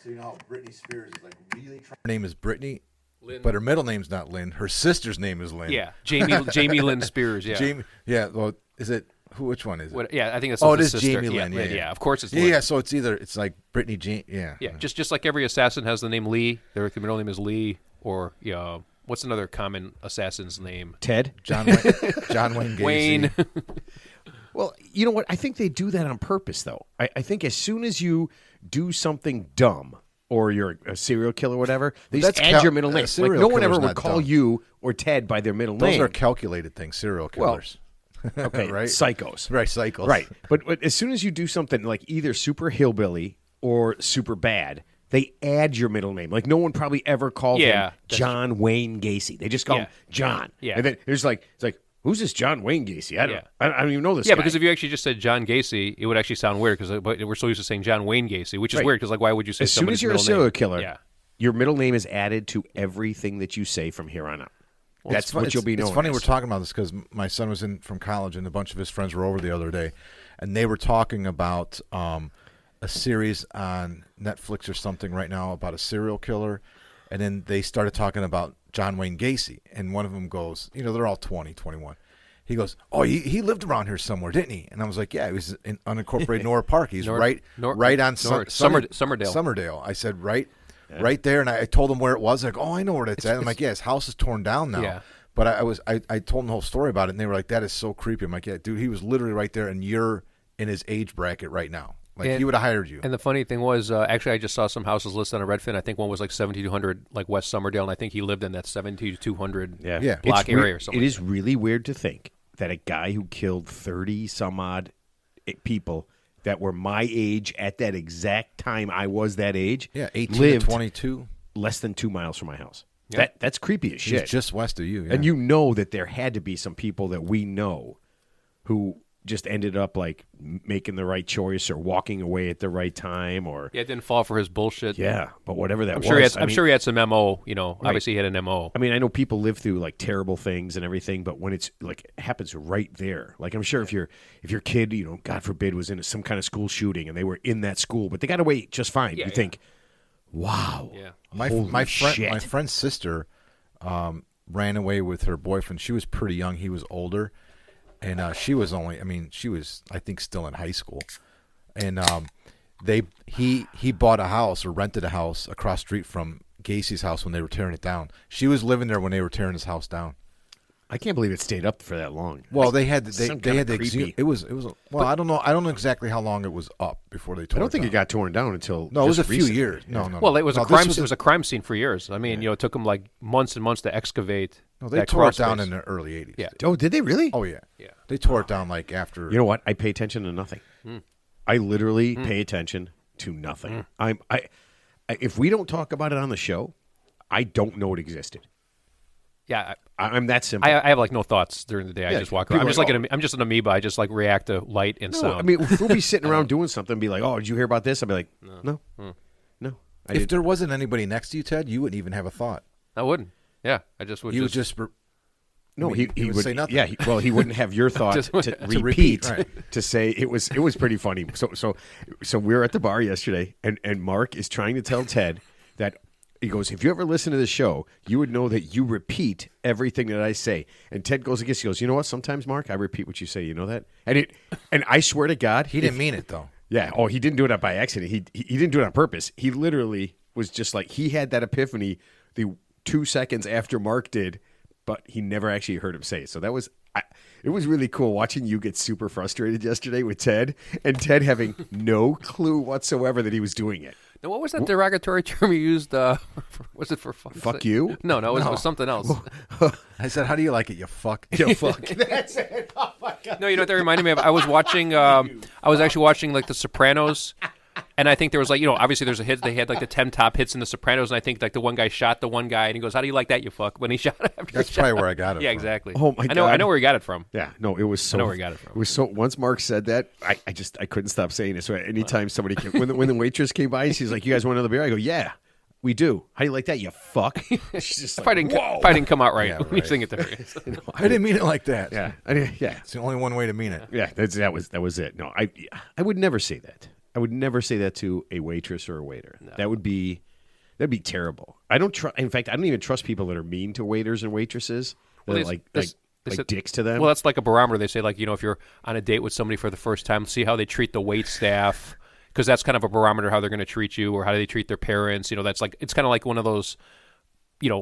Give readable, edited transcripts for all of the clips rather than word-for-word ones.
So you know how Britney Spears is like really trying. Her name is Britney, Lynn. But her middle name's not Lynn. Her sister's name is Lynn. Yeah, Jamie Lynn Spears. Yeah, Jamie. Yeah. Well, is it? Which one is it? Yeah, I think it's. It is sister. Jamie Lynn. Yeah, of course it's Lynn. Yeah. So it's like Britney Jean. Yeah. Yeah, just like every assassin has the name Lee. Their middle name is Lee, or what's another common assassin's name? Ted. John Wayne Gacy. Wayne. Well, you know what? I think they do that on purpose, though. I think as soon as you do something dumb, or you're a serial killer or whatever, they just add your middle name. Like, no one ever would call you or Ted by their middle name. Those are calculated things, serial killers. Well, okay, right? Psychos. Right, psychos. Right. But as soon as you do something like either super hillbilly or super bad, they add your middle name. Like no one probably ever called him John Wayne Gacy. They just call him John. Yeah. And then it's like, who's this John Wayne Gacy? I don't even know this guy. Yeah, because if you actually just said John Gacy, it would actually sound weird because we're so used to saying John Wayne Gacy, which is weird because why would you say as soon as you're a serial killer, your middle name is added to everything that you say from here on out. Well, that's what you'll be known as. It's funny we're talking about this because my son was in from college and a bunch of his friends were over the other day, and they were talking about a series on Netflix or something right now about a serial killer, and then they started talking about John Wayne Gacy, and one of them goes, they're all 20, 21. He goes, oh, he lived around here somewhere, didn't he? And I was like, yeah, he was in unincorporated North Park. He's right on Somerdale. Somerdale. I said, right there, and I told him where it was. Like, oh, I know where it's at. I'm like, yeah, his house is torn down now. Yeah. But I told them the whole story about it, and they were like, that is so creepy. I'm like, yeah, dude, he was literally right there, and you're in his age bracket right now. Like, he would have hired you. And the funny thing was, actually, I just saw some houses listed on Redfin. I think one was like 7200, like West Somerdale, and I think he lived in that 7200 block area or something. It is really weird to think that a guy who killed 30-some-odd people that were my age at that exact time I was that age, 18 lived to 22, less than 2 miles from my house. Yeah. That's creepy as shit. He's just west of you. Yeah. And you know that there had to be some people that we know who just ended up like making the right choice or walking away at the right time, or didn't fall for his bullshit. Yeah, but whatever that I'm was, sure he had some MO. Obviously he had an MO. I mean, I know people live through like terrible things and everything, but when it's like it happens right there, like I'm sure if your kid, God forbid, was in some kind of school shooting and they were in that school, but they got away just fine. You think, wow, my friend's sister ran away with her boyfriend. She was pretty young. He was older. And she was I think, still in high school. And he bought a house or rented a house across the street from Gacy's house when they were tearing it down. She was living there when they were tearing his house down. I can't believe it stayed up for that long. Well, they had the it was I don't know exactly how long it was up before they tore it down. I don't think it got torn down until it was a recently. few years. No. Well, it was a crime. It was a crime scene for years. I mean, it took them like months and months to excavate. No, they tore it down in the early 80s. Yeah. Oh, did they really? Oh, yeah. Yeah. They tore it down like after. You know what? I pay attention to nothing. I literally pay attention to nothing. If we don't talk about it on the show, I don't know it existed. Yeah, I'm that simple. I have like no thoughts during the day. I just walk around. I'm just an amoeba. I just like react to light and sound. I mean, if we'll be sitting around doing something and be like, "Oh, did you hear about this?" I'd be like, "No." If there wasn't anybody next to you, Ted, you wouldn't even have a thought. I wouldn't. Yeah, I just would. He would just. No, he would say nothing. Yeah, he wouldn't have your thought to repeat to say it was pretty funny. So we were at the bar yesterday, and Mark is trying to tell Ted that he goes, if you ever listen to this show, you would know that you repeat everything that I say. And Ted goes against. He goes, you know what? Sometimes, Mark, I repeat what you say. You know that? And I swear to God, he didn't mean it though. Yeah. Oh, he didn't do it by accident. He didn't do it on purpose. He literally was just like he had that epiphany the 2 seconds after Mark did, but he never actually heard him say it. So that was it was really cool watching you get super frustrated yesterday with Ted, and Ted having no clue whatsoever that he was doing it. Now, what was that derogatory term you used? Was it for fuck you? No, it was something else. I said, how do you like it, you fuck? You fuck. That's it. Oh, my God. No, you know what that reminded me of? I was watching, actually watching like The Sopranos. And I think there was like, obviously there's a hit. They had like the 10 top hits in The Sopranos, and I think like the one guy shot the one guy, and he goes, "How do you like that, you fuck?" When he shot him. That's probably where I got it. Yeah, from. Exactly. Oh my God! I know where he got it from. Yeah, no, it was so. I know where he got it from. It was so. Once Mark said that, I couldn't stop saying it. So anytime somebody came, when the waitress came by, she's like, "You guys want another beer?" I go, "Yeah, we do." How do you like that, you fuck? She's just like, if I didn't come out right, when you sing it to her. I didn't mean it like that. Yeah, It's the only one way to mean it. Yeah, that was it. No, I would never say that. I would never say that to a waitress or a waiter. No. That'd be terrible. I don't trust. In fact, I don't even trust people that are mean to waiters and waitresses. Well, like dicks to them. Well, that's like a barometer. They say, like, if you're on a date with somebody for the first time, see how they treat the wait staff, because that's kind of a barometer how they're going to treat you, or how they treat their parents. That's like, it's kind of like one of those,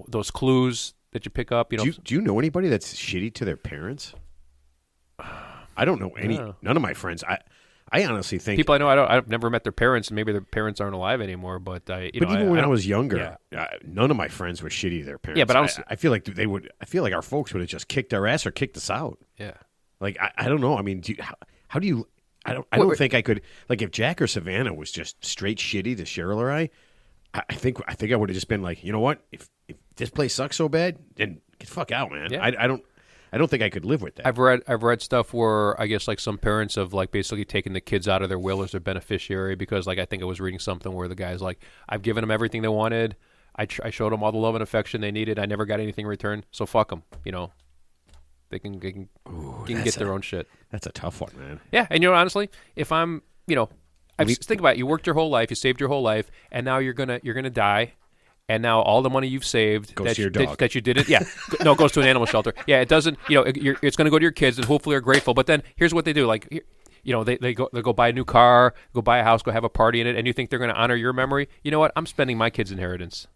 those clues that you pick up. Do you know anybody that's shitty to their parents? I don't know any. Yeah. None of my friends. I honestly think people I know. I've never met their parents, and maybe their parents aren't alive anymore. But even when I was younger, none of my friends were shitty to their parents. Yeah, but I feel like they would. I feel like our folks would have just kicked our ass or kicked us out. Yeah. Like I don't know. I mean, how do you? I don't think I could. Like if Jack or Savannah was just straight shitty to Cheryl or I think I would have just been like, you know what? If this place sucks so bad, then get the fuck out, man. Yeah. I don't think I could live with that. I've read stuff where I guess like some parents have like basically taken the kids out of their will as their beneficiary, because like I think I was reading something where the guy's like, I've given them everything they wanted. I showed them all the love and affection they needed. I never got anything in return. So fuck them. They can get their own shit. That's a tough one, man. Yeah, and honestly, if I'm think about it. You worked your whole life, you saved your whole life, and now you're gonna die. And now all the money you've saved goes to your dog. That you didn't, no, it goes to an animal shelter. Yeah, it doesn't. It's going to go to your kids, and hopefully are grateful. But then here's what they do: like, they go buy a new car, go buy a house, go have a party in it, and you think they're going to honor your memory? You know what? I'm spending my kids' inheritance.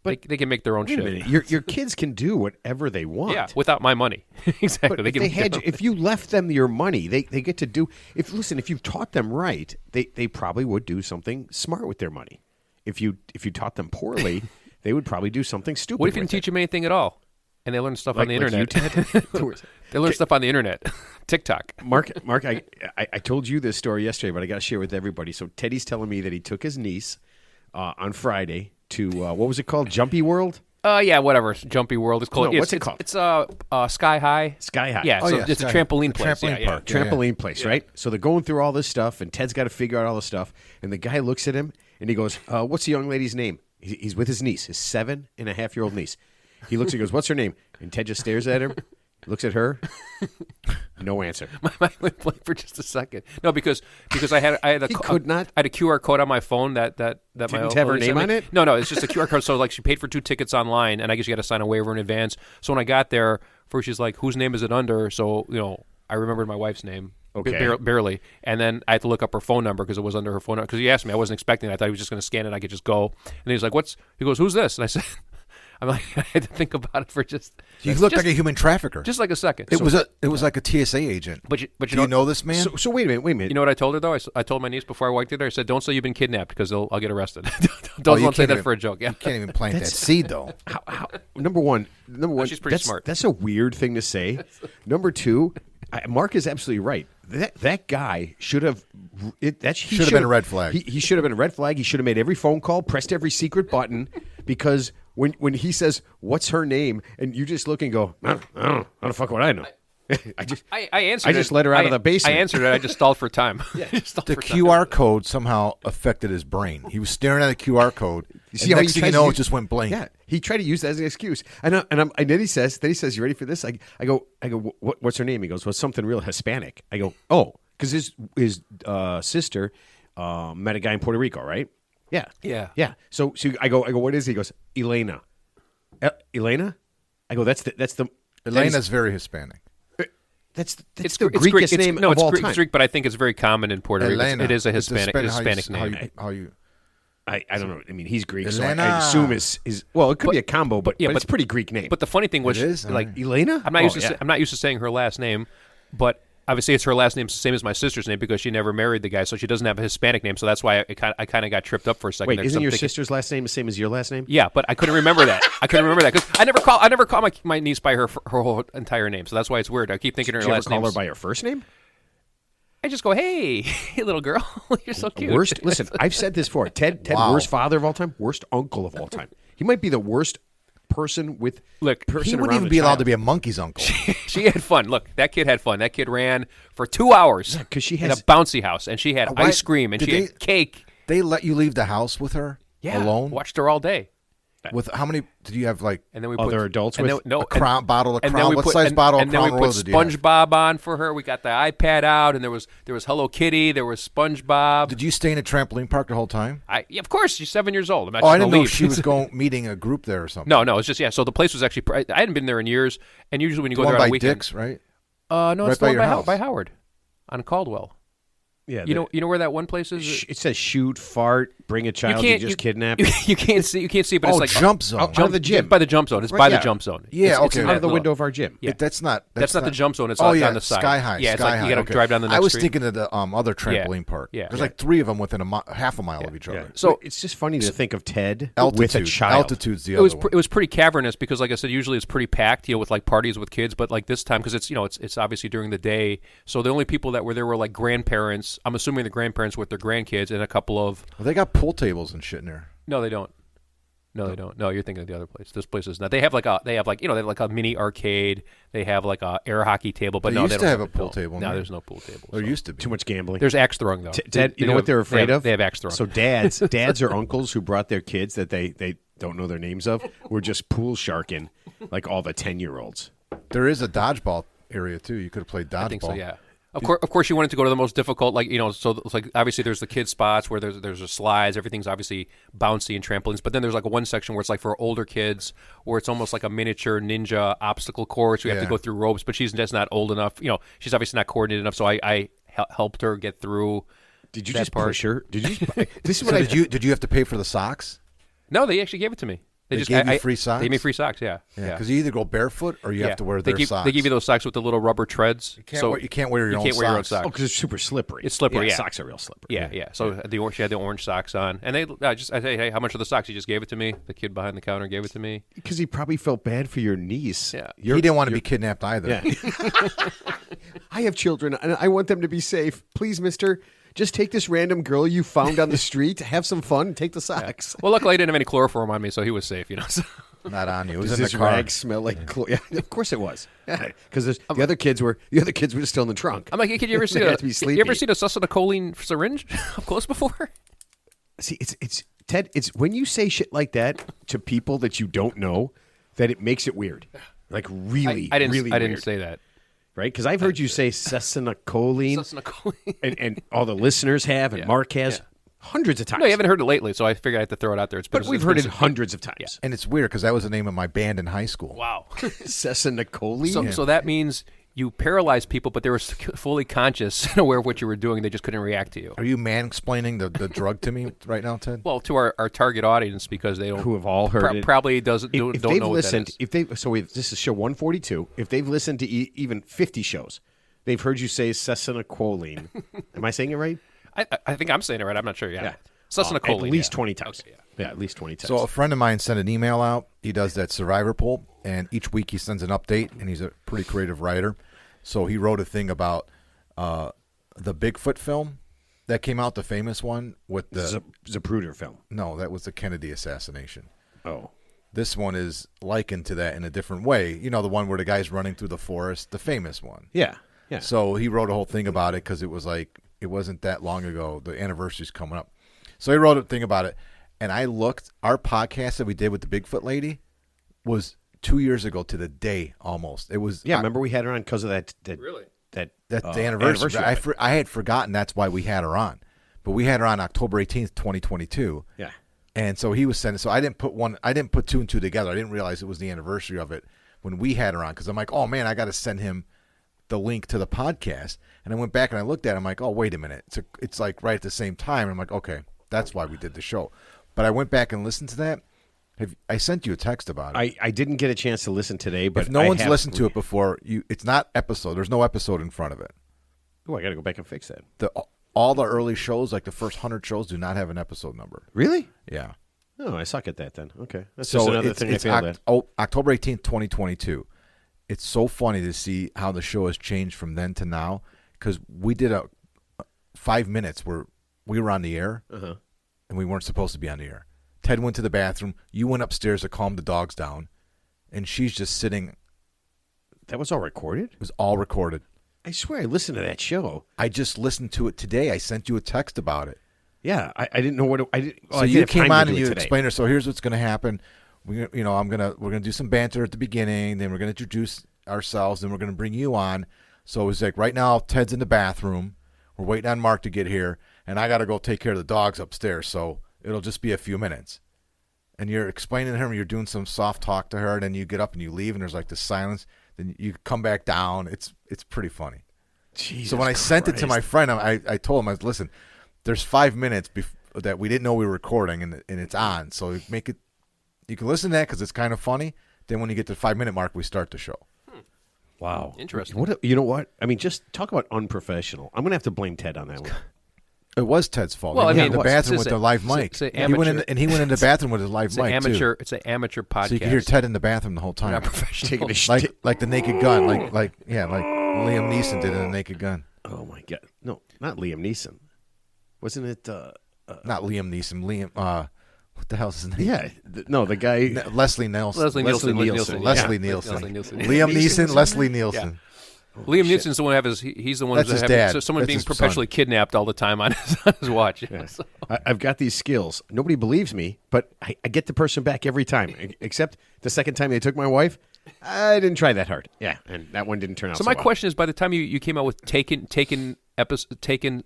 But they can make their own shit. Wait a minute. Your kids can do whatever they want. Yeah, without my money. Exactly. But if you left them your money, they get to do. If you've taught them right, they probably would do something smart with their money. If you taught them poorly, they would probably do something stupid. What if you didn't teach them anything at all, and they learn stuff on the internet? They learn stuff on the internet, TikTok. Mark, I told you this story yesterday, but I got to share with everybody. So Teddy's telling me that he took his niece on Friday to what was it called, Jumpy World? Yeah, whatever. Jumpy World. It's called. No, what's it called? It's Sky High. Sky High. Yeah, it's a trampoline place. Trampoline park. Trampoline place, right? So they're going through all this stuff, and Ted's got to figure out all this stuff. And the guy looks at him, and he goes, "What's the young lady's name?" He's with his niece, his 7.5-year-old niece. He looks and goes, "What's her name?" And Ted just stares at him, looks at her, no answer. My mind went blank for just a second. No, because I had a QR code on my phone that didn't have her name on it. No, it's just a QR code. So like she paid for 2 tickets online, and I guess you got to sign a waiver in advance. So when I got there, first she's like, "Whose name is it under?" So I remembered my wife's name. Okay. Barely. And then I had to look up her phone number because it was under her phone number. Because he asked me. I wasn't expecting it. I thought he was just going to scan it and I could just go. And he's like, he goes, "Who's this?" And I said, I'm like, I had to think about it for just. You looked like a human trafficker. Just like a second. It was like a TSA agent. But do you know this man? So wait a minute. You know what I told her though? I told my niece before I walked in there. I said, "Don't say you've been kidnapped because I'll get arrested." Don't say that for a joke. Yeah. You can't even plant that seed though. How, number one, she's pretty smart. That's a weird thing to say. Number two, Mark is absolutely right. That guy should have. Should have been a red flag. He should have been a red flag. He should have made every phone call, pressed every secret button, because when he says, "What's her name?" and you just look and go, "I don't know. How the fuck would I know?" I answered. I just let her out of the basement. I answered it. I just stalled for time. The QR code somehow affected his brain. He was staring at the QR code. You see how next thing you know, it just went blank. Yeah, he tried to use that as an excuse. And then he says, "You ready for this?" I go, "What's her name?" He goes, "Well, something real Hispanic." I go, "Oh, because his sister met a guy in Puerto Rico, right?" Yeah. So I go, "What is he?" He goes, "Elena." Elena? I go, "That's the." Elena's very Hispanic. That's the Greekest name of all time. It's Greek, but I think it's very common in Puerto Rico. It is a Hispanic name. I don't know. I mean, he's Greek, Elena. So I assume is it could be a combo, but it's a pretty Greek name. But the funny thing was, like Elena, I'm not used to saying her last name, but obviously it's her last name, same as my sister's name, because she never married the guy, so she doesn't have a Hispanic name. So that's why I kind of got tripped up for a second. Wait, isn't your sister's last name the same as your last name? Yeah, but I couldn't remember that. Because I never call my niece by her whole entire name. So that's why it's weird. I keep thinking her last name. Call her by her first name? I just go, "Hey, little girl, you're so cute." Listen, I've said this before. Ted, worst father of all time, worst uncle of all time. He might be the worst person with he wouldn't even be allowed to be a monkey's uncle. She had fun. Look, that kid had fun. That kid ran for 2 hours in a bouncy house, and she had ice cream and she had cake. They let you leave the house with her alone? Watched her all day. With how many did you have? Like And then we other put adults and with then, no, a Crown bottle of and then Crown? we What put, size and, bottle and of then Crown we Royal put did you have? SpongeBob on for her. We got the iPad out, and there was Hello Kitty, there was SpongeBob. Did you stay in a trampoline park the whole time? Yeah, of course, she's 7 years old. I'm not Oh, I just didn't gonna know leave. she was meeting a group there or something. No, it's just So the place was actually. I hadn't been there in years, and usually when you The go one there on by a weekend, Dick's, right? No, Right it's by the one your house. by Howard, on Caldwell. Yeah, You know where that one place is? it says shoot, fart, bring a child you just kidnapped. You can't see, but Oh, it's like Jump Zone. out of the gym. by the jump zone. It's Right, by yeah. the jump zone. Yeah, It's okay. in Out of that the window of our gym. Yeah. That's not the jump zone. It's oh, yeah, down the side. Sky High. Yeah, it's Sky like High. you got to Okay. drive down the next I was street. thinking of the other trampoline park. Yeah. There's like three of them within half a mile of each Yeah. other. So it's just funny to think of Ted Altitude. with a child. Altitude's the it other was one. it was pretty cavernous because, like I said, usually it's pretty packed, with like parties with kids. But like this time, because it's obviously during the day, so the only people that were there were like grandparents. I'm assuming the grandparents with their grandkids and a couple of. Well, they got pool tables and shit in there. No, they don't. No, they don't. No, you're thinking of the other place. This place is not. They have like a mini arcade. They have like a air hockey table, but They no, used they to don't have a it. pool No. table, No, no? there's no pool table. There so. used to be. Too much gambling. There's axe throwing though. Dad, you know what they're afraid of? They have axe throwing. So dads or uncles who brought their kids that they don't know their names of were just pool sharking like all the 10-year-olds. There is a dodgeball area too. You could have played dodgeball. I think so. Yeah. Of course, you wanted to go to the most difficult, so it's like obviously there's the kids spots where there's a slides, everything's obviously bouncy and trampolines, but then there's like one section where it's like for older kids, where it's almost like a miniature ninja obstacle course. You have to Yeah. go through ropes, but she's just not old enough. She's obviously not coordinated enough, so I helped her get through. Did you that just part. push her? Did you? This is So what did you have to pay for the socks? No, they actually gave it to me. They just gave you free socks? They gave me free socks. Yeah, Yeah, because you either go barefoot or you have to wear they their socks. They give you those socks with the little rubber treads. You can't wear your own own socks. socks. Oh, because it's super slippery. It's slippery, yeah. Socks are real slippery. Yeah. So she had the orange socks on, and I say, hey, how much are the socks? He just gave it to me. The kid behind the counter gave it to me. Because he probably felt bad for your niece. Yeah. He didn't want to be kidnapped either. Yeah. I have children, and I want them to be safe. Please, mister, just take this random girl you found on the street, have some fun, and take the socks. Well, luckily I didn't have any chloroform on me, so he was safe. So. Not on you. It was Does in this the car. rag smell like Yeah, of course it was. Because the other kids were still in the trunk. I'm like, hey, kid, you ever see They had to be sleepy. you ever seen a succinylcholine syringe up close before? See, it's Ted. It's when you say shit like that to people that you don't know that it makes it weird. Like really, I didn't. really I didn't weird, say that. right? Because I've heard you say succinylcholine, Succinylcholine. and all the listeners have, and Mark has hundreds of times. No, you haven't heard it lately, so I figured I had to throw it out there. But we've heard it hundreds of times. And it's weird because that was the name of my band in high school. Wow. Succinylcholine. So that means you paralyzed people, but they were fully conscious and aware of what you were doing. They just couldn't react to you. Are you mansplaining the drug to me right now, Ted? Well, to our target audience, because they don't Who have all heard it. probably don't If know they've what listened, that is. this is show 142. If they've listened to even 50 shows, they've heard you say succinylcholine. Am I saying it right? I think I'm saying it right. I'm not sure. Yeah. Yeah. Succinylcholine. At least yeah. 20 times. Okay, Yeah, at least 20 times. So a friend of mine sent an email out. He does that Survivor poll, and each week he sends an update, and he's a pretty creative writer. So he wrote a thing about the Bigfoot film that came out, the famous one with the Zapruder film. No, that was the Kennedy assassination. Oh. This one is likened to that in a different way. You know, the one where the guy's running through the forest, the famous one. Yeah. Yeah. So he wrote a whole thing about it because it was like, it wasn't that long ago. The anniversary's coming up. So he wrote a thing about it. And I looked, our podcast that we did with the Bigfoot lady was 2 years ago to the day almost. It was. Yeah, remember we had her on because of that. Really? That's the anniversary. I had forgotten that's why we had her on. But we had her on October 18th, 2022. Yeah. And so he was sending. So I didn't put two and two together. I didn't realize it was the anniversary of it when we had her on because I'm like, oh man, I got to send him the link to the podcast. And I went back and I looked at it. I'm like, oh, wait a minute. It's like right at the same time. And I'm like, okay, that's why we did the show. But I went back and listened to that. I sent you a text about it. I didn't get a chance to listen today, but if no one's listened to it before, it's not episode. There's no episode in front of it. Oh, I got to go back and fix that. All the early shows, like the first 100 shows, do not have an episode number. Really? Yeah. Oh, I suck at that then. Okay. That's So just another thing I failed at. October 18th, 2022. It's so funny to see how the show has changed from then to now because we did a 5 minutes where we were on the air and we weren't supposed to be on the air. Ted went to the bathroom. You went upstairs to calm the dogs down, and she's just sitting. That was all recorded? It was all recorded. I swear I listened to that show. I just listened to it today. I sent you a text about it. Yeah, I didn't know what I did. So you came on and you explained it. So here's what's going to happen. we're gonna do some banter at the beginning, then we're gonna introduce ourselves, then we're gonna bring you on. So it was like right now Ted's in the bathroom. We're waiting on Mark to get here, and I gotta go take care of the dogs upstairs. So it'll just be a few minutes. And you're explaining to her, you're doing some soft talk to her, and then you get up and you leave, and there's like this silence. Then you come back down. It's pretty funny. Jesus so when I sent it to my friend, I told him, I said, listen, there's 5 minutes that we didn't know we were recording, and it's on. So make it. You can listen to that because it's kind of funny. Then when you get to the 5-minute mark, we start the show. Wow. Interesting. You know what? I mean, just talk about unprofessional. I'm going to have to blame Ted on that one. It was Ted's fault. Well, he I went mean, in the bathroom it's with the live mic. He went in the bathroom with his live mic too. It's an amateur podcast. So you can hear Ted in the bathroom the whole time. Not professional. like the Naked Gun, like Liam Neeson did in the Naked Gun. Oh my God! No, not Liam Neeson. Wasn't it? Not Liam Neeson. What the hell's his name? Yeah, the guy Leslie Nielsen. Leslie Nielsen. Leslie Nielsen. Nielsen. Liam Neeson. Leslie Nielsen. Yeah. Liam Neeson's the one who he's the one That's who's his having dad. someone That's being his perpetually kidnapped all the time on his watch. Yeah. I've got these skills. Nobody believes me, but I get the person back every time. Except the second time they took my wife, I didn't try that hard. Yeah, and that one didn't turn out. So my question is, by the time you came out with Taken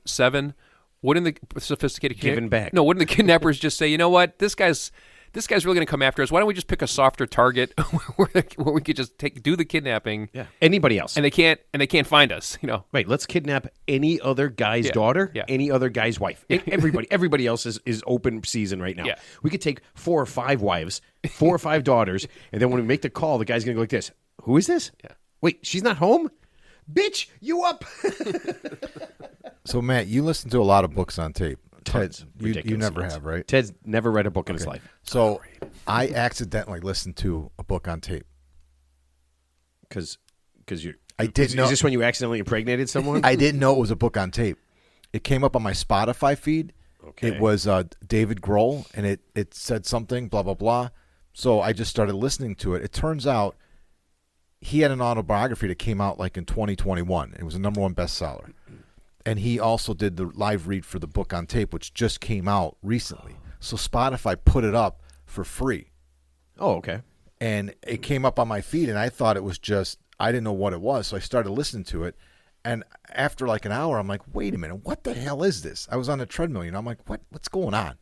7, wouldn't the sophisticated Given back? No, wouldn't the kidnappers just say, you know what, this guy's really going to come after us. Why don't we just pick a softer target where we could just do the kidnapping? Yeah, anybody else, and they can't find us. Right? Let's kidnap any other guy's daughter, any other guy's wife. Everybody else is open season right now. Yeah. We could take 4 or 5 wives, 4 or 5 daughters, and then when we make the call, the guy's going to go like this: "Who is this? Yeah. Wait, she's not home. Bitch, you up?" So Matt, you listen to a lot of books on tape. Ted, you never amounts. have, right? Ted's never read a book in his life. So I accidentally listened to a book on tape. Because you, I didn't know. Is this when you accidentally impregnated someone? I didn't know it was a book on tape. It came up on my Spotify feed. Okay. It was David Grohl, and it said something, blah, blah, blah. So I just started listening to it. It turns out he had an autobiography that came out like in 2021. It was a #1 bestseller. And he also did the live read for the book on tape, which just came out recently. So Spotify put it up for free. Oh, okay. And it came up on my feed, and I thought it was I didn't know what it was. So I started listening to it. And after like an hour, I'm like, wait a minute, what the hell is this? I was on a treadmill, I'm like, what's going on?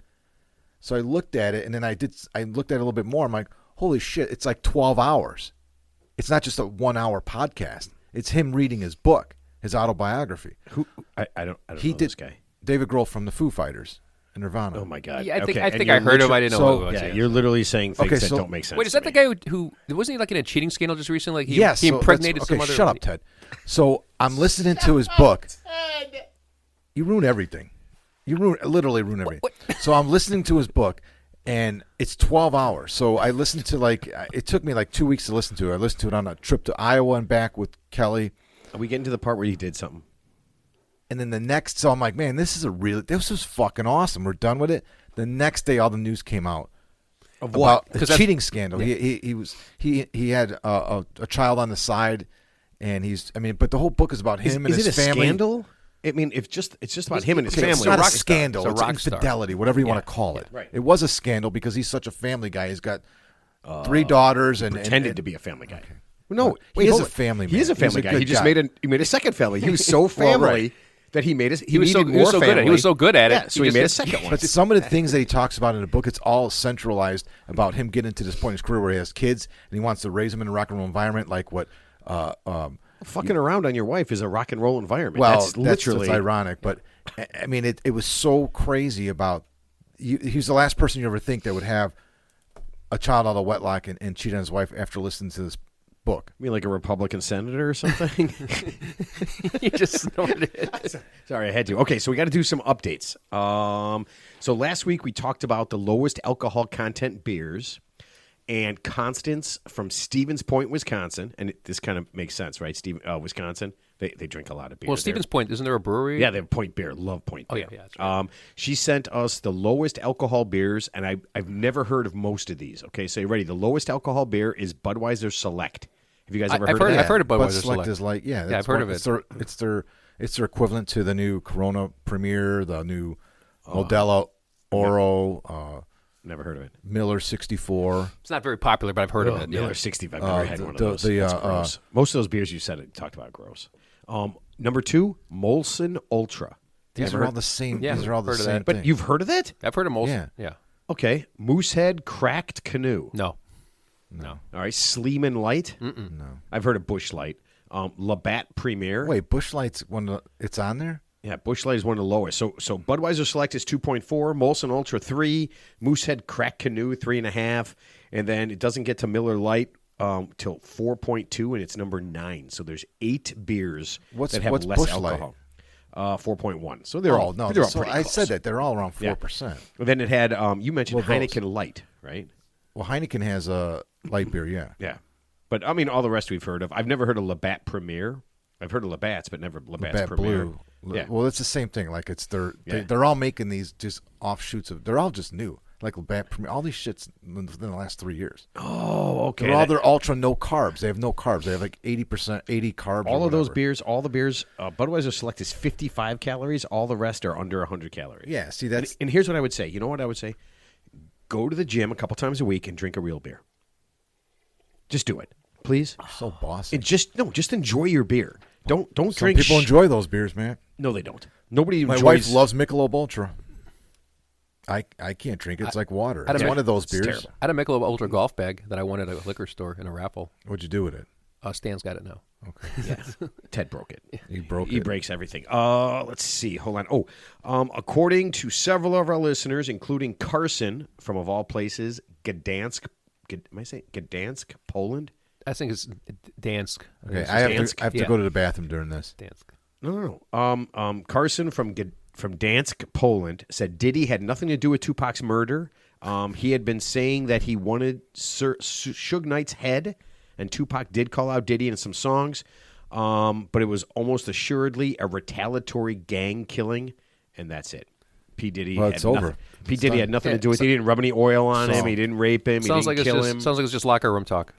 So I looked at it, and then I looked at it a little bit more. I'm like, holy shit, it's like 12 hours. It's not just a 1-hour podcast. It's him reading his book. His autobiography. Who I don't know did, this guy. David Grohl from the Foo Fighters and Nirvana. Oh my God! Yeah, I think And I heard him. I didn't know who it was. Yeah, you're literally saying things that don't make sense. Wait, is that the guy who wasn't he like in a cheating scandal just recently? Like he impregnated some other. Shut up, Ted. So I'm listening to his book. Ted. You ruin everything. Literally ruin everything. What? So I'm listening to his book, and it's 12 hours. So I listened to it took me like 2 weeks to listen to it. I listened to it on a trip to Iowa and back with Kelly. Are we getting to the part where he did something? And then so I'm like, man, this was fucking awesome. We're done with it. The next day, all the news came out Of what? about a cheating scandal. Yeah. He had a child on the side, and but the whole book is about him and his family. Is it a scandal? I mean, it's just about him and his family. It's not a rock scandal. star. It's infidelity, whatever you want to call it. Right. It was a scandal because he's such a family guy. He's got 3 daughters and pretended to be a family guy. No, he is a family man. He is a family guy. He just made a second family. He was so family that he made he was so good at it. Yeah, so he made a second one. But some of the things that he talks about in the book, it's all centralized about him getting to this point in his career where he has kids and he wants to raise them in a rock and roll environment, like what. Fucking around on your wife is a rock and roll environment. Well, that's literally that's ironic, but I mean, it was so crazy about. He's the last person you ever think that would have a child out of wedlock and cheat on his wife after listening to this book. You mean like a Republican senator or something? You just snorted it. Sorry, I had to. Okay, so we got to do some updates. So last week we talked about the lowest alcohol content beers, and Constance from Stevens Point, Wisconsin, and this kind of makes sense, right? Wisconsin, they drink a lot of beer. Well, Stevens Point, isn't there a brewery? Yeah, they have Point Beer. Love Point Beer. Oh yeah, that's right. She sent us the lowest alcohol beers, and I've never heard of most of these. Okay, so you ready? The lowest alcohol beer is Budweiser Select. Have you guys ever heard of that? I've heard of Budweiser Bud Select. Is like, I've heard of it. It's their equivalent to the new Corona Premier, the new Modelo Oro. Never heard of it. Miller 64. It's not very popular, but I've heard of it. Miller Yeah. 65. I've never had one of the- those. the, That's gross. Most of those beers you talked about gross. Number 2, Molson Ultra. These are all the same. Yeah, these are all the heard of same that. But thing. you've heard of that? I've heard of Molson. Yeah. Yeah. Okay. Moosehead Cracked Canoe. No. No. All right. Sleeman Light. No. I've heard of Busch Light. Labatt Premier. Wait, Busch Light's it's on there? Yeah, Busch Light is one of the lowest. So Budweiser Select is 2.4, Molson Ultra 3, Moosehead Cracked Canoe 3.5, and then it doesn't get to Miller Lite till 4.2, and it's number 9. So there's 8 beers that have what's less Busch alcohol. 4.1. So they're all pretty I close. said that they're all around 4%. And then it had you mentioned Well, those. Heineken Light, right? Well, Heineken has a light beer, yeah. Yeah. But I mean all the rest we've heard of. I've never heard of Labatt Premier. I've heard of Labatt's, but never Labatt's Labatt Premier. Blue. Yeah. Well, it's the same thing. Like they're all making these just offshoots of. They're all just new. Like Labatt Premier, all these shits within the last 3 years. Oh, okay. They're ultra no carbs. They have no carbs. They have like 80 carbs. All or of those whatever. beers, Budweiser Select is 55 calories. All the rest are under 100 calories. Yeah. See, that's And here's what I would say. You know what I would say? Go to the gym a couple times a week and drink a real beer. Just do it, please. so bossy. And just enjoy your beer. Don't Some drink. people enjoy those beers, man. No, they don't. Nobody My enjoys. wife loves Michelob Ultra. I can't drink it. It's like water. It's don't- one of those beers. terrible. I had a Michelob Ultra golf bag that I won at a liquor store in a raffle. What'd you do with it? Stan's got it now. Okay. Ted broke it. He broke He it. breaks everything. Let's see. Hold on. According to several of our listeners, including Carson from, of all places, Gdansk. Am I saying Gdansk, Poland? I think it's Dansk. Okay, I have to Yeah. go to the bathroom during this. Dansk. No. Carson from Dansk, Poland, said Diddy had nothing to do with Tupac's murder. He had been saying that he wanted Suge Knight's head, and Tupac did call out Diddy in some songs, but it was almost assuredly a retaliatory gang killing, and that's it. P. Diddy Well, had it's nothing, over. P. It's Diddy done. had nothing to Yeah, do with it. He didn't rub any oil on him. So- He didn't rape him. Sounds he like didn't kill him. sounds like it's just locker room talk.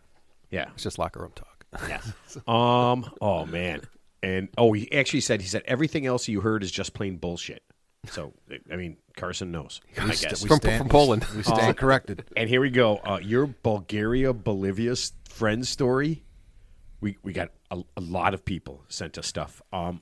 Yeah. It's just locker room talk. Yeah. Oh man. And he actually said everything else you heard is just plain bullshit. So I mean, Carson knows. I guess. From Poland. We stand corrected. And here we go. Your Bulgaria Bolivia friend story. We got a lot of people sent us stuff. I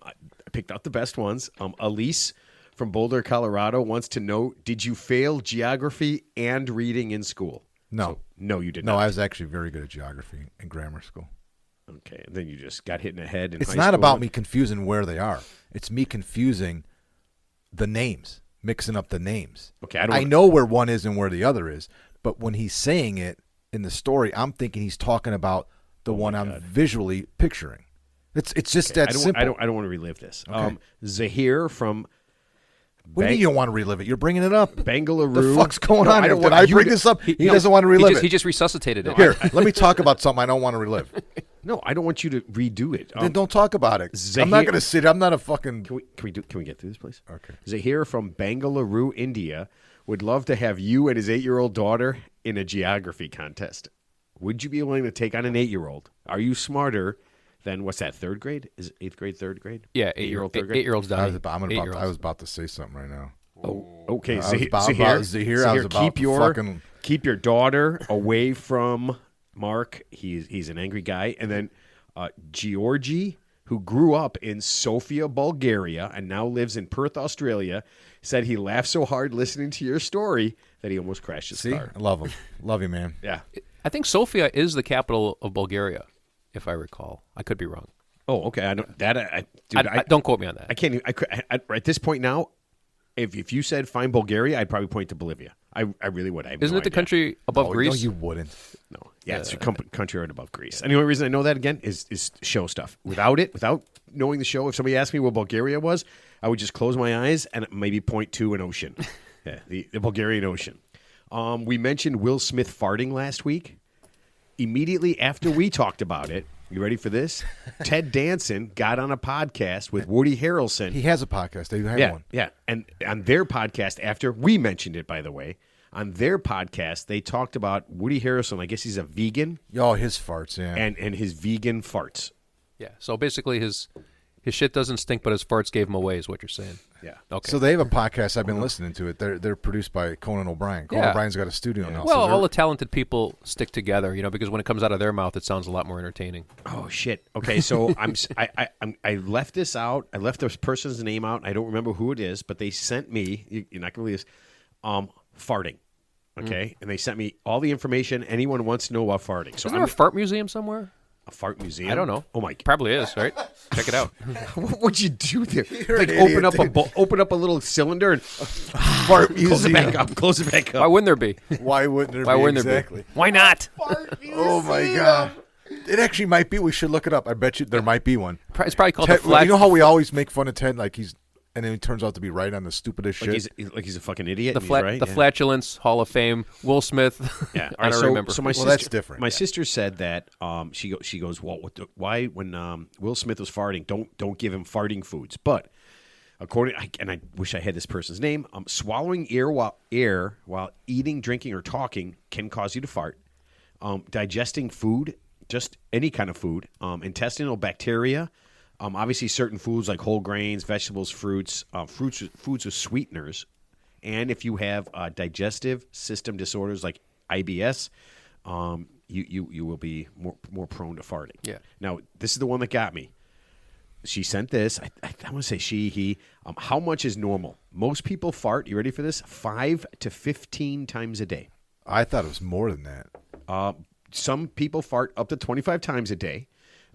picked out the best ones. Elise from Boulder, Colorado wants to know: did you fail geography and reading in school? No. So, no, you did No, not. I was actually very good at geography in grammar school. Okay, and then you just got hit in the head. It's not about me confusing where they are. It's me confusing the names, mixing up the names. Okay, I know where one is and where the other is, but when he's saying it in the story, I'm thinking he's talking about the one I'm visually picturing. It's just that simple. I don't want to relive this. Okay. Zahir from What do you mean you don't want to relive it? You're bringing it up. Bangalore. The fuck's going on I here? don't Did want I you bring to- this up? He No, doesn't want to relive He it. just resuscitated it. Here, let me talk about something I don't want to relive. No, I don't want you to redo it. Then don't talk about it. I'm Zahir- not going to sit. I'm not a fucking. Can we get through this, please? Okay. Zahir from Bangalore, India, would love to have you and his 8-year-old daughter in a geography contest. Would you be willing to take on an 8-year-old? Are you smarter than what's that? 3rd grade? Is it 8th grade, 3rd grade? Yeah, 8-year-old, 3rd grade. 8-year-olds done. I was about to say something right now. Oh, okay. I was about Zahir. I was about to fucking- keep your daughter away from Mark. He's an angry guy. And then Georgie, who grew up in Sofia, Bulgaria, and now lives in Perth, Australia, said he laughed so hard listening to your story that he almost crashed his See, car. I love him. Love you, man. Yeah. I think Sofia is the capital of Bulgaria, if I recall. I could be wrong. Oh, okay. I don't. Dude, Don't quote me on that. I can't. At this point now, if you said find Bulgaria, I'd probably point to Bolivia. I really would. I have Isn't no it the idea. country above No, Greece? you wouldn't. No. Yeah, it's a country right above Greece. And the only reason I know that, again, is show stuff. Without knowing the show, if somebody asked me what Bulgaria was, I would just close my eyes and maybe point to an ocean. Yeah, the Bulgarian Ocean. We mentioned Will Smith farting last week. Immediately after we talked about it, you ready for this? Ted Danson got on a podcast with Woody Harrelson. He has a podcast. They have one. Yeah. And on their podcast, after we mentioned it, by the way, on their podcast, they talked about Woody Harrelson. I guess he's a vegan. Oh, his farts, yeah. And his vegan farts. Yeah. So basically, his shit doesn't stink, but his farts gave him away. Is what you're saying? Yeah. Okay. So they have a podcast. I've been listening to it. They're produced by Conan O'Brien. Conan O'Brien's got a studio now. Well, so all the talented people stick together, because when it comes out of their mouth, it sounds a lot more entertaining. Oh shit. Okay, so I left this out. I left this person's name out. I don't remember who it is, but they sent me. You're not gonna believe this. Farting. Okay, and they sent me all the information anyone wants to know about farting. So Isn't there a fart museum somewhere? A fart museum? I don't know. Oh my! Probably is, right? Check it out. What would you do there? You're Like an open idiot, up open up a little cylinder and fart close it museum. back up. Close it back Why up. wouldn't there be? Why wouldn't there Why be? wouldn't there Exactly. be? Why not? Oh my God! It actually might be. We should look it up. I bet you there might be one. It's probably called Ted, the flat. you know how we always make fun of Ted, like and then he turns out to be right on the stupidest shit. He's a fucking idiot. the and he's right. the Flatulence Hall of Fame. Will Smith. Yeah, I don't remember. So my Well, sister, that's different. My Yeah. sister said that she goes, well, why when Will Smith was farting, don't give him farting foods. But according, and I wish I had this person's name, swallowing air while eating, drinking, or talking can cause you to fart. Digesting food, just any kind of food, intestinal bacteria. Obviously, certain foods like whole grains, vegetables, foods with sweeteners, and if you have digestive system disorders like IBS, you will be more prone to farting. Yeah. Now, this is the one that got me. She sent this. I want to say he. How much is normal? Most people fart. You ready for this? 5 to 15 times a day. I thought it was more than that. Some people fart up to 25 times a day.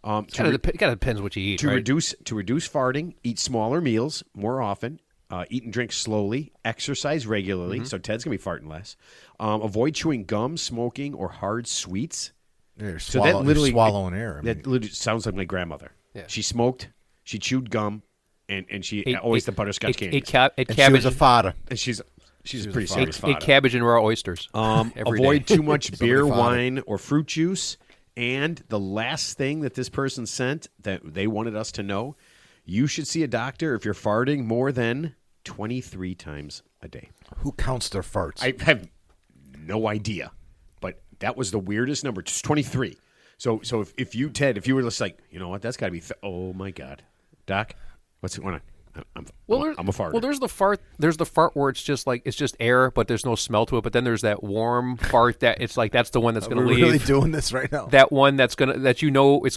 It kind of depends what you eat. To right? reduce farting, eat smaller meals more often, eat and drink slowly, exercise regularly. So Ted's gonna be farting less. Avoid chewing gum, smoking, or hard sweets. Yeah, you're So that literally you're swallowing air. I That mean, literally sounds like my grandmother. Yeah. She smoked, she chewed gum, and she always the butterscotch candy. Ate and she cabbage. was a fodder. And she's a pretty a serious Ate fodder. cabbage and raw oysters. every Avoid day. too much beer, Somebody fought wine, or fruit juice. And the last thing that this person sent that they wanted us to know, you should see a doctor if you're farting more than 23 times a day. Who counts their farts? I have no idea, but that was the weirdest number, just 23. So if you, Ted, if you were just like, you know what, that's got to be, oh my God. Doc, what's going on? I'm a farter. Well, there's the fart. There's the fart where it's just air, but there's no smell to it. But then there's that warm fart that it's like that's the one that's going to We're leave. really doing this right now. That one that it's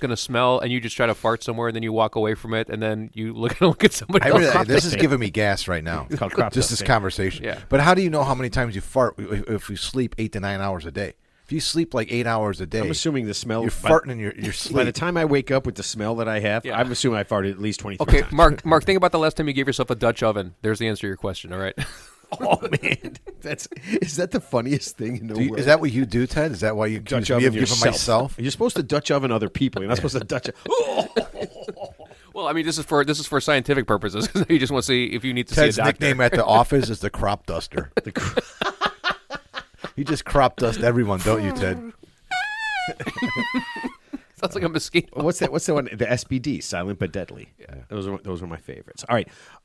gonna smell, and you just try to fart somewhere, and then you walk away from it, and then you look at somebody else. This is giving me gas right now. It's called crop Just this dusting. conversation. Yeah. But how do you know how many times you fart if you sleep 8 to 9 hours a day? If you sleep like 8 hours a day, I'm assuming the smell. you're farting in your sleep. By the time I wake up with the smell that I have, Yeah. I'm assuming I farted at least 23 Okay, times. Mark, think about the last time you gave yourself a Dutch oven. There's the answer to your question. All right. Oh, man. Is that the funniest thing in the world? Is that what you do, Ted? Is that why you Dutch accuse me oven of giving yourself? myself? You're supposed to Dutch oven other people. You're not supposed to Dutch. Well, I mean, this is for scientific purposes. You just want to see if you need to Ted's see a doctor. nickname at the office is the crop duster. You just crop dust everyone, don't you, Ted? Sounds like a mosquito. What's that? What's the one? The SBD, silent but deadly. Yeah, those were my favorites. All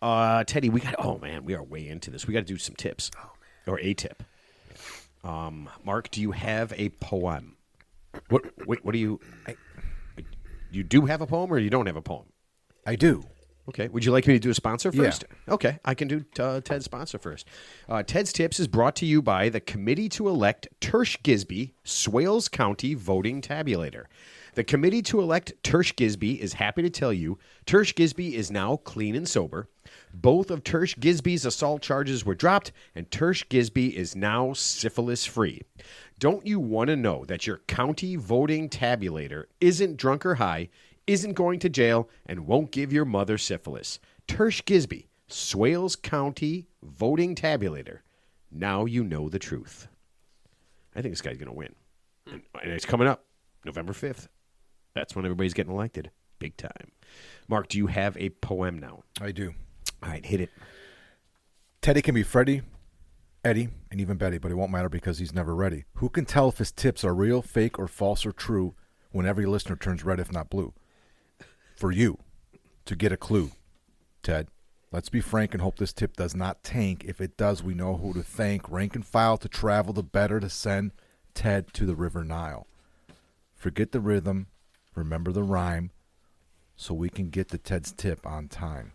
right, Teddy, we got. Oh man, we are way into this. We got to do some tips, or a tip. Mark, do you have a poem? What do you? You do have a poem, or you don't have a poem? I do. Okay. Would you like me to do a sponsor Yeah. first? Okay. I can do Ted's sponsor first. Ted's Tips is brought to you by the Committee to Elect Tersh-Gisby, Swales County Voting Tabulator. The Committee to Elect Tersh-Gisby is happy to tell you Tersh-Gisby is now clean and sober. Both of Tersh-Gisby's assault charges were dropped, and Tersh-Gisby is now syphilis-free. Don't you want to know that your county voting tabulator isn't drunk or high, isn't going to jail, and won't give your mother syphilis? Tersh-Gisby, Swales County Voting Tabulator. Now you know the truth. I think this guy's going to win. And it's coming up November 5th. That's when everybody's getting elected. Big time. Mark, do you have a poem now? I do. All right, hit it. Teddy can be Freddie, Eddie, and even Betty, but it won't matter because he's never ready. Who can tell if his tips are real, fake, or false or true when every listener turns red, if not blue? For you to get a clue, Ted, let's be frank and hope this tip does not tank. If it does, we know who to thank. Rank and file to travel, the better to send Ted to the River Nile. Forget the rhythm, remember the rhyme, so we can get to Ted's tip on time.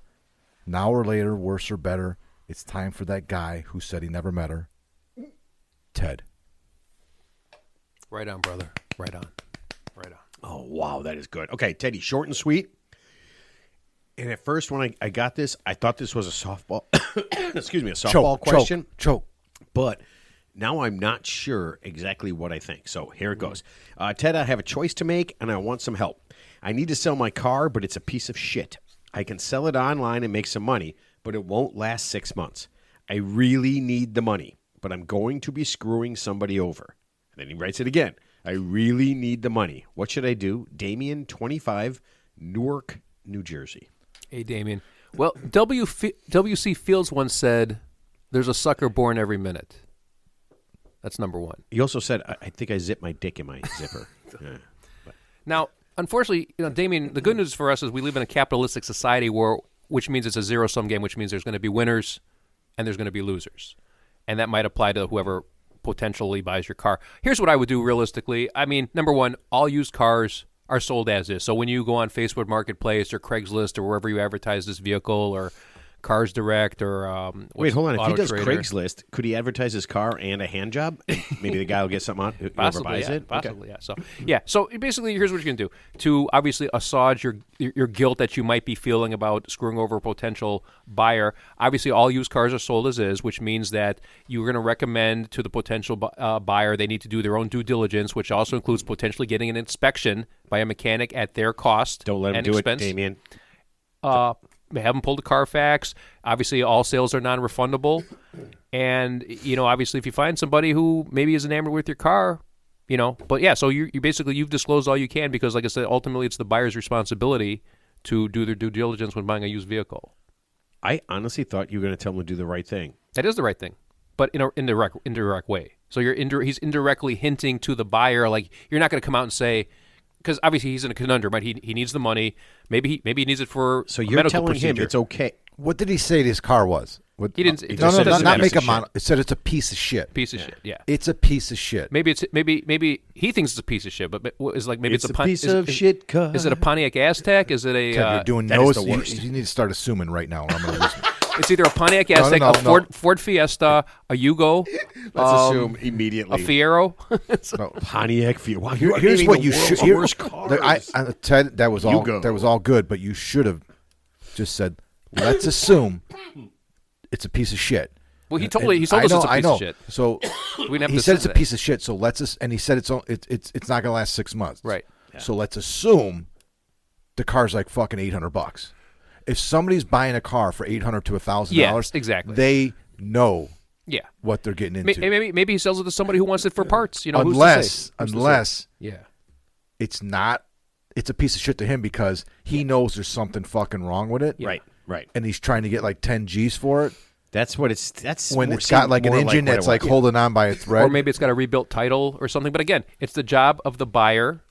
Now or later, worse or better, it's time for that guy who said he never met her. Ted. Right on, brother. Right on. Right on. Oh, wow, that is good. Okay, Teddy, short and sweet. And at first, when I got this, I thought this was a softball. Excuse me, a softball question. Choke. But now I'm not sure exactly what I think. So here it goes. Ted, I have a choice to make, and I want some help. I need to sell my car, but it's a piece of shit. I can sell it online and make some money, but it won't last 6 months. I really need the money, but I'm going to be screwing somebody over. And then he writes it again. I really need the money. What should I do? Damien, 25, Newark, New Jersey. Hey, Damien. Well, W.C. Fields once said, there's a sucker born every minute. That's number one. He also said, I think I zipped my dick in my zipper. Yeah. Now, unfortunately, Damien, the good news for us is we live in a capitalistic society which means it's a zero-sum game, which means there's going to be winners and there's going to be losers. And that might apply to whoever potentially buys your car. Here's what I would do realistically. I mean, number one, all used cars are sold as is. So when you go on Facebook Marketplace or Craigslist or wherever you advertise this vehicle or Cars Direct or wait, hold on. If he does Trader. Craigslist, could he advertise his car and a hand job? And maybe the guy will get something on whoever Possibly, buys yeah, it. Possibly, okay. Yeah. So basically, here's what you can do to obviously assuage your guilt that you might be feeling about screwing over a potential buyer. Obviously, all used cars are sold as is, which means that you're going to recommend to the potential buyer they need to do their own due diligence, which also includes potentially getting an inspection by a mechanic at their cost. Don't let him do expense. it, Damien. Have them pull the Carfax. Obviously, all sales are non-refundable. And, obviously, if you find somebody who maybe is enamored with your car, But, yeah, so you basically, you've disclosed all you can because, like I said, ultimately it's the buyer's responsibility to do their due diligence when buying a used vehicle. I honestly thought you were going to tell him to do the right thing. That is the right thing, but in an indirect way. So he's indirectly hinting to the buyer, like, you're not going to come out and say, because obviously he's in a conundrum, right? He needs the money. Maybe he needs it for so a you're medical telling procedure. Him it's okay. What did he say his car was? He didn't. He No, just said it's not a make piece a of mono. It said it's a piece of shit. Piece of shit. Yeah. It's a piece of shit. Maybe he thinks it's a piece of shit, but it's like maybe It's it's a piece of shit car. Is it a Pontiac Aztec? Is it a? Ted, you're doing that no. is the worst. You need to start assuming right now, or I'm going to lose. It's either a Pontiac Aztec, no. Ford Fiesta, a Yugo. Let's assume immediately. A Fiero. No. Pontiac Fiero. Wow, Here's what you should. Worst cars. Ted, that was all. Yugo. That was all good, but you should have just said, "Let's assume it's a piece of shit." Well, he told us it's a piece of shit. So We didn't have he to said say it's a that. piece of shit. So and he said it's not going to last 6 months. Right. So let's assume the car's like fucking $800. If somebody's buying a car for $800 to $1,000, Yes, exactly. they know Yeah. what they're getting into. Maybe he sells it to somebody who wants it for parts. unless yeah. it's not, it's a piece of shit to him because he knows there's something fucking wrong with it. Right. And he's trying to get like 10 G's for it. That's what it's. That's when more, it's got like an more engine what that's it like was. holding on by a thread. Or maybe it's got a rebuilt title or something. But again, it's the job of the buyer.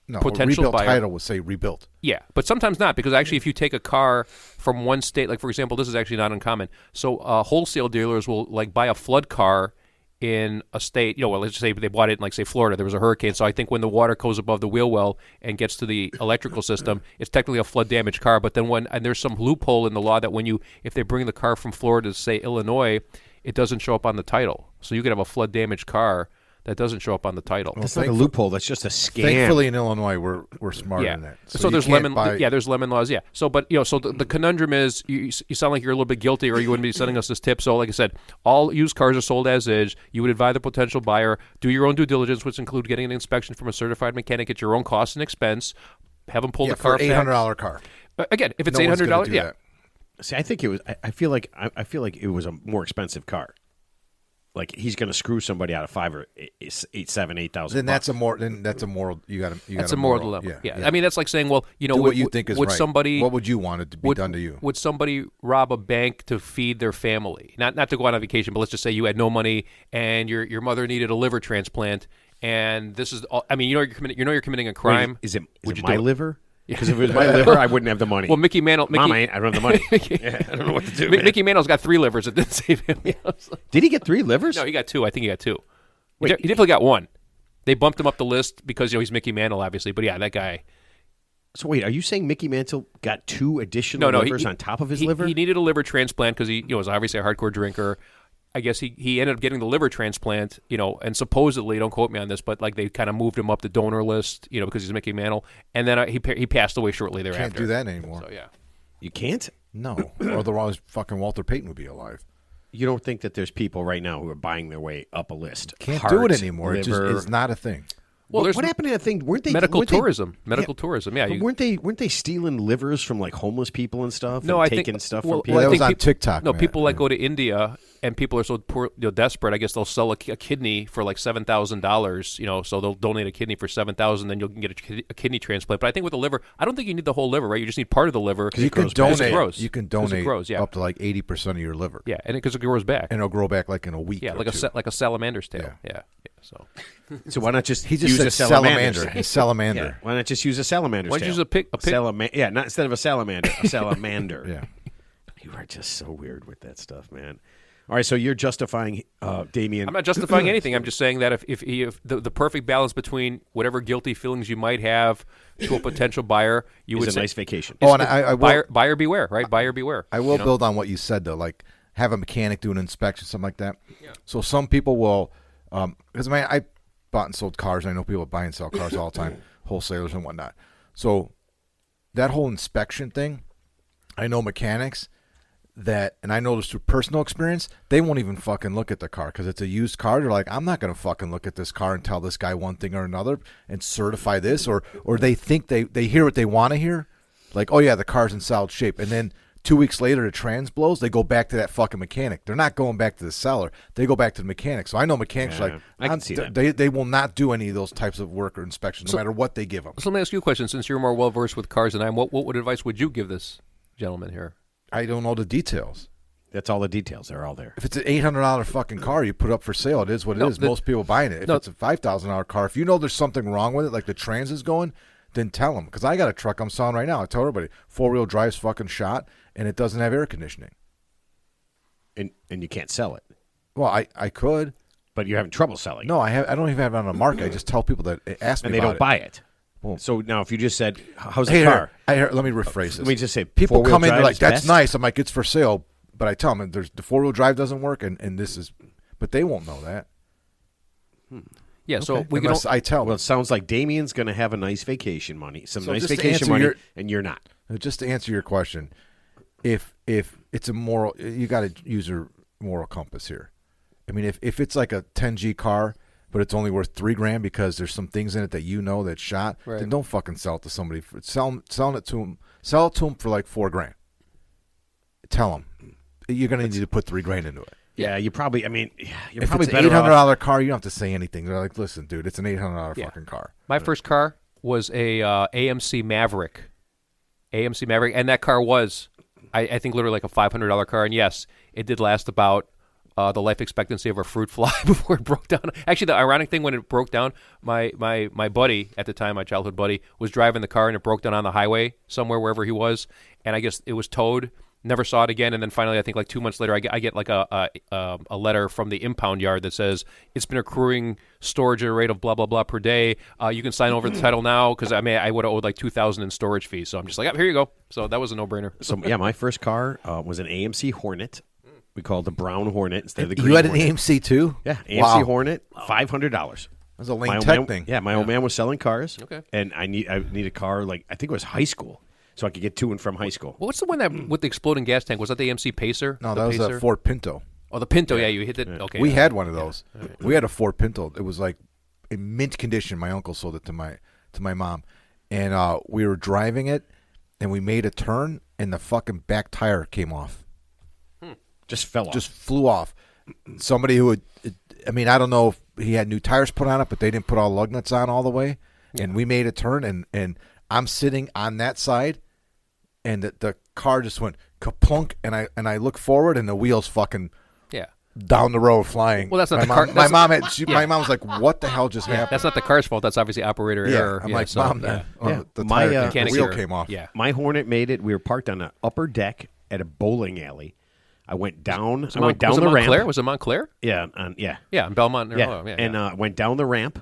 No, potential rebuilt buyer. title would say rebuilt. Yeah, but sometimes not, because actually if you take a car from one state, like for example, this is actually not uncommon. So wholesale dealers will like buy a flood car in a state, let's just say they bought it in like say Florida, there was a hurricane. So I think when the water goes above the wheel well and gets to the electrical system, it's technically a flood damaged car. But then and there's some loophole in the law that if they bring the car from Florida to say Illinois, it doesn't show up on the title. So you could have a flood damaged car that doesn't show up on the title. That's not a loophole. That's just a scam. Thankfully, in Illinois, we're smarter than that. So there's there's lemon laws. Yeah. So, but so the conundrum is, you sound like you're a little bit guilty, or you wouldn't be sending us this tip. So, like I said, all used cars are sold as is. You would advise the potential buyer, do your own due diligence, which include getting an inspection from a certified mechanic at your own cost and expense. Have them pull the car for $800 car. Again, if it's No one's gonna $800, do yeah. that. See, I think it was. I feel like it was a more expensive car. Like he's going to screw somebody out of $8,000. Then that's a moral. You got to. That's a moral dilemma. Yeah. I mean, that's like saying, well, do what you think is would right. Somebody, what would you want it to be done to you? Would somebody rob a bank to feed their family? Not to go on vacation, but let's just say you had no money and your mother needed a liver transplant, and this is all, I mean, you're committing a crime. Wait, is it Would you my do it? liver? Because if it was my liver, I wouldn't have the money. Well, Mickey Mantle. Mom, I don't have the money. I don't know what to do. Mickey Mantle's got 3 livers. It didn't save him. Did he get 3 livers? No, he got 2. I think he got 2. Wait, he definitely got 1. They bumped him up the list because he's Mickey Mantle, obviously. But yeah, that guy. So wait, are you saying Mickey Mantle got 2 additional livers on top of his liver? He needed a liver transplant because he was obviously a hardcore drinker. I guess he ended up getting the liver transplant, and supposedly, don't quote me on this, but like they kind of moved him up the donor list, because he's Mickey Mantle, and then he passed away shortly thereafter. Can't do that anymore. So yeah, you can't. No, otherwise fucking Walter Payton would be alive. You don't think that there's people right now who are buying their way up a list? Can't do it anymore. It's not a thing. Well, what happened to that thing? Weren't they medical tourism? Medical tourism. Yeah, weren't they stealing livers from like homeless people and stuff? No, and I taking think stuff well, from people. That was on TikTok. No, people like go to India and people are so poor, desperate. I guess they'll sell a kidney for like $7,000. So they'll donate a kidney for $7,000, then you'll get a kidney transplant. But I think with the liver, I don't think you need the whole liver, right? You just need part of the liver. Because you can donate. Grows. You can donate up to like 80% of your liver. Yeah, and because it grows back, and it'll grow back like in a week. Yeah, like a salamander's tail. Yeah. So why not just he just use said a salamander? He's salamander. Yeah. Why not just use a salamander's Why tail? don't you use a pig? Not instead of a salamander, a salamander. Yeah. You are just so weird with that stuff, man. All right, so you're justifying Damien. I'm not justifying anything. I'm just saying that if the perfect balance between whatever guilty feelings you might have to a potential buyer, you would a say nice vacation. Oh, and I will, buyer beware, right? Buyer beware. I will build on what you said though, like have a mechanic do an inspection, something like that. Yeah. So some people will, because I bought and sold cars. And I know people buy and sell cars all the time, wholesalers and whatnot. So that whole inspection thing, I know mechanics that, and I know this through personal experience, they won't even fucking look at the car because it's a used car. They're like, I'm not going to fucking look at this car and tell this guy one thing or another and certify this, or they think they hear what they want to hear, like, oh yeah, the car's in solid shape, and then 2 weeks later the trans blows, they go back to that fucking mechanic. They're not going back to the seller. They go back to the mechanic. So I know mechanics I can see that. They will not do any of those types of work or inspections, no matter what they give them. So let me ask you a question. Since you're more well versed with cars than I am, what advice would you give this gentleman here? I don't know the details. That's all the details. They're all there. If it's an $800 fucking car you put up for sale, it is what it is. Most people buying it. If it's a $5,000 car, if you know there's something wrong with it, like the trans is going, then tell them. Because I got a truck I'm selling right now. I tell everybody, 4-wheel drive's fucking shot, and it doesn't have air conditioning. And you can't sell it. Well, I could. But you're having trouble selling. No, I don't even have it on the market. I just tell people that ask me and they about don't buy it. Well, so now if you just said, how's the car? Let me rephrase this. Let me just say, people come in, they're like, that's best? nice. I'm like, it's for sale. But I tell them, the 4-wheel drive doesn't work, and this is, but they won't know that. Yeah, Okay. so we can. I tell them. Well, it sounds like Damien's going to have a nice vacation money, So nice just to vacation answer money, your- and you're not. Just to answer your question, if it's a moral, you got to use your moral compass here. I mean, if it's like a 10G car, but it's only worth $3,000 because there's some things in it that you know that's shot, Right. then don't fucking sell it to somebody. Sell it to them for like $4,000. Tell them you're going to need to put $3,000 into it. Yeah, you probably. I mean, you're If probably it's an better off. $800 car, you don't have to say anything. They're like, listen, dude, it's an $800 fucking car. My first car was a AMC Maverick. And that car was, I think, literally like a $500 car. And yes, it did last about the life expectancy of a fruit fly before it broke down. Actually, the ironic thing, when it broke down, my buddy at the time, my childhood buddy, was driving the car and it broke down on the highway somewhere, wherever he was. And I guess it was towed. Never saw it again, and then finally, I think like 2 months later, I get like a letter from the impound yard that says it's been accruing storage at a rate of blah blah blah per day. You can sign over the title now, because I would have owed like $2,000 in storage fees. So I'm just like, oh, here you go. So that was a no-brainer. So yeah, my first car was an AMC Hornet. We called it the Brown Hornet instead of the green. You had an Hornet. AMC too? Yeah, AMC Wow. Hornet, $500. That was a lame My old tech man- thing. Yeah, my old man was selling cars. Okay. And I need a car, like I think it was high school, so I could get to and from high school. Well, what's the one that with the exploding gas tank? Was that the AMC Pacer? No, The that was Pacer? a Ford Pinto. Oh, the Pinto. Yeah, you hit it. Okay. We had one of those. We had a Ford Pinto. It was like in mint condition. My uncle sold it to my mom, and we were driving it, and we made a turn, and the fucking back tire came off. Just fell off. Just flew off. Somebody who I mean, I don't know if he had new tires put on it, but they didn't put all lug nuts on all the way. And we made a turn, and I'm sitting on that side, and the car just went kaplunk, and I look forward, and the wheels fucking down the road flying. Well, that's not my the mom. car. My mom was like, "What the hell just happened?" That's not the car's fault. That's obviously operator error. I'm like, "Mom, the My, tire, the mechanics wheel error. came off." Yeah. My Hornet made it. We were parked on the upper deck at a bowling alley. I went down. Was it I went down the Montclair? ramp. Was it Montclair? Yeah, yeah. Yeah, in Belmont. Yeah, went down the ramp.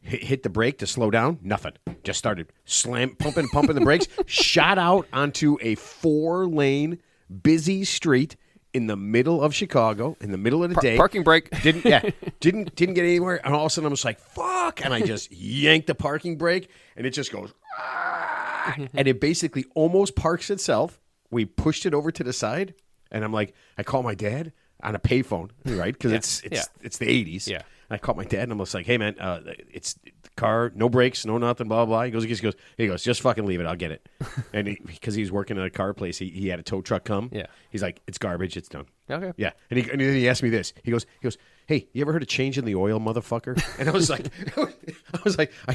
hit the brake to slow down. Nothing. Just started pumping the brakes. Shot out onto a 4-lane busy street in the middle of Chicago, in the middle of the day. Parking brake. Didn't get anywhere. And all of a sudden, I'm just like, fuck. And I just yanked the parking brake, and it just goes, and it basically almost parks itself. We pushed it over to the side, and I'm like, I call my dad on a payphone, right? Because it's the 80s. Yeah. I called my dad, and I'm just like, hey, man, it's the car, no brakes, no nothing, blah, blah. He goes, just fucking leave it. I'll get it. And because he was working at a car place, he had a tow truck come. Yeah. He's like, it's garbage. It's done. Okay. Yeah. And then he asked me this. He goes, hey, you ever heard of changing the oil, motherfucker? And I was like, I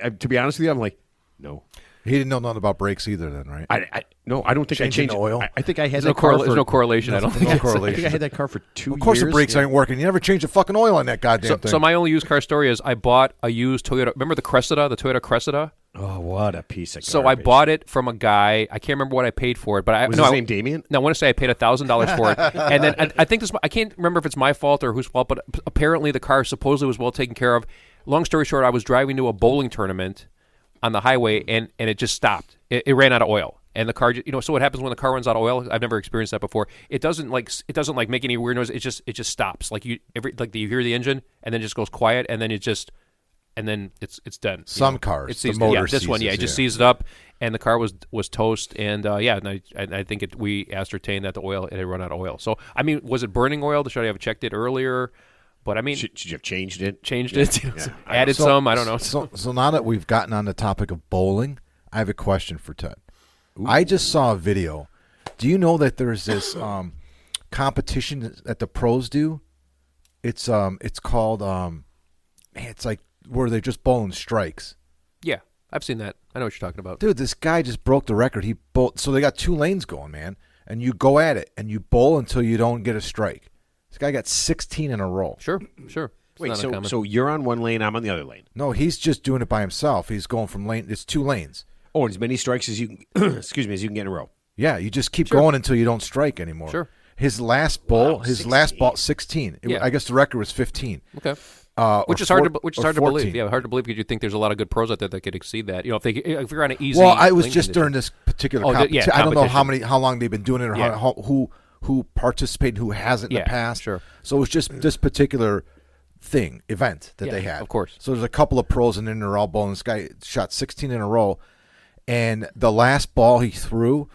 to be honest with you, I'm like, no. He didn't know nothing about brakes either then, right? No, I don't think Changing I changed the oil? I think I had There's that car no correlation. I don't think. No I correlation. think I had that car for 2 years. Of course the brakes aren't working. You never change the fucking oil on that goddamn thing. So my only used car story is I bought a used Toyota. Remember the Toyota Cressida? Oh, what a piece of garbage. So I bought it from a guy. I can't remember what I paid for it, but Was his name Damien? No, I want to say I paid $1,000 for it, and then I think this. I can't remember if it's my fault or whose fault, but apparently the car supposedly was well taken care of. Long story short, I was driving to a bowling tournament on the highway, and it just stopped. It ran out of oil, and the car. So what happens when the car runs out of oil? I've never experienced that before. It doesn't make any weird noise. It just stops. You hear the engine, and then it just goes quiet, and then it's done. Some cars, it the motor this one, seizes, it just seized up, and the car was toast, and I think we ascertained that it had run out of oil. So I mean, was it burning oil? Should I have checked it earlier? But I mean, should you have changed it? Added some. I don't know. So now that we've gotten on the topic of bowling, I have a question for Ted. Ooh. I just saw a video. Do you know that there's this competition that the pros do? It's called it's like where they're just bowling strikes. Yeah, I've seen that. I know what you're talking about. Dude, this guy just broke the record. So they got 2 lanes going, man, and you go at it and you bowl until you don't get a strike. This guy got 16 in a row. Sure. Wait, so you're on one lane, I'm on the other lane. No, he's just doing it by himself. He's going from lane. It's 2 lanes. Oh, as many strikes as you can, as you can get in a row. Yeah, you just keep going until you don't strike anymore. Sure. His last ball, 16. I guess the record was 15. Okay. Which is hard to believe. Yeah, hard to believe because you think there's a lot of good pros out there that could exceed that. If you're on an easy. Well, I was just during this particular competition. I don't know competition. how long they've been doing it or who participated, who hasn't in the past. Sure. So it was just this particular event that they had. Of course. So there's a couple of pros and then they're all bowling. This guy shot 16 in a row, and the last ball he threw,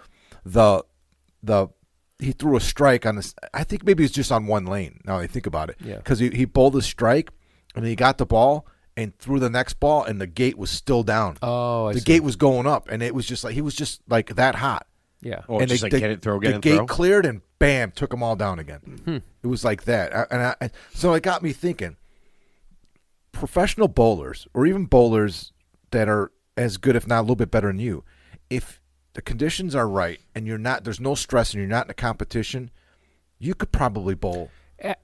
he threw a strike on this. I think maybe it's just on one lane. Now I think about it, because he bowled a strike, and he got the ball and threw the next ball, and the gate was still down. Oh, the gate was going up, and it was just like he was just like that hot. Yeah. Oh, and just get it, throw, get it, throw. The gate cleared, and bam, took them all down again. It was like that, so it got me thinking. Professional bowlers, or even bowlers that are as good, if not a little bit better than you, if the conditions are right and there's no stress and you're not in a competition, you could probably bowl.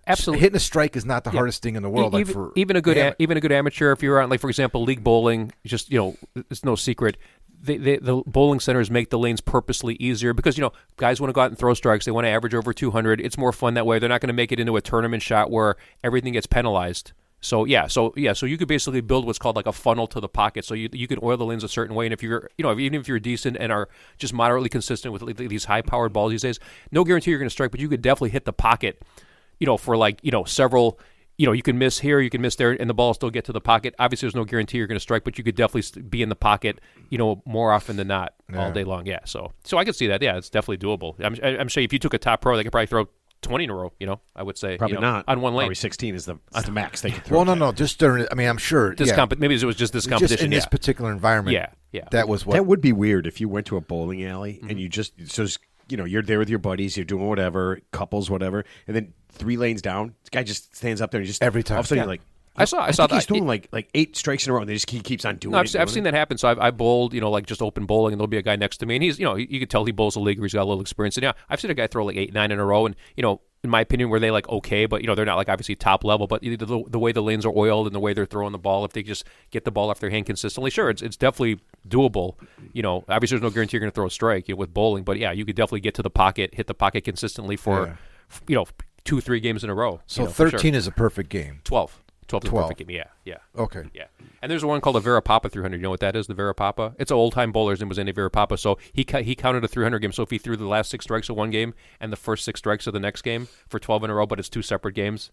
Absolutely. Hitting a strike is not the hardest thing in the world. Even a good amateur, if you're on, like, for example, league bowling, just, it's no secret. The bowling centers make the lanes purposely easier because, guys want to go out and throw strikes. They want to average over 200. It's more fun that way. They're not going to make it into a tournament shot where everything gets penalized. So you could basically build what's called like a funnel to the pocket. So you can oil the lanes a certain way, and if you're, even if you're decent and are just moderately consistent with these high-powered balls these days, no guarantee you're going to strike, but you could definitely hit the pocket, for several. You can miss here, you can miss there, and the ball will still get to the pocket. Obviously, there's no guarantee you're going to strike, but you could definitely be in the pocket, more often than not all day long. Yeah, so I could see that. Yeah, it's definitely doable. I'm sure if you took a top pro, they could probably throw 20 in a row, I would say. Probably not. On one lane. Probably 16 is the max they can throw. Well, no, just during, I'm sure. Maybe it was just this competition. Just in this particular environment. Yeah. That was what. That would be weird if you went to a bowling alley and you just, you're there with your buddies, you're doing whatever, couples, whatever, and then 3 lanes down, this guy just stands up there and just. Every time. All of a sudden you're like. I saw that. He's doing like 8 strikes in a row, and he keeps on doing it. I've seen that happen. So I bowled, like just open bowling, and there'll be a guy next to me, and he's, you could tell he bowls a league, or he's got a little experience. And I've seen a guy throw like 8, 9 in a row, and in my opinion, were they like okay, but they're not like obviously top level. But the way the lanes are oiled and the way they're throwing the ball, if they just get the ball off their hand consistently, sure, it's definitely doable. Obviously there's no guarantee you're going to throw a strike with bowling, but you could definitely get to the pocket, hit the pocket consistently for 2-3 games in a row. So 13 is a perfect game. 12. 12 to the perfect game. Yeah. Okay. Yeah. And there's one called a Vera Papa 300. You know what that is, the Vera Papa? It's an old-time bowler's name was Andy Vera Papa. So he counted a 300 game. So if he threw the last 6 strikes of one game and the first 6 strikes of the next game for 12 in a row, but it's 2 separate games,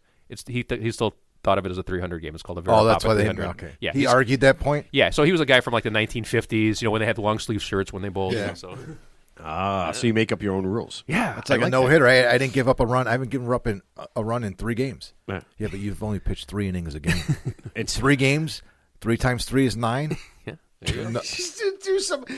he still thought of it as a 300 game. It's called a Vera Papa 300. Oh, that's why they okay. Yeah, he argued that point? Yeah, so he was a guy from like the 1950s, when they had long sleeve shirts when they bowled. Yeah. So you make up your own rules. yeah, It's like a no-hitter. I didn't give up a run. I haven't given up a run in 3 games. Yeah. Yeah, but you've only pitched 3 innings a game. It's 3 games. 3 times 3 is 9. Yeah. There you go.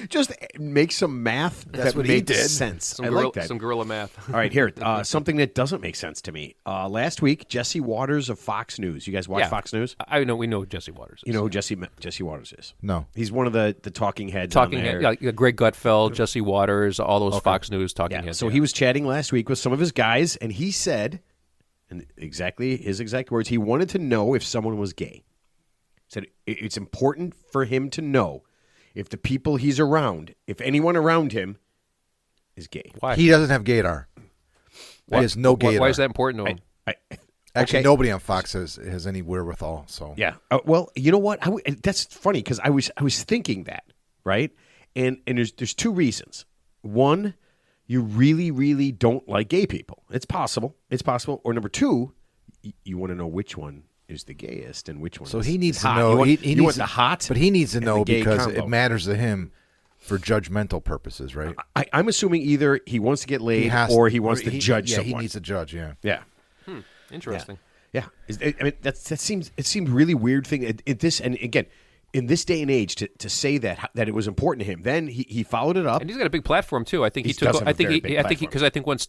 just make some math That's that what he makes did. sense. Some I gorilla, like that. some gorilla math. All right, here something that doesn't make sense to me. Last week, Jesse Waters of Fox News. You guys watch Yeah. Fox News? I know we know who Jesse Waters is. You know who Jesse Waters is? No. He's one of the talking heads. Talking on there. head, yeah, Greg Gutfeld, Jesse Waters, all those Fox News talking Yeah, heads. so he was chatting last week with some of his guys, and he said, and exactly his exact words, he wanted to know if someone was gay. He said it's important for him to know if the people he's around, if anyone around him is gay. Why? He doesn't have gaydar. He has no gaydar. Why is that important to him? Actually, okay. nobody on Fox has any wherewithal. So Yeah. Well, you know what? That's funny because I was thinking that, right? And there's 2 reasons. One, you really, really don't like gay people. It's possible. Or number 2, you want to know which one is the gayest and which one So is he needs to hot. know. You want, he you needs want to- the hot, but he needs to and know the gay because combo. it matters to him for judgmental purposes, right? I'm assuming either he wants to get laid has- or he wants to judge yeah, someone. he needs to judge. Yeah. Yeah. Interesting. Yeah. I mean, that seems really weird thing. And again, in this day and age, to say that it was important to him, then he followed it up. And he's got a big platform too. I think He does have a very big platform. because I think once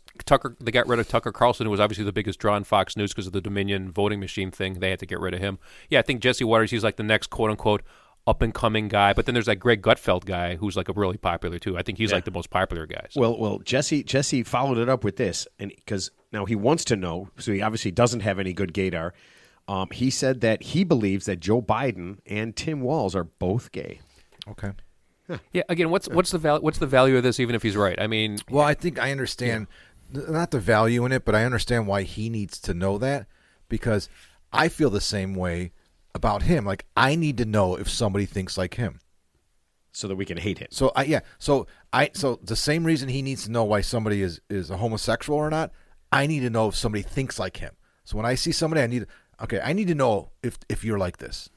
they got rid of Tucker Carlson, who was obviously the biggest draw on Fox News because of the Dominion voting machine thing, they had to get rid of him. Yeah, I think Jesse Waters, he's like the next quote unquote up and coming guy. But then there's that Greg Gutfeld guy wuy's like a really popular too. I think he's like the most popular guy. So. Well, Jesse followed it up with this, and because now he wants to know, so he obviously doesn't have any good gaydar. He said that he believes that Joe Biden and Tim Walz are both gay. Okay. Yeah. Again, what's the value of this? Even if he's right, I mean, Well, I think I understand not the value in it, but I understand why he needs to know that because I feel the same way about him. Like I need to know if somebody thinks like him. So that we can hate him. So so the same reason he needs to know why somebody is a homosexual or not, I need to know if somebody thinks like him. So when I see somebody, I need to know if you're like this.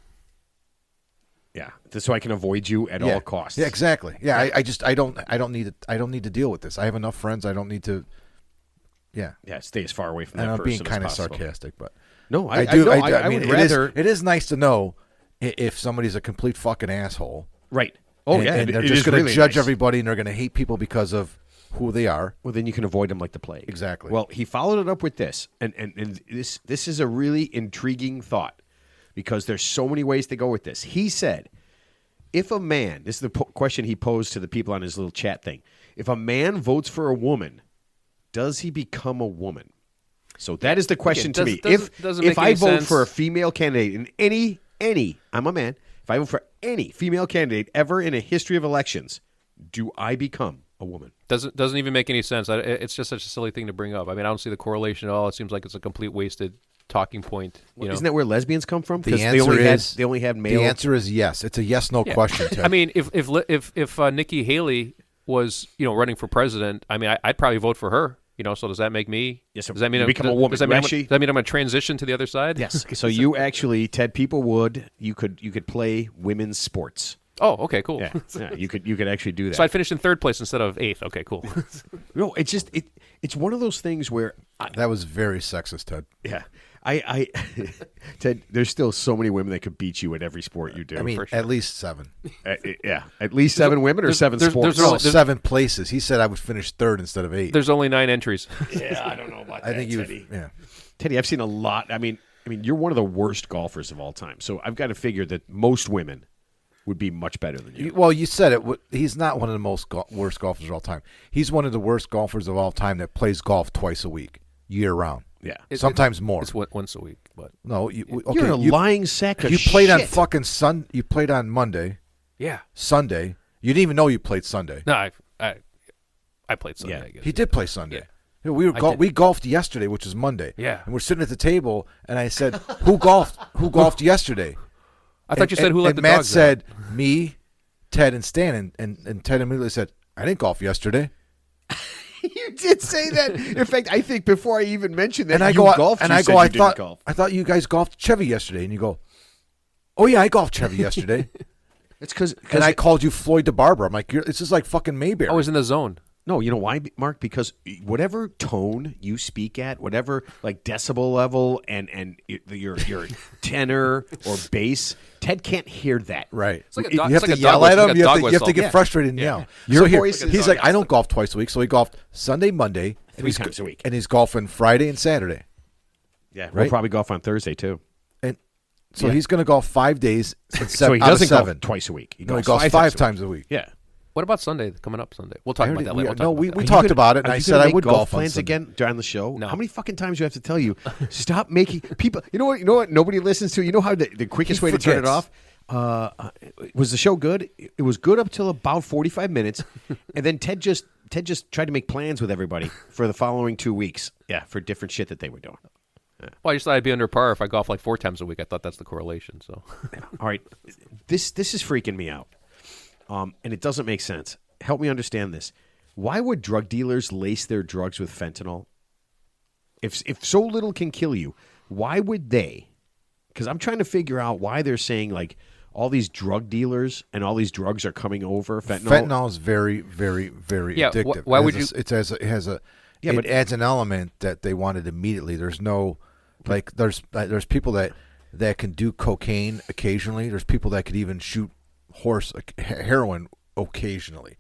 Yeah, so I can avoid you at all costs. Yeah, exactly. Yeah, I don't need to deal with this. I have enough friends. I don't need to. Yeah. Yeah, stay as far away from And that I'm person being kind of as possible. sarcastic, but No, I do. I mean, would rather. it is nice to know if somebody's a complete fucking asshole. Right. Oh, and, yeah. and they're it just is going to really judge nice. everybody, and they're going to hate people because of who they are. Well, then you can avoid them like the plague. Exactly. Well, he followed it up with this, and this is a really intriguing thought because there's so many ways to go with this. He said, if a man, this is the question he posed to the people on his little chat thing, if a man votes for a woman, does he become a woman? So that is the question to me. Doesn't make If I any vote sense. for a female candidate in any, I'm a man. If I vote for any female candidate ever in a history of elections, do I become a woman? Doesn't even make any sense. It's just such a silly thing to bring up. I mean, I don't see the correlation at all. It seems like it's a complete wasted talking point. Isn't that where lesbians come from? The 'Cause answer they only had male. The answer is yes. It's a yes/no question. Ted. I mean, if Nikki Haley was running for president, I mean, I'd probably vote for her. So does that make me? Yes, Does that mean you become a woman? Does that mean Actually- does that mean I'm going to transition to the other side? Yes. So you actually, Ted, people would you could play women's sports. Oh, okay, cool. Yeah, you could actually do that. So I'd finish in third place instead of 8th. Okay, cool. No, it's just it's one of those things where that was very sexist, Ted. yeah. I Ted, there's still so many women that could beat you at every sport you do. I mean, for sure. at least 7. Yeah, at least 7 women or 7 sports. there's- No, 7 places. He said I would finish 3rd instead of 8. There's only 9 entries. Yeah, I don't know about that. I think you. Teddy. Yeah. Teddy, I've seen a lot. I mean, you're one of the worst golfers of all time. So I've got to figure that most women would be much better than you. Well, you said it. He's not one of the most worst golfers of all time. He's one of the worst golfers of all time that plays golf twice a week, year round. Yeah. Sometimes more. It's once a week, but No, okay. You're a lying sack of You shit. played on fucking You played on Monday, yeah. Sunday. You didn't even know you played Sunday. No, I played Sunday. Yeah. I guess. He did play Sunday. Yeah. We golfed yesterday, which is Monday. Yeah. And we're sitting at the table, and I said, "Who golfed yesterday?" I thought you said who let and the Matt dogs said, "Me, Ted, and Stan." And Ted immediately said, "I didn't golf yesterday." You did say that. In fact, I think before I even mentioned that, And I you go, golfed. and you I said go, you didn't golf. I thought you guys golfed Chevy yesterday, and you go, "Oh yeah, I golfed Chevy yesterday." It's because And I called you Floyd DeBarber. I'm like, this is like fucking Mayberry. I was in the zone. No, you know why, Mark? Because whatever tone you speak at, whatever like decibel level and your tenor or bass, Ted can't hear that. Right. It's like a You dog- have it's to like a yell dog at whistle. him. It's like a You dog have to get whistle. frustrated and yell. Your So here, voice is he's dog like, I don't golf twice a week. So he golfed Sunday, Monday. and 3 he's- times a week. And he's golfing Friday and Saturday. Yeah, Right? we'll probably golf on Thursday too. And so he's going to golf 5 days and So he out of doesn't 7. golf twice a week. He No, he golfs 5 times a week. Yeah. What about Sunday? Coming up Sunday. We'll talk about that later. We Are you talked gonna- about it, and are I you said gonna I make would golf on plans Sunday. again during the show. No. How many fucking times do I have to tell you? Stop making people. You know what? Nobody listens to. You know how the quickest He way to turn it forgets. off. Was the show good? It was good up till about 45 minutes, and then Ted just tried to make plans with everybody for the following 2 weeks. Yeah, for different shit that they were doing. Well, I just thought I'd be under par if I golf like 4 times a week. I thought that's the correlation. So, All right, this is freaking me out, and it doesn't make sense. Help me understand this. Why would drug dealers lace their drugs with fentanyl? If so little can kill you, why would they? Because I'm trying to figure out why they're saying like all these drug dealers and all these drugs are coming over fentanyl. Fentanyl is very, very, very Yeah, addictive. why would It has a Yeah, it but- adds an element that they wanted immediately. There's no like there's people that can do cocaine occasionally. There's people that could even shoot heroin occasionally.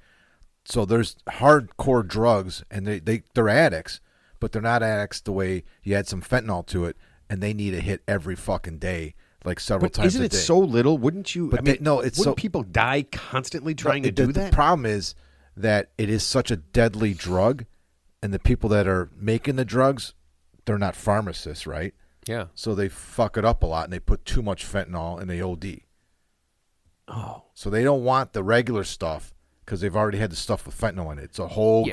So there's hardcore drugs, and they're addicts, but they're not addicts the way you add some fentanyl to it, and they need a hit every fucking day, like several But times isn't a it day. so little? Wouldn't you? But I mean, it's wouldn't so people die constantly trying to the, do the that? problem is that it is such a deadly drug, and the people that are making the drugs, they're not pharmacists, right? yeah. So they fuck it up a lot, and they put too much fentanyl in the OD. Oh, So they don't want the regular stuff because they've already had the stuff with fentanyl in it.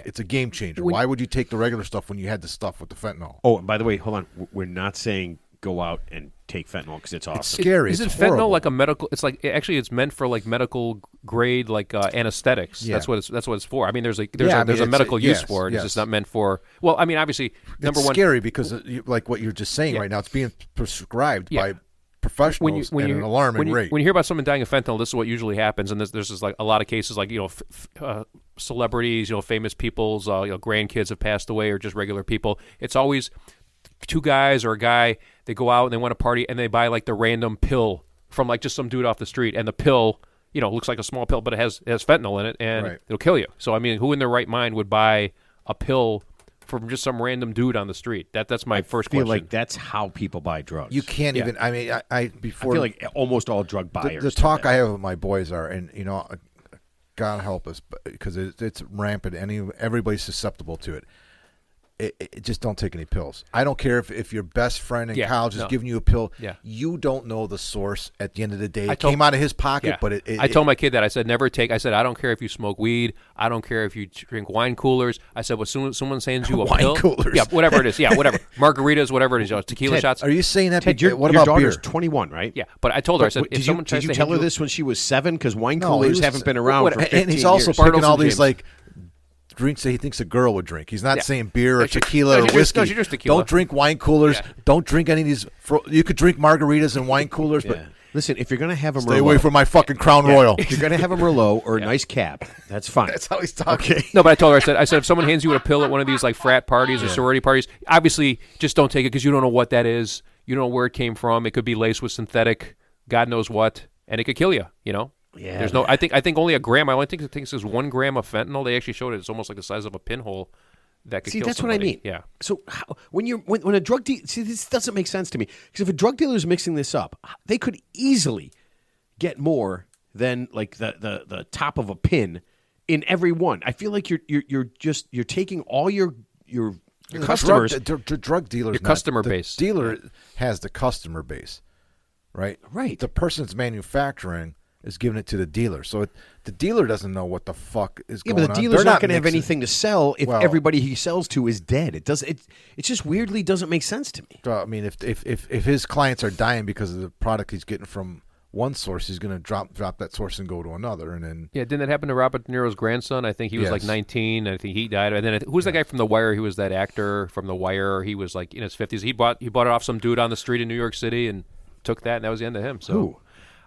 It's a game changer. Why would you take the regular stuff when you had the stuff with the fentanyl? oh, and by the way, hold on. We're not saying go out and take fentanyl because it's awesome. It's scary. Isn't It's fentanyl horrible. like a medical? It's like actually, it's meant for like medical grade, like anesthetics. Yeah. That's what it's for. I mean, there's a it's- medical use yes, for it. yes. It's just not meant for. Well, I mean, obviously, number it's one, scary because like what you're just saying Yeah. right now, it's being prescribed Yeah. by professionals at an alarming rate. When you hear about someone dying of fentanyl, this is what usually happens, and there's just like a lot of cases, like celebrities, famous people's grandkids have passed away, or just regular people. It's always 2 guys or a guy. They go out and they want to party, and they buy like the random pill from like just some dude off the street, and the pill, looks like a small pill, but it has fentanyl in it, and Right. it'll kill you. So I mean, who in their right mind would buy a pill from just some random dude on the street? That's my first I feel question. like that's how people buy drugs. You can't Yeah. even. I mean, I I before feel like almost all drug the, buyers. the do talk that. I have with my boys are, and God help us, because it's rampant. Everybody's susceptible to it. It just don't take any pills. I don't care if your best friend in Yeah, college is no. giving you a pill. Yeah. You don't know the source at the end of the day. I It told- came out of his pocket, Yeah. but I told my kid that. I said, never take. I said, I don't care if you smoke weed. I don't care if you drink wine coolers. I said, well, soon someone sends you a Wine pill. coolers. Yeah, whatever it is. Yeah, whatever. Margaritas, whatever it is. Tequila Ted, shots. Are you saying that? Ted, your, what your about daughter's beer? 21, right? Yeah, but I told her, I said, Did if someone tries you to tell hand her you this when she was 7? Because wine No, coolers he was- haven't been around for 15 and he's also years. picking Bartles all and these James. like drinks that he thinks a girl would drink. He's not Yeah. saying beer or No, she- tequila no, or she just- whiskey. no, she just tequila. Don't drink wine coolers. Yeah. Don't drink any of these. You could drink margaritas and wine coolers, but Yeah. Listen, if you're going to have a stay away from my fucking Crown Royal. if you're going to have a Merlot or a nice cab, that's fine. That's how he's talking. Okay. No, but I told her, I said, if someone hands you a pill at one of these like frat parties or sorority parties, obviously just don't take it because you don't know what that is. You don't know where it came from. It could be laced with synthetic, God knows what, and it could kill you. Yeah. There's no. I think only a gram. I only think it is 1 gram of fentanyl. They actually showed it. It's almost like the size of a pinhole. That could See, kill that's somebody. what I mean. Yeah. So when a drug dealer, see, this doesn't make sense to me because if a drug dealer is mixing this up, they could easily get more than like the top of a pin in every one. I feel like you're taking all your customers. The drug dealers, Your customer the base. Dealer has the customer base, right? Right. The person that's manufacturing is giving it to the dealer. So the dealer doesn't know what the fuck is Yeah, going on. but the dealer's They're not going to have mixing- anything to sell if Well- everybody he sells to is dead. It just weirdly doesn't make sense to me. I mean, if his clients are dying because of the product he's getting from one source, he's going to drop that source and go to another, and then Yeah, didn't that happen to Robert De Niro's grandson? I think he was like Yes. 19. I think he died. And then who was that guy from The Wire? He was that actor from The Wire. He was like in his 50s. He bought it off some dude on the street in New York City and took that, and that was the end of him. So Who?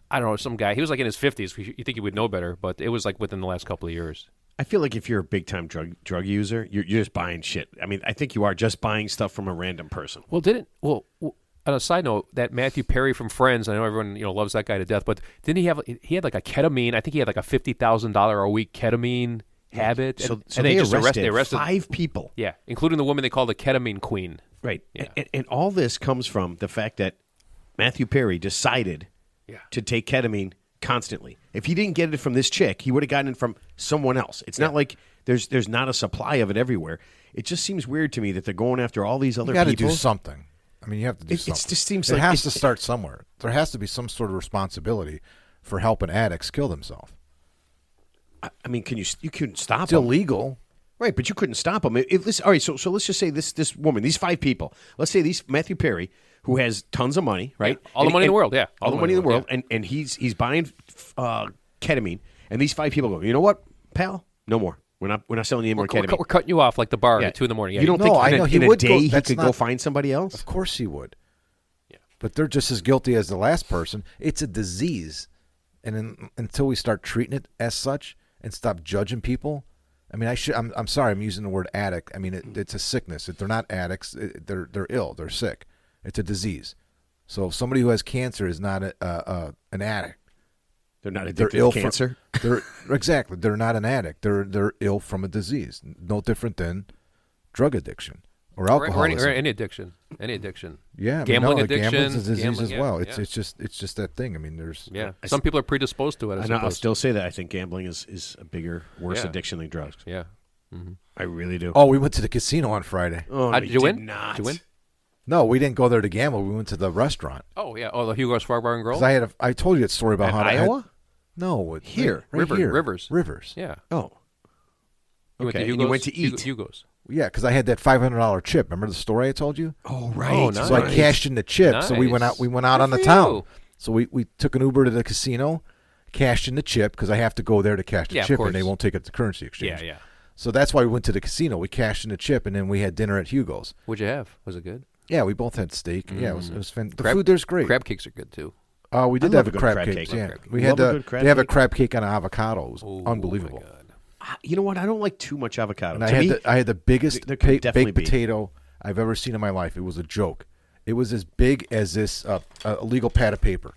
I don't know, some guy. He was like in his 50s. You think he would know better, but it was like within the last couple of years. I feel like if you're a big time drug user, you're just buying shit. I mean, I think you are just buying stuff from a random person. Well, on a side note, that Matthew Perry from Friends, I know everyone loves that guy to death, but didn't he had like a ketamine? I think he had like a $50,000 a week ketamine habit. So and they just arrested arrested 5 people. Yeah, including the woman they call the ketamine queen. Right. Yeah. And all this comes from the fact that Matthew Perry decided to take ketamine constantly. If he didn't get it from this chick, he would have gotten it from someone else. It's not like there's not a supply of it everywhere. It just seems weird to me that they're going after all these other you got to people. do something. I mean, you have to do It something. just seems it like has to start somewhere. There has to be some sort of responsibility for helping addicts kill themselves. I mean, you couldn't stop It's them. illegal. Right, but you couldn't stop them. All right, so let's just say this woman, these 5 people. Let's say Matthew Perry, who has tons of money, right? All the money in the world, yeah. All the money in the world, and he's buying ketamine, and these 5 people go, you know what, pal? No more. We're not selling you any more ketamine. We're cutting you off like the bar Yeah. at 2 a.m. Yeah, You don't No, think I in know a, he in a would day go- he that's could go not- find somebody else? Of course he would. Yeah. But they're just as guilty as the last person. It's a disease. And until we start treating it as such and stop judging people, I mean, I'm sorry, I'm using the word addict. I mean, it's a sickness. If they're not addicts, they're ill. They're sick. It's a disease. So somebody who has cancer is not an addict. They're not They're addicted ill to cancer. Exactly. They're not an addict. They're ill from a disease. No different than drug addiction or alcoholism. or any addiction. Any addiction. Yeah, I mean, Gambling no, addiction. gambling's a disease gambling, as yeah, well. yeah. It's just that thing. I mean, there's Yeah, some people are predisposed to it. I And I'll suppose. still say that I think gambling is a bigger, worse Yeah. addiction than drugs. Yeah. I really do. Oh, we went to the casino on Friday. Oh, Did you win? Not. Did you win? No, we didn't go there to gamble. We went to the restaurant. Oh yeah. Oh, the Hugo's Far Bar and Grill. 'Cause I told you that story about At how I had- Iowa? No, Here. right here. Rivers. Yeah. Oh, You okay. And you went to eat. Hugo's. Yeah, because I had that $500 chip. Remember the story I told you? Oh, right. Oh, nice. So I cashed in the chip. So we went Nice. out. We went out Good on the for town. you. So we took an Uber to the casino, cashed in the chip because I have to go there to cash the Yeah, of chip, course. and they won't take it to currency exchange. Yeah, yeah. So that's why we went to the casino. We cashed in the chip, and then we had dinner at Hugo's. What'd you have? Was it good? Yeah, we both had steak. Yeah, it was fun. The Crab- food there's great. Crab cakes are good too. We did I love have a a good crab crab cake. cake. Yeah, Crab cake. we Love had a good crab they have a cake. crab cake on avocado. It was Oh, unbelievable. my God. You know what? I don't like too much avocado. And To I had the biggest there could definitely baked be. potato I've ever seen in my life. It was a joke. It was as big as this a legal pad of paper.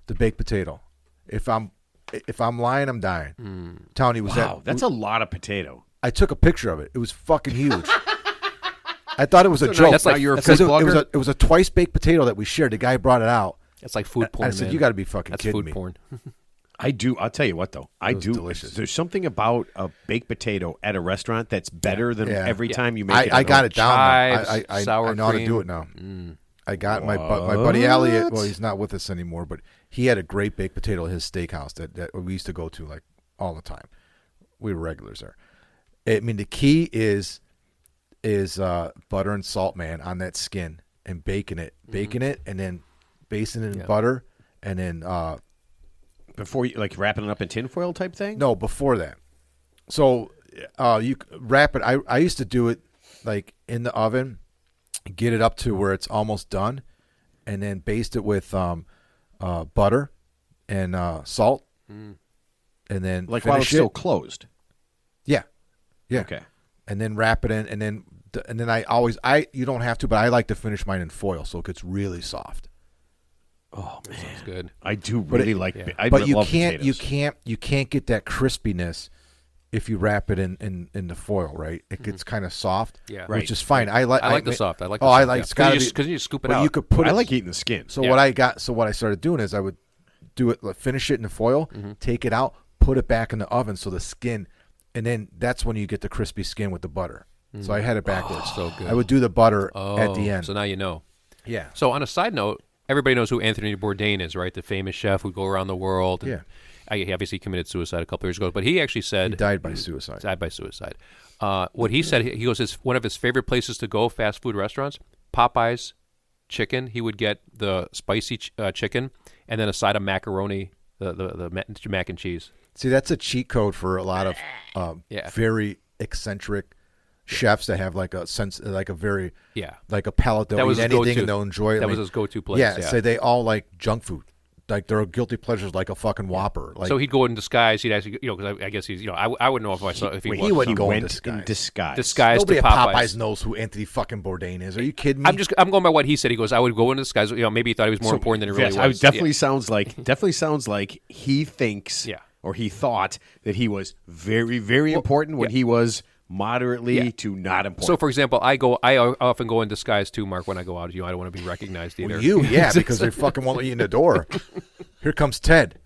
The baked potato. If I'm lying, I'm dying. Telling you, wow, that's a lot of potato. I took a picture of it. It was fucking huge. I thought it was a joke. that's like- you're a Because food blogger? it was a twice baked potato that we shared. The guy brought it out. That's like food porn. I said, man. "You got to be fucking That's kidding food me." porn. I do. I'll tell you what, though. I was do. delicious. There's something about a baked potato at a restaurant that's better than Yeah. every Yeah. time you make it. I at got home. it down. now. Chives, I sour know how to cream. do it now. I got my buddy Elliot. Well, he's not with us anymore, but he had a great baked potato at his steakhouse that we used to go to like all the time. We were regulars there. I mean, the key is butter and salt, man, on that skin and baking it, and then basting it in butter, and then Before you like wrapping it up in tinfoil type thing. no, before that. So you wrap it. I used to do it like in the oven, get it up to where it's almost done, and then baste it with butter and salt, and then like while it's finish it. still closed. Yeah. Okay. And then wrap it in, and then you don't have to, but I like to finish mine in foil so it gets really soft. Oh man, Sounds good. I do really like. yeah. I But you love can't potatoes. you can't get that crispiness if you wrap it in the foil, right? It gets kind of soft, Yeah. Right. which is fine. I like the soft. I like. Oh, the I soft, like yeah. it's gotta be- because you just scoop it but out. you could put I it. like eating the skin. So Yeah. what I started doing is I would do it, like, finish it in the foil, take it out, put it back in the oven so the skin, and then that's when you get the crispy skin with the butter. So I had it backwards. so good. I would do the butter Oh, at the end. So now you know. Yeah. So on a side note, everybody knows who Anthony Bourdain is, right? The famous chef who go around the world. And Yeah. he obviously committed suicide a couple years ago, but he actually said He died by suicide. What he said, he goes, one of his favorite places to go, fast food restaurants, Popeyes chicken. He would get the spicy chicken and then a side of macaroni, the mac and cheese. See, that's a cheat code for a lot of very eccentric chefs that have like a sense, like a very like a palate. They'll eat anything and they'll enjoy it. That was his go-to place. Yeah, so they all like junk food. Like their guilty pleasures, like a fucking Whopper. Like, so he'd go in disguise. He'd actually, because I guess he's, I wouldn't know if he wouldn't go in disguise. Disguised Nobody to at Popeyes. Popeyes knows who Anthony fucking Bourdain is. Are you kidding me? I'm going by what he said. He goes, I would go in disguise. Maybe he thought he was more important than he really was. Definitely sounds like he thinks, or he thought that he was very, very important when he was moderately to not important. So, for example, I often go in disguise too, Mark, when I go out. I don't want to be recognized either. Well, because they fucking won't let you in the door. Here comes Ted.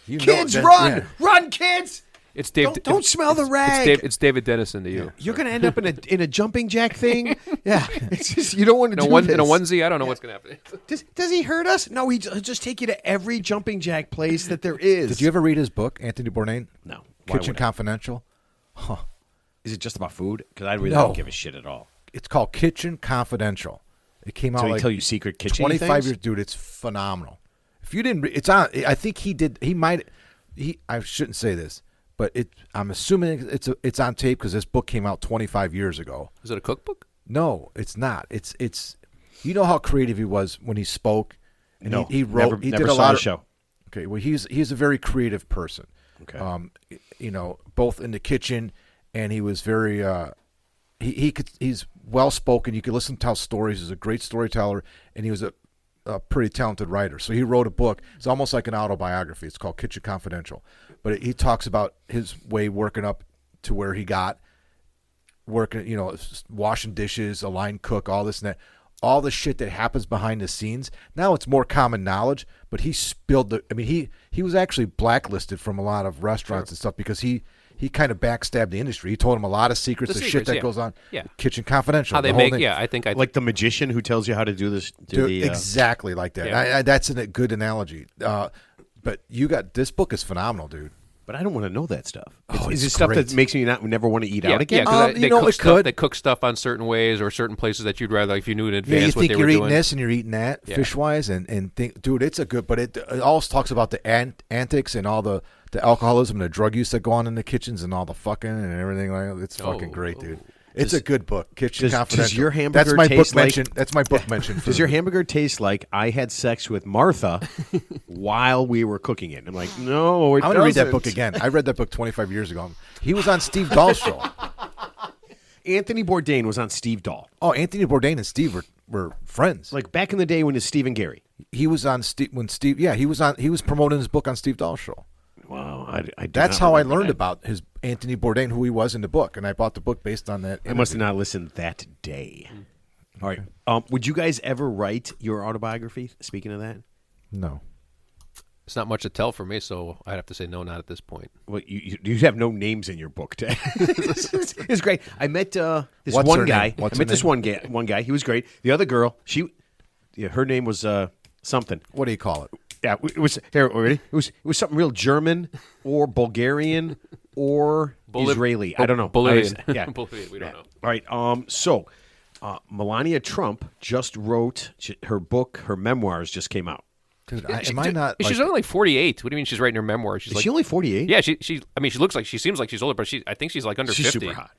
Kids, run! Run, kids! It's Dave. Don't smell the rag. It's David Dennison to you. You're going to end up in a jumping jack thing. Yeah, it's just you don't want to do this. In a onesie. I don't know what's going to happen. Does he hurt us? No, he'll just take you to every jumping jack place that there is. Did you ever read his book, Anthony Bourdain? No. Kitchen Confidential. Huh. Is it just about food? Because I really don't give a shit at all. It's called Kitchen Confidential. It came out so he like tell you secret kitchen 25 years, dude. It's phenomenal. If you didn't, it's on. I think he did. He might. I shouldn't say this, but I'm assuming it's on tape because this book came out 25 years ago. Is it a cookbook? No, it's not. It's. You know how creative he was when he spoke, and no, he wrote. Never, he never did a saw lot the of show. Okay, well he's a very creative person. Okay. Both in the kitchen, and he was very. He's well spoken. You could listen to tell stories. He's a great storyteller, and he was a pretty talented writer. So he wrote a book. It's almost like an autobiography. It's called Kitchen Confidential. But he talks about his way working up to where he got, working, washing dishes, a line cook, all this and that. All the shit that happens behind the scenes. Now it's more common knowledge, but he spilled he was actually blacklisted from a lot of restaurants and stuff because he kind of backstabbed the industry. He told him a lot of secrets, shit that goes on. Yeah. Kitchen Confidential. How they make, I think like the magician who tells you how to do this. Exactly like that. Yeah. That's a good analogy. But this book is phenomenal, dude. But I don't want to know that stuff. Is it stuff that makes me never want to eat out again? Yeah, they cook stuff on certain ways or certain places that you'd rather, if you knew in advance what they were doing. You think you're eating this and you're eating that, fish-wise, and think, dude, it's a good, but it also talks about the antics and all the alcoholism and the drug use that go on in the kitchens and all the fucking and everything like that. It's fucking great, dude. It's a good book. Kitchen Confidential. Does your hamburger That's my taste book mention. That's my book mention. Does your hamburger taste like I had sex with Martha while we were cooking it? I'm like, no, it doesn't. I'm going to read that book again. I read that book 25 years ago. He was on Steve Dahl's show. Anthony Bourdain was on Steve Dahl. Oh, Anthony Bourdain and Steve were friends. Like back in the day when it's Steve and Gary. He was on Steve he was promoting his book on Steve Dahl's show. Wow, that's how I learned about his Anthony Bourdain, who he was in the book, and I bought the book based on that. I must have not listened that day. All right. Would you guys ever write your autobiography? Speaking of that, no. It's not much to tell for me, so I'd have to say no, not at this point. Well, you have no names in your book, Ted. It's great. I met this What's one her guy. name? I met this one guy. He was great. The other girl, her name was something. What do you call it? Yeah, it was here already. It was something real German or Bulgarian or Israeli. I don't know. Bolivian. Bolivian. We don't know. All right. So Melania Trump just wrote her book. Her memoirs just came out. Dude, am I not? She's only like 48. What do you mean she's writing her memoirs? Is she only 48? Yeah. She seems like she's older, but I think she's like under 50. She's super hot.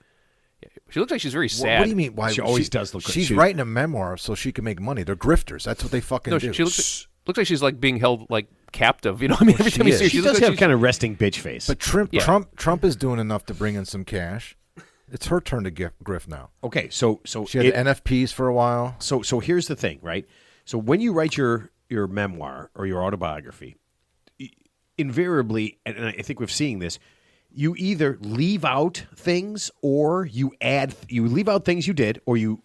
Yeah, she looks like she's very sad. What do you mean? Why she always does look? She's writing a memoir so she can make money. They're grifters. That's what they fucking do. She looks like she's like being held like captive. You know what I mean? Every time you see her, she does have kind of resting bitch face. But Trump is doing enough to bring in some cash. It's her turn to grift now. Okay, so she had NFPs for a while. So here's the thing, right? So when you write your memoir or your autobiography, invariably, and I think we're seeing this, you either leave out things or you leave out things you did, or you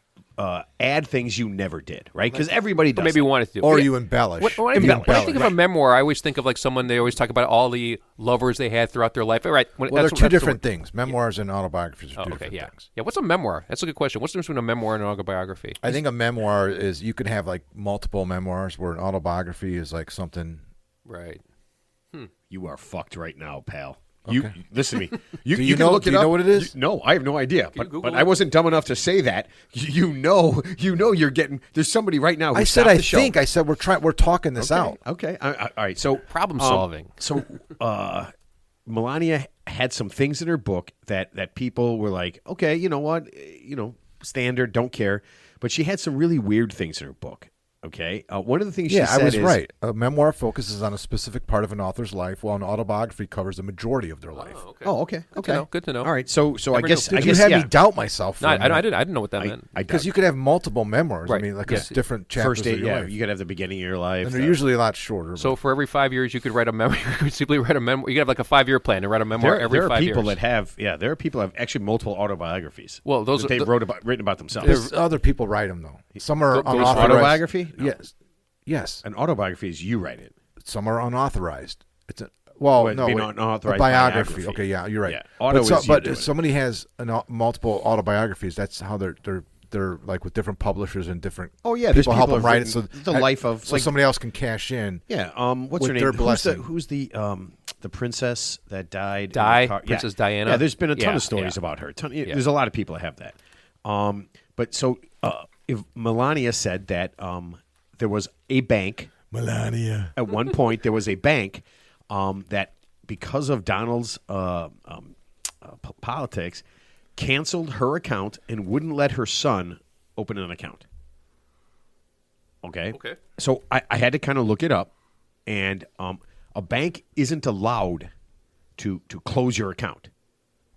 add things you never did, right? Because everybody does. Or maybe wanted to. Or you embellish. When I think of a memoir, I always think of like someone, they always talk about all the lovers they had throughout their life. Right. They're two different things. Memoirs and autobiographies are two different things. Yeah, what's a memoir? That's a good question. What's the difference between a memoir and an autobiography? I think a memoir is, you can have like multiple memoirs, where an autobiography is like something. Right. You are fucked right now, pal. Okay. You listen to me. You, Do you you can know? look Do it you up. know what it is? No, I have no idea. you But Google I it? wasn't dumb enough to say that. You know, you're getting. There's somebody right now. Who I said stopped I the show. think. I said we're talking this out. Okay. All right. So Problem solving. So Melania had some things in her book that people were like, okay, you know what, standard, don't care. But she had some really weird things in her book. Okay, one of the things she said I was is, right. A memoir focuses on a specific part of an author's life, while an autobiography covers the majority of their life. Oh, okay. Good to know. All right. So I Never guess knew. I Did you guess had yeah. me doubt myself? No, I didn't know what that meant. Because you could have multiple memoirs. Right. I mean, like Yes. different chapters first date. of your Yeah, life. you got to have the beginning of your life. And they're usually a lot shorter. So but- for every 5 years, you could write a memoir. You could simply write a memoir. You could have like a 5-year plan and write a memoir every there are 5 people years. that have there are people that have actually multiple autobiographies. Well, those that they've written about themselves. There's other people write them though. Some are Those unauthorized. autobiography? No. Yes. An autobiography is you write it. Some are unauthorized. It's a Being unauthorized a biography. biography. Okay, yeah, you're right. Yeah. Auto but is you doing if somebody has multiple autobiographies, that's how they're like with different publishers and different. Oh yeah, there's people help people them write it. have So written the life of so somebody else can cash in. Yeah. What's with her name? their blessing. Who's the princess that died? Princess Diana? Yeah. There's been a ton Yeah, of stories yeah. about her. There's a lot of people that have that. But so if Melania said that there was a bank. Melania. At one point, there was a bank that, because of Donald's politics, canceled her account and wouldn't let her son open an account. Okay. So I had to kind of look it up, and a bank isn't allowed to close your account.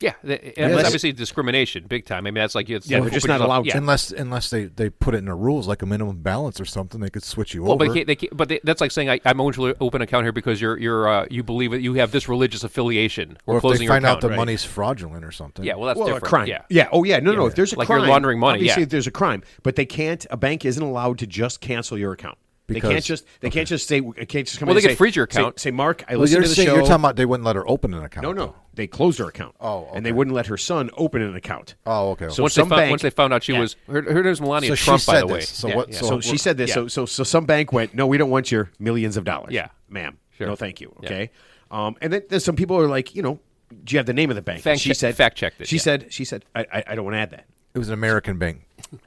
Yeah, and that's obviously discrimination, big time. I mean, that's like they're just not allowed to. Unless they put it in the rules, like a minimum balance or something, they could switch you Well, over. but that's like saying I'm going to open an account here because you believe it. You have this religious affiliation. or We're if closing they your find out account, the right? money's fraudulent or something. Yeah, well, that's A different. crime. Yeah. Oh, yeah. No. If there's a Like crime, you're laundering money, obviously yeah. if there's a crime, but they can't. A bank isn't allowed to just cancel your account. They can't just say. It can't just come Well, in they and could freeze your account. Say, Mark, I Well, listened you're to the saying show. you're talking about they wouldn't let her open an account. No. though. They closed her account. Oh, okay. And they wouldn't let her son open an account. Oh, okay. So once some bank, once they found out she was her name's Melania So Trump, she by said the way. this. So Yeah, what? yeah. So she said this. Yeah. So some bank went, no, we don't want your millions of dollars. Yeah. Ma'am. Sure. No, thank you. Yeah. Okay. And then there's some people who are like, do you have the name of the bank? Fact She check- said, fact-checked it, She yeah. said, I don't want to add that. It was an American bank.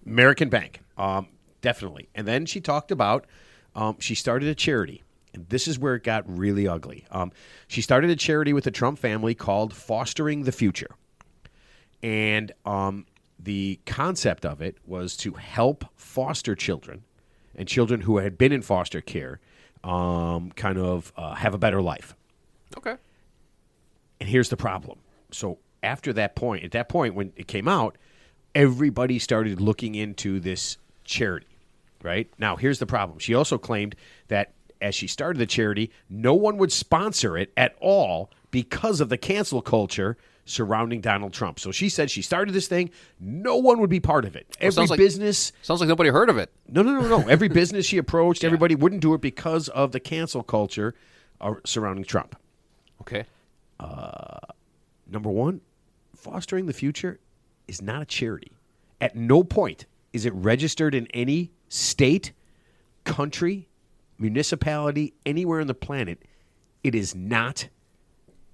American Bank, definitely. And then she talked about she started a charity, and this is where it got really ugly. She started a charity with the Trump family called Fostering the Future, and the concept of it was to help foster children and children who had been in foster care kind of have a better life. Okay. And here's the problem. So at that point when it came out, everybody started looking into this charity, right? Now, here's the problem. She also claimed that as she started the charity, no one would sponsor it at all because of the cancel culture surrounding Donald Trump. So she said she started this thing, no one would be part of it. Every business... Sounds like nobody heard of it. No. Every business she approached, everybody wouldn't do it because of the cancel culture surrounding Trump. Okay. Number one, Fostering the Future is not a charity. At no point is it registered in any state, country, municipality, anywhere on the planet. It is not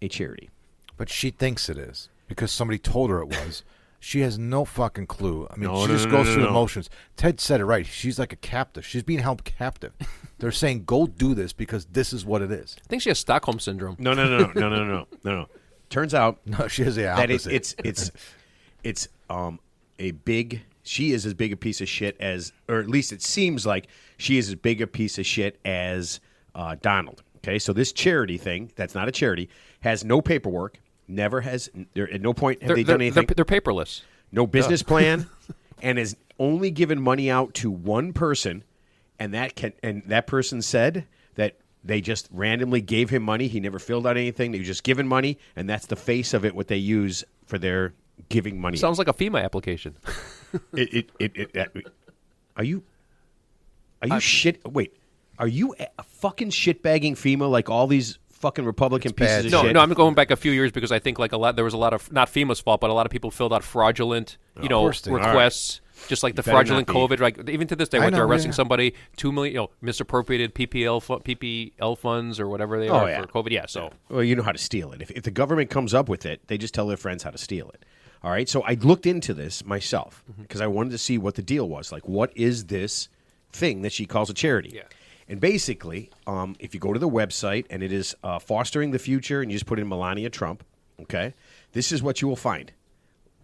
a charity. But she thinks it is because somebody told her it was. She has no fucking clue. I mean, No, she no, just no, goes no, through no. the motions. Ted said it right. She's like a captive. She's being held captive. They're saying, go do this because this is what it is. I think she has Stockholm syndrome. No. Turns out No, she has the that opposite. it's a big. She is as big a piece of shit as, or at least it seems like she is as big a piece of shit as Donald. Okay, so this charity thing, that's not a charity, has no paperwork. Never has. At no point have they done anything. They're paperless. No business plan, and has only given money out to one person, and that person said that they just randomly gave him money. He never filled out anything. They were just given money, and that's the face of it. What they use for their giving money. Sounds like a FEMA application. Are you shit? Wait, are you a fucking shitbagging FEMA like all these fucking Republican pieces of No, shit? no, I'm going back a few years because I think like there was a lot of not FEMA's fault, but a lot of people filled out fraudulent, course they- requests Just like the better fraudulent not be. COVID, like even to this day, I they're know, arresting yeah. somebody, 2 million, misappropriated PPL funds or whatever they Oh, are yeah. for COVID. Yeah, so Well, you know how to steal it. If the government comes up with it, they just tell their friends how to steal it. All right. So I looked into this myself because I wanted to see what the deal was. Like, what is this thing that she calls a charity? Yeah. And basically, if you go to the website and it is Fostering the Future and you just put in Melania Trump, okay, this is what you will find.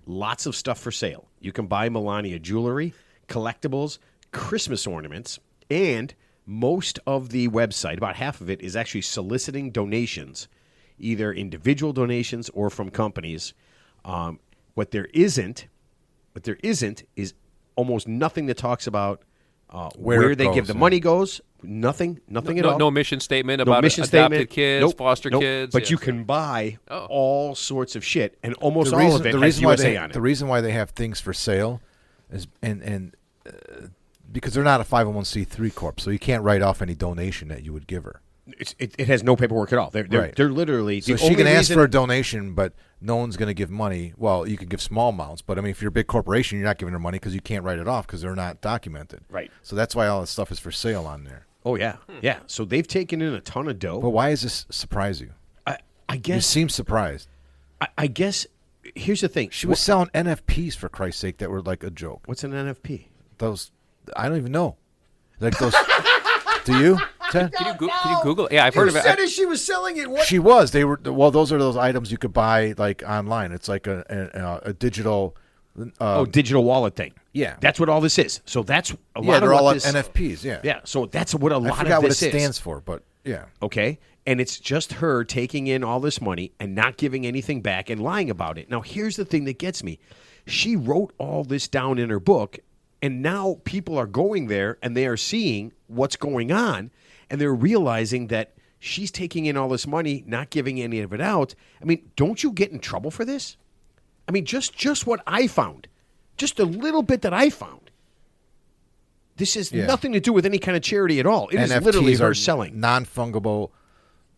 Lots of stuff for sale. You can buy Melania jewelry, collectibles, Christmas ornaments, and most of the website, about half of it, is actually soliciting donations, either individual donations or from companies. What there isn't is almost nothing that talks about where it they give goes, the yeah. money goes. Nothing at all. no mission statement No about mission adopted statement. kids, Nope, foster nope. kids. But yeah, you so- can buy Oh. all sorts of shit, and almost The all reason, of it the has reason why USA they on it. the reason why they have things for sale is because they're not a 501c3 corp, so you can't write off any donation that you would give her. It has no paperwork at all. They're Right. literally So the she only can ask reason- for a donation, but no one's going to give money. Well, you can give small amounts, but I mean, if you're a big corporation, you're not giving her money because you can't write it off because they're not documented. Right. So that's why all this stuff is for sale on there. Oh yeah, yeah. So they've taken in a ton of dough. But why does this surprise you? I You guess seem surprised. I guess here's the thing. She was selling NFPs for Christ's sake that were like a joke. What's an NFP? Those I don't even know. Like those. Do you? Ted? Can you Google it? Yeah, I've heard of it. She was selling it. What? She was. They were. Well, those are those items you could buy like online. It's like a digital. Digital wallet thing. Yeah. That's what all this is. So that's a lot Yeah, of they're what all this, NFPs. Yeah. Yeah. So that's what a I lot forgot of what it this is. stands for, but yeah. Okay. And it's just her taking in all this money and not giving anything back and lying about it. Now, here's the thing that gets me. She wrote all this down in her book, and now people are going there and they are seeing what's going on, and they're realizing that she's taking in all this money, not giving any of it out. I mean, don't you get in trouble for this? I mean, just what I found, just a little bit that I found. This has nothing to do with any kind of charity at all. It is NFTs literally her are selling. non-fungible,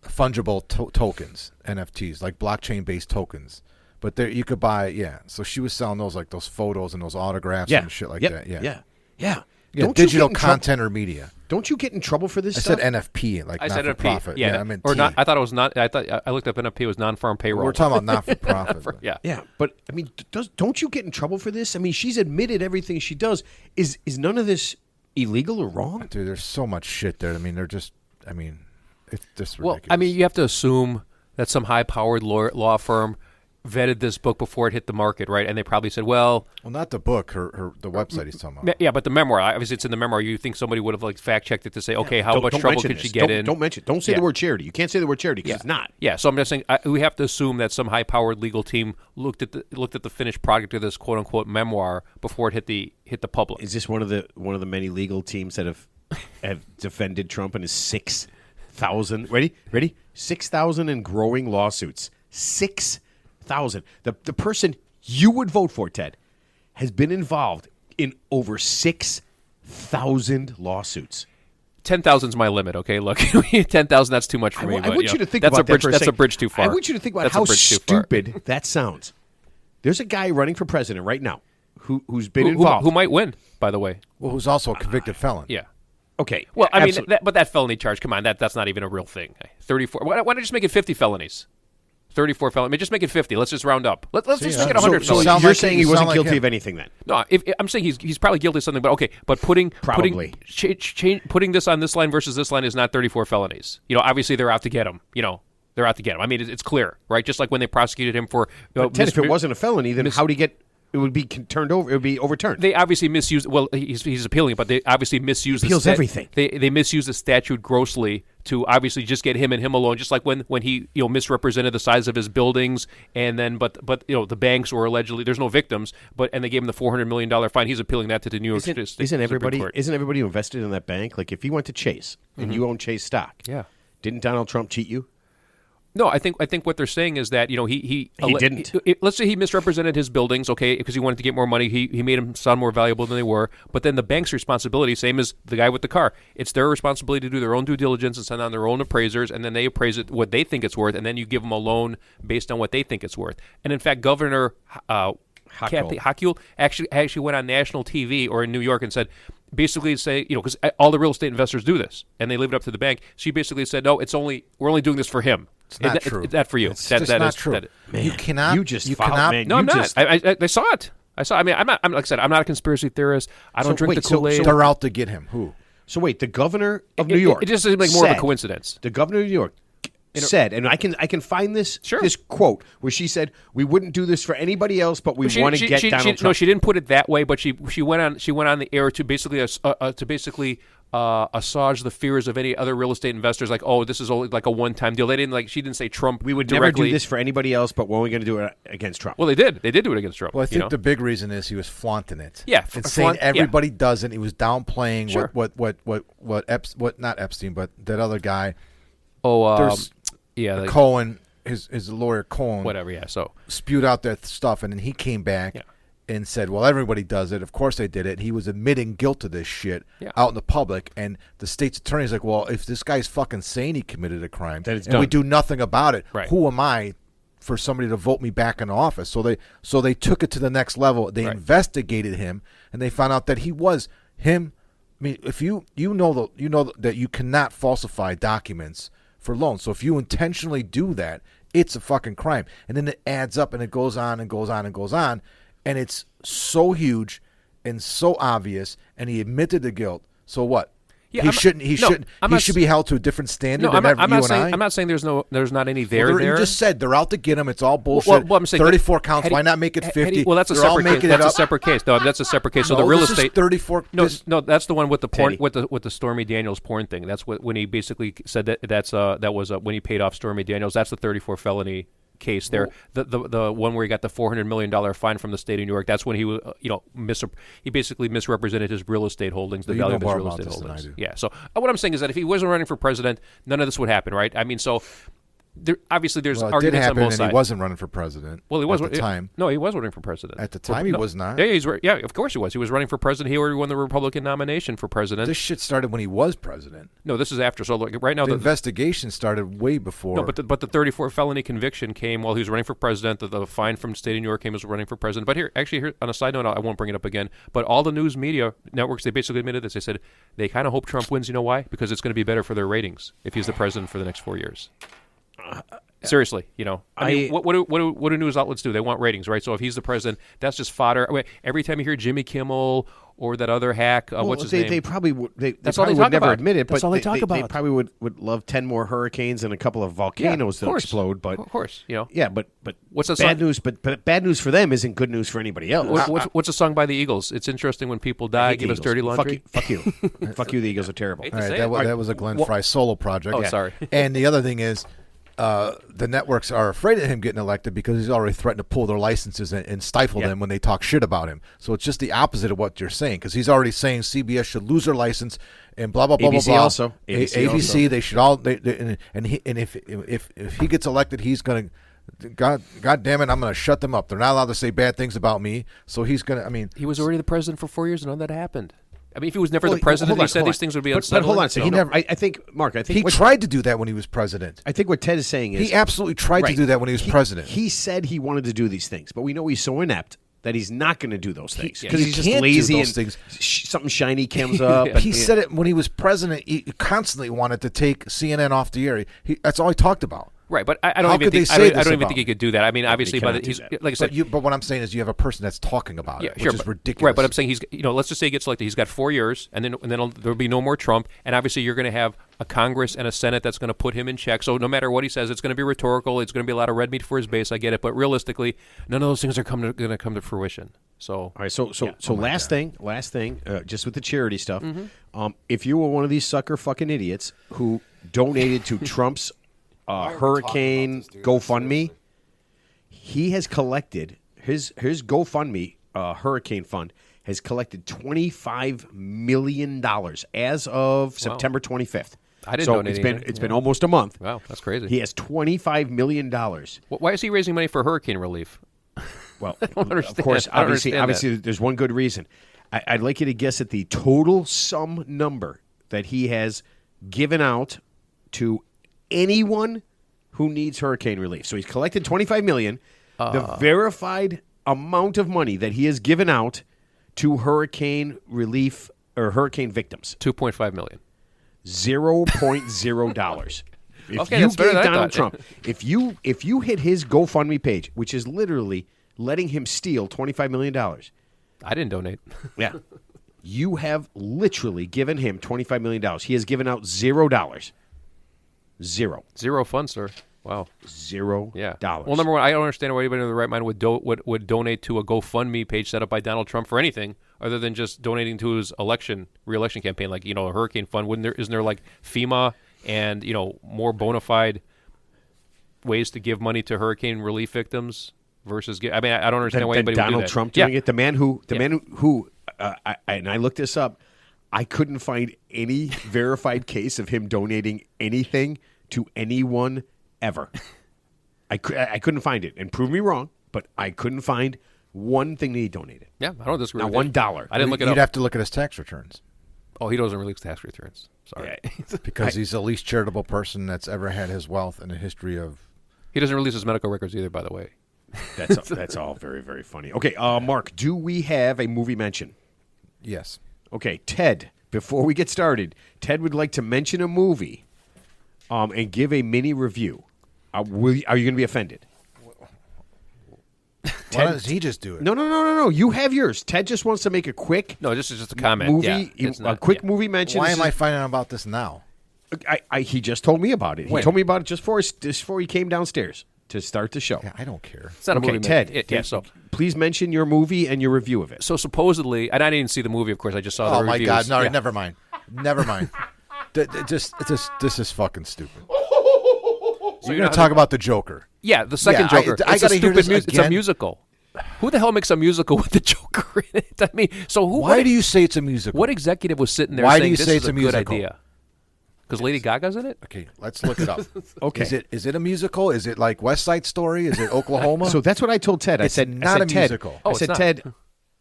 fungible tokens, NFTs, like blockchain-based tokens. But there, you could buy, So she was selling those, like those photos and those autographs and shit like that. Yeah. Yeah. Yeah, Don't you digital get in trouble- content or media. Don't you get in trouble for this I stuff? said NFP, like I not said for NFP. profit. Yeah, I meant or T. not. I thought it was not. I thought I looked up NFP. It was non-farm payroll. We're talking about not for profit. Yeah. Yeah, but I mean, don't you get in trouble for this? I mean, she's admitted everything she does. Is none of this illegal or wrong? Dude, there's so much shit there. I mean, they're just. I mean, it's just Well, ridiculous. I mean, you have to assume that some high-powered law firm vetted this book before it hit the market, right? And they probably said, well, not the book, the website he's talking about. yeah, but the memoir, obviously it's in the memoir. You think somebody would have like fact-checked it to say, okay, how Don't- much don't trouble mention could this. she get Don't- in? Don't mention. Don't say Yeah. the word charity. You can't say the word charity because it's not. Yeah, so I'm just saying we have to assume that some high-powered legal team looked at the finished product of this quote-unquote memoir before it hit the public. Is this one of the many legal teams that have defended Trump and his 6,000 ready 6,000 and growing lawsuits? 6,000. The person you would vote for, Ted, has been involved in over 6,000 lawsuits. 10,000 is my limit. Okay, look, 10,000. That's too much for me. I but, want you to think that's about a bridge. that for a That's a second. bridge too far. I want you to think about That's a how bridge too far. stupid that sounds. There's a guy running for president right now who's been Who involved. might win, by the way. Well, who's also a convicted felon. Yeah. Okay. Well, I mean, absolutely. but that felony charge, come on, that's not even a real thing. 34. Why don't you just make it 50 felonies? 34 felonies. I mean, just make it 50. Let's just round up. Let's just make it 100 So felonies. sound you're like saying him. he You wasn't sound like guilty him. of anything then? No, I'm saying he's probably guilty of something, but okay. But putting putting this on this line versus this line is not 34 felonies. Obviously they're out to get him. They're out to get him. I mean, it's clear, right? Just like when they prosecuted him for. Ted, if it wasn't a felony, then how'd he get? It would be turned over. It would be overturned. They obviously misused. Well, he's appealing, but they obviously misused. Appeals everything. They misused the statute grossly to obviously just get him and him alone. Just like when he misrepresented the size of his buildings, and then but the banks were allegedly there's no victims, and they gave him the $400 million fine. He's appealing that to the New York State Isn't everybody Supreme Court. isn't everybody who invested in that bank? Like if he went to Chase and you own Chase stock, Yeah. didn't Donald Trump cheat you? No, I think what they're saying is that he didn't. Let's say he misrepresented his buildings, okay, because he wanted to get more money. He made them sound more valuable than they were. But then the bank's responsibility, same as the guy with the car, it's their responsibility to do their own due diligence and send on their own appraisers, and then they appraise it what they think it's worth, and then you give them a loan based on what they think it's worth. And in fact, Governor Kathy Hochul actually went on national TV or in New York and said, basically say, because all the real estate investors do this and they leave it up to the bank. She basically said, no, we're only doing this for him. It's not true. It's not for you. It's just not true. Man, you cannot. Man, no, I'm not. I saw it. I mean, I'm not. Like I said, I'm not a conspiracy theorist. I don't drink the Kool-Aid. They're out to get him. Who? So wait, the governor of New York. It just seems like more of a coincidence. The governor of New York said, and I can find this quote where she said, "We wouldn't do this for anybody else, but we want to get Donald Trump." No, she didn't put it that way, but she went on the air to basically assuage the fears of any other real estate investors. Like, oh, this is only like a one-time deal. They didn't she didn't say Trump. We would directly. never do this for anybody else, but we're only going to do it against Trump. Well, they did. They did do it against Trump. Well, I think the big reason is he was flaunting it. Yeah, and saying everybody doesn't. He was downplaying what not Epstein, but that other guy. Oh, Cohen, his lawyer Cohen, whatever. Yeah, so spewed out that stuff, and then he came back and said, "Well, everybody does it. Of course they did it." He was admitting guilt to this shit out in the public, and the state's attorney's like, "Well, if this guy's fucking saying he committed a crime, and we do nothing about it, who am I for somebody to vote me back in office?" So they took it to the next level. They investigated him, and they found out that he was him. I mean, if you know that you cannot falsify documents for loans. So if you intentionally do that, it's a fucking crime. And then it adds up and it goes on and goes on and goes on. And it's so huge and so obvious. And he admitted the guilt. So what? Yeah, he should be held to a different standard than I'm not saying there's not any there. You just said they're out to get him. It's all bullshit. Well, I'm saying 34 counts. Why not make it 50? Well, that's a separate case. That's a separate case. No, that's a separate case. So the real estate 34. No, that's the one with the porn with the Stormy Daniels porn thing. That's when he basically said that was when he paid off Stormy Daniels. That's the 34 felony case there. The one where he got the $400 million fine from the state of New York. That's when he was he basically misrepresented his real estate holdings, the value of his real estate holdings. Yeah. So what I'm saying is that if he wasn't running for president, none of this would happen, right? I mean, so. Obviously, there's arguments on both sides. He wasn't running for president. Well, he was at the time. No, he was running for president. At the time, he was not. Yeah, of course he was. He was running for president. He already won the Republican nomination for president. This shit started when he was president. No, this is after. So right now, the investigation started way before. No, but the 34 felony conviction came while he was running for president. The fine from the state of New York came as running for president. But here, on a side note, I won't bring it up again. But all the news media networks, they basically admitted this. They said they kind of hope Trump wins. You know why? Because it's going to be better for their ratings if he's the president for the next 4 years. Seriously, I mean, what do news outlets do? They want ratings, right? So if he's the president, that's just fodder. I mean, every time you hear Jimmy Kimmel or that other hack, what's his name? They probably would. That's all they would never about. admit it. That's all they talk about. They probably would love 10 more hurricanes and a couple of volcanoes to explode. But of course, Yeah, but what's the bad song? news? But bad news for them isn't good news for anybody else. What's a song by the Eagles? It's interesting when people die. Give us dirty laundry. Fuck you. Fuck you. The Eagles are terrible. All right, that was a Glenn Fry solo project. Oh, sorry. And the other thing is. The networks are afraid of him getting elected because he's already threatened to pull their licenses and stifle them when they talk shit about him. So it's just the opposite of what you're saying because he's already saying CBS should lose their license and blah blah blah ABC blah blah. Also, ABC also. They should all. And if he gets elected, he's gonna. God damn it! I'm going to shut them up. They're not allowed to say bad things about me. So he's going to. I mean, he was already the president for 4 years, and none of that happened. I mean, if he was never the president, he said these things would be unsettling. But hold on a second. I think, Mark, he tried to do that when he was president. I think what Ted is saying is... He absolutely tried to do that when he was president. He said he wanted to do these things, but we know he's so inept that he's not going to do those things. Because he's just lazy and things. Something shiny comes up. He said it when he was president. He constantly wanted to take CNN off the air. That's all he talked about. Right, but I don't even think he could do that. I mean, obviously, he's like I said. But what I'm saying is, you have a person that's talking about it, which is ridiculous. Right, but I'm saying let's just say he gets elected. He's got 4 years, and then there'll be no more Trump. And obviously, you're going to have a Congress and a Senate that's going to put him in check. So no matter what he says, it's going to be rhetorical. It's going to be a lot of red meat for his base. I get it, but realistically, none of those things are going to come to fruition. So all right, so last thing, just with the charity stuff. If you were one of these sucker fucking idiots who donated to Trump's hurricane GoFundMe, he has collected his GoFundMe hurricane fund has collected $25 million as of September 25th. I didn't know it's been almost a month. Wow, that's crazy. He has $25 million. Why is he raising money for hurricane relief? Well, I don't understand. Of course, obviously, there's one good reason. I'd like you to guess at the total sum number that he has given out to anyone who needs hurricane relief. So he's collected $25 million. The verified amount of money that he has given out to hurricane relief or hurricane victims? $2.5 million. $0.0. If Okay, you that's better gave than I Donald thought. Trump, if you hit his GoFundMe page, which is literally letting him steal $25 million, I didn't donate. yeah, you have literally given him $25 million. He has given out $0. Zero funds, sir. Wow. $0. Yeah. Well, number one, I don't understand why anybody in the right mind would donate to a GoFundMe page set up by Donald Trump for anything other than just donating to his re-election campaign, like a hurricane fund. Isn't there like FEMA and more bona fide ways to give money to hurricane relief victims versus? I don't understand why anybody would do Donald that. Trump doing it. The man who I looked this up. I couldn't find any verified case of him donating anything to anyone ever. I couldn't find it, and prove me wrong, but I couldn't find one thing that he donated. Yeah, I don't disagree. Not with $1. I didn't look it You'd up. have to look at his tax returns. Oh, he doesn't release tax returns. Sorry. Yeah. Because he's the least charitable person that's ever had his wealth in a history of. He doesn't release his medical records either, by the way. That's all very, very funny. Okay, Mark, do we have a movie mention? Yes. Okay, Ted, before we get started, Ted would like to mention a movie and give a mini review. Are you going to be offended? Why doesn't he just do it? No. You have yours. Ted just wants to make a quick No, this is just a comment. movie, Yeah, movie mention. Why am I finding out about this now? He just told me about it. He Wait. told me about it just before he came downstairs to start the show. Yeah, I don't care. It's not a Okay, movie. Ted. So Please mention your movie and your review of it. So supposedly, and I didn't see the movie, of course. I just saw the Oh my reviews. God! No, Yeah. never mind. Never mind. This is fucking stupid. So You're going to talk about the Joker. Yeah, the second Yeah, Joker. I It's a gotta hear stupid this It's a again. musical. Who the hell makes a musical with the Joker in it? I mean, so who? Why do you say it's a musical? What executive was sitting there Why do saying you this say is it's a good musical? idea? Because Lady Gaga's in it. Okay, let's look it up. Okay. Is it a musical? Is it like West Side Story? Is it Oklahoma? So that's what I told Ted. I It's said, not a Ted, musical. Oh, I it's said, not. Ted,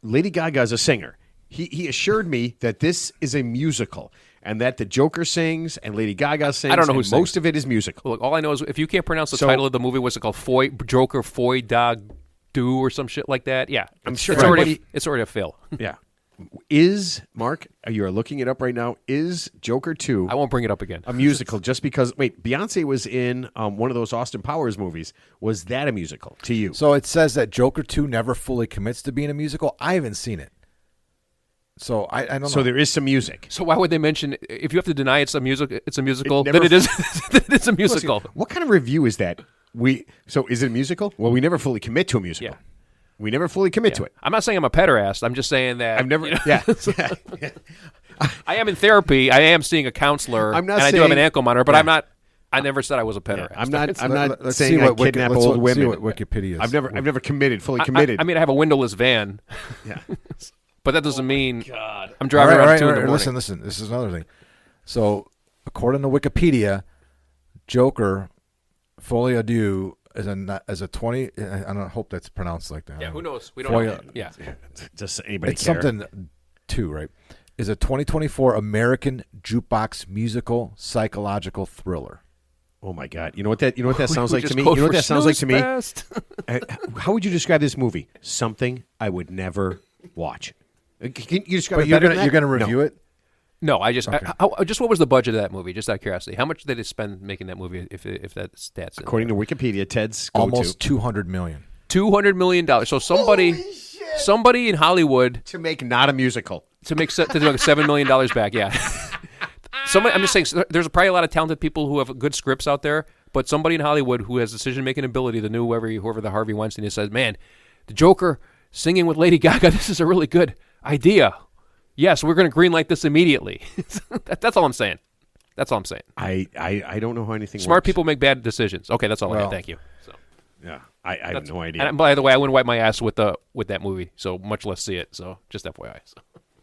Lady Gaga is a singer. He assured me that this is a musical and that the Joker sings and Lady Gaga sings. I don't know who and sings. most of it is musical. Look, all I know is if you can't pronounce the So- title of the movie, what's it called? Joker Foy Dog Do or some shit like that. Yeah, I'm sure it's already everybody- it's already a fail. Yeah. Is, Mark, you are looking it up right now, is Joker 2 I won't bring it up again. a musical just because, wait, Beyonce was in one of those Austin Powers movies. Was that a musical to you? So it says that Joker 2 never fully commits to being a musical. I haven't seen it. So I don't know. So there is some music. So why would they mention if you have to deny it's a musical? It's a musical. never- Then it is. Then it's a musical. What kind of review is that? So is it a musical? Well, we never fully commit to a musical. Yeah. We never fully commit to it. I'm not saying I'm a pederast. I'm just saying that I've never. you know, Yeah. I am in therapy. I am seeing a counselor. I'm not and I do have an saying- ankle monitor, but Yeah. I'm not. I never said I was a pederast. I'm not. I'm not Let's saying see I what Wiki- kidnap let's old look- see women. what Wikipedia is. I've never fully I- committed. I mean, I have a windowless van, yeah. but that doesn't mean I'm All driving right, around all at 2 in right, the morning. listen. This is another thing. So according to Wikipedia, Joker Folie à Deux is a 20. I don't hope that's pronounced like that. Yeah, who knows? We don't Folie- know. Yeah. Just anybody. It's care. something two, right? Is a 2024 American jukebox musical psychological thriller. Oh my God! You know what that sounds We like to just me. code You know what for that sounds like to me. snooze fest. How would you describe this movie? Something I would never watch. Can you describe But it better than that? you're gonna review it. No, I just. Okay. Just what was the budget of that movie? Just out of curiosity, how much did they spend making that movie? If that stats in According to Wikipedia, Ted's go-to. Almost 200 million. $200 million. So somebody in Hollywood to make not a musical. to make $7 million back. Yeah. I'm just saying, there's probably a lot of talented people who have good scripts out there, but somebody in Hollywood who has decision-making ability, the new whoever the Harvey Weinstein is, says, man, the Joker singing with Lady Gaga, this is a really good idea. Yes, we're going to greenlight this immediately. That's all I'm saying. That's all I'm saying. I don't know how anything Smart works. people make bad decisions. Okay, that's all I Well, had. Thank you. So, Yeah, I have no idea. and by the way, I wouldn't wipe my ass with that movie, so much less see it. So just FYI. So.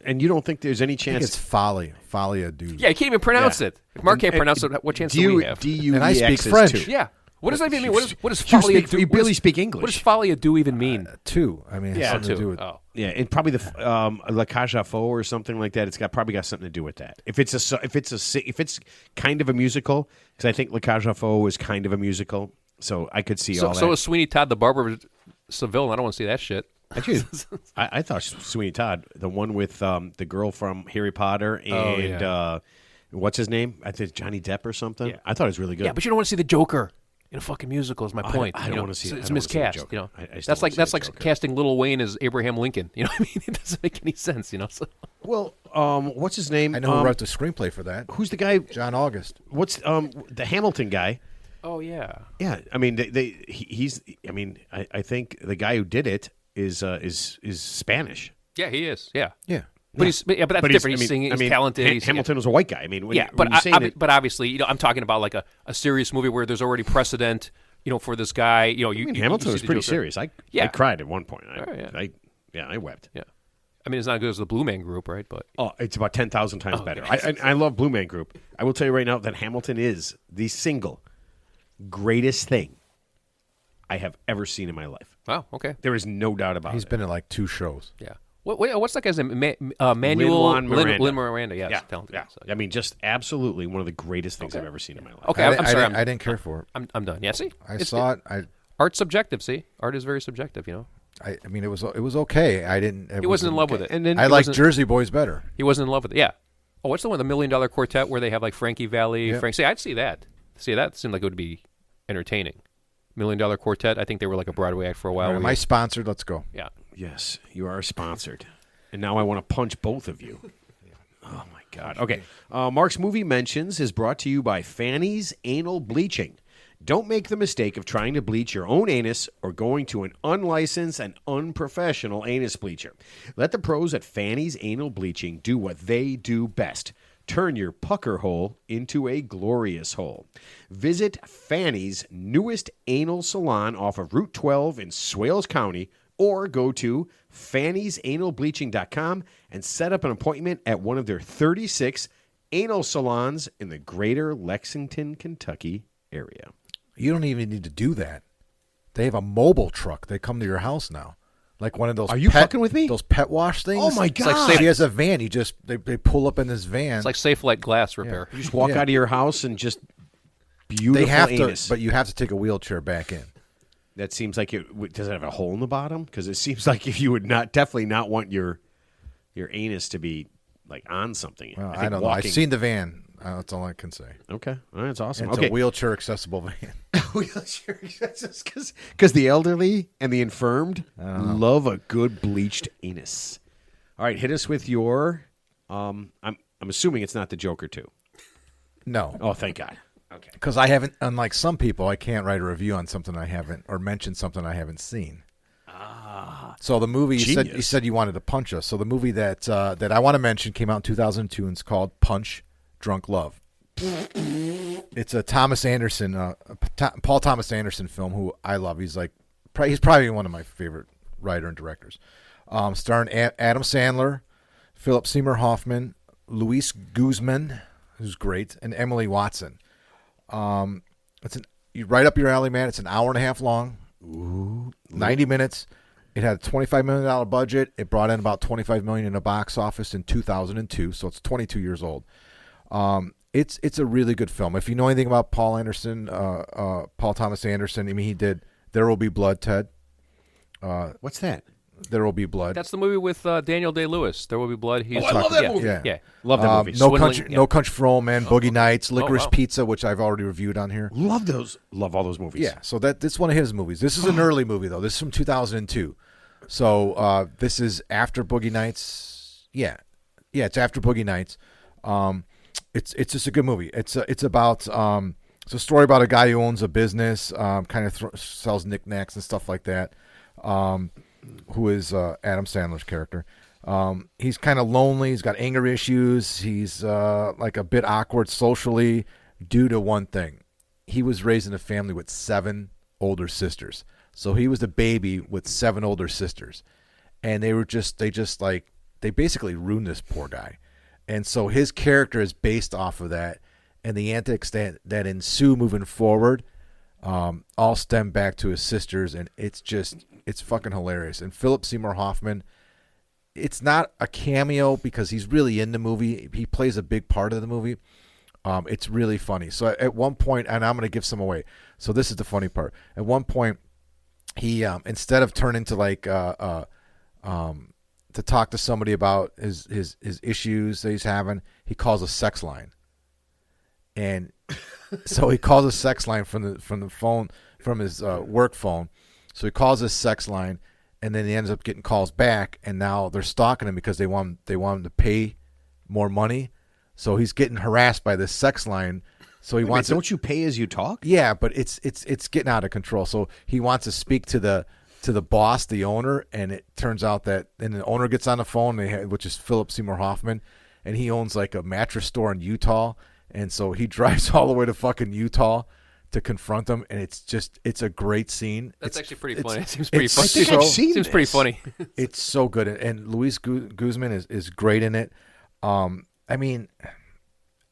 And you don't think there's any I think chance? it's Folie à Deux. Yeah, you can't even pronounce Yeah. it. If Mark can't And- pronounce it, what chance do do we you have? And I speak French. Yeah. What does that even mean? What does You folie speak- à deux? you what barely does- speak English. What does folie à deux even mean? Two. I mean, it has Yeah, something to do Two. with. Oh. Yeah, and probably the La Cage aux Folles or something like that. It's probably got something to do with that. If it's kind of a musical, because I think La Cage aux Folles is kind of a musical, so I could see all that. So is Sweeney Todd the Barber of Seville, and I don't want to see that shit. Actually, I thought Sweeney Todd, the one with the girl from Harry Potter and what's his name? I think Johnny Depp or something. Yeah. I thought it was really good. Yeah, but you don't want to see the Joker in a fucking musical. Is my point. I don't want to see it. It's miscast. You know, I still that's like casting Lil Wayne as Abraham Lincoln. You know what I mean? It doesn't make any sense. You know. So. Well, what's his name? I know who wrote the screenplay for that. Who's the guy? John August. What's the Hamilton guy? Oh yeah. Yeah, I mean, he's. I mean, I think the guy who did it is Spanish. Yeah, he is. Yeah. Yeah. But that's different. He's singing. He's talented. Hamilton was a white guy. I mean, but obviously, you know, I'm talking about like a serious movie where there's already precedent. You know, for this guy. You know, Hamilton was pretty Joker. serious. I cried at one point. I wept. Yeah. I mean, it's not as good as the Blue Man Group, right? But it's about 10,000 times better. Okay. I love Blue Man Group. I will tell you right now that Hamilton is the single greatest thing I have ever seen in my life. Wow. Okay. There is no doubt about it. He's been in like 2 shows. Yeah. What's that guy's name? Manuel Lin Miranda. Yeah. Talented. Yeah. I mean, just absolutely one of the greatest things I've ever seen in my life. Okay. I'm sorry. I didn't care for it. I'm done. Yeah. See, I saw it. Art's subjective. See, art is very subjective. You know. I mean, it was okay. I didn't. He wasn't in love with it, and then I liked Jersey Boys better. He wasn't in love with it. Yeah. Oh, what's the one? The $1 Million Quartet, where they have like Frankie Valli, Yep. Frank. See, I'd see that. See, that seemed like it would be entertaining. $1 Million Quartet. I think they were like a Broadway act for a while. Am I sponsored? Let's go. Yeah. Yes, you are sponsored. And now I want to punch both of you. Oh, my God. Okay. Mark's Movie Mentions is brought to you by Fanny's Anal Bleaching. Don't make the mistake of trying to bleach your own anus or going to an unlicensed and unprofessional anus bleacher. Let the pros at Fanny's Anal Bleaching do what they do best. Turn your pucker hole into a glorious hole. Visit Fanny's newest anal salon off of Route 12 in Swales County, or go to fannysanalbleaching.com and set up an appointment at one of their 36 anal salons in the greater Lexington, Kentucky area. You don't even need to do that. They have a mobile truck. They come to your house now. Like one of those. Are you fucking with me? Those pet wash things. Oh, my It's God. like he has a van. They pull up in this van. It's like Safe Light glass repair. You just walk out of your house and just beautiful they have anus. to, but you have to take a wheelchair back in. That seems like it. Does it have a hole in the bottom? Because it seems like if you would definitely not want your anus to be like on something. Well, I don't know. I've seen the van. That's all I can say. Okay, all right, that's awesome. It's okay, a wheelchair accessible van. wheelchair because the elderly and the infirmed love a good bleached anus. All right, hit us with your. I'm assuming it's not the Joker 2. No. Oh, thank God. Okay. Because I haven't, unlike some people, I can't write a review on something I haven't, or mention something I haven't seen. So the movie, you said you wanted to punch us. So the movie that I want to mention came out in 2002 and it's called Punch Drunk Love. It's a Thomas Anderson, Paul Thomas Anderson film, who I love. He's probably one of my favorite writer and directors. Starring Adam Sandler, Philip Seymour Hoffman, Luis Guzman, who's great, and Emily Watson. It's right up your alley, man. It's an hour and a half long. Ooh, 90 minutes. It had a $25 million budget. It brought in about $25 million in the box office in 2002, so it's 22 years old. It's a really good film. If you know anything about Paul Thomas Anderson, I mean, he did There Will Be Blood, Ted. What's that? There Will Be Blood. That's the movie with Daniel Day-Lewis. There Will Be Blood. I love that movie. Yeah. Love that movie. No Country for Old Men, Boogie Nights, Licorice Pizza, which I've already reviewed on here. Love those. Love all those movies. Yeah, so this is one of his movies. This is an early movie, though. This is from 2002. So this is after Boogie Nights. Yeah, it's after Boogie Nights. It's just a good movie. It's about it's a story about a guy who owns a business, kind of sells knickknacks and stuff like that. Who is Adam Sandler's character? He's kind of lonely. He's got anger issues. He's like a bit awkward socially due to one thing. He was raised in a family with 7 older sisters. So he was the baby with 7 older sisters. And they basically ruined this poor guy. And so his character is based off of that. And the antics that ensue moving forward all stem back to his sisters. And it's fucking hilarious. And Philip Seymour Hoffman, it's not a cameo because he's really in the movie. He plays a big part of the movie. It's really funny. So at one point, and I'm going to give some away. So this is the funny part. At one point, he instead of turning to like to talk to somebody about his issues that he's having, he calls a sex line. And so he calls a sex line from the phone, from his work phone. So he calls this sex line, and then he ends up getting calls back, and now they're stalking him because they want him to pay more money. So he's getting harassed by this sex line. So he wants. Don't you pay as you talk? Yeah, but it's getting out of control. So he wants to speak to the boss, the owner, and it turns out that then the owner gets on the phone, which is Philip Seymour Hoffman, and he owns like a mattress store in Utah, and so he drives all the way to fucking Utah to confront him, and it's a great scene. That's actually pretty funny. It seems pretty funny. I think I've seen Seems this. pretty funny. It's so good, and Luis Guzman is great in it. I mean,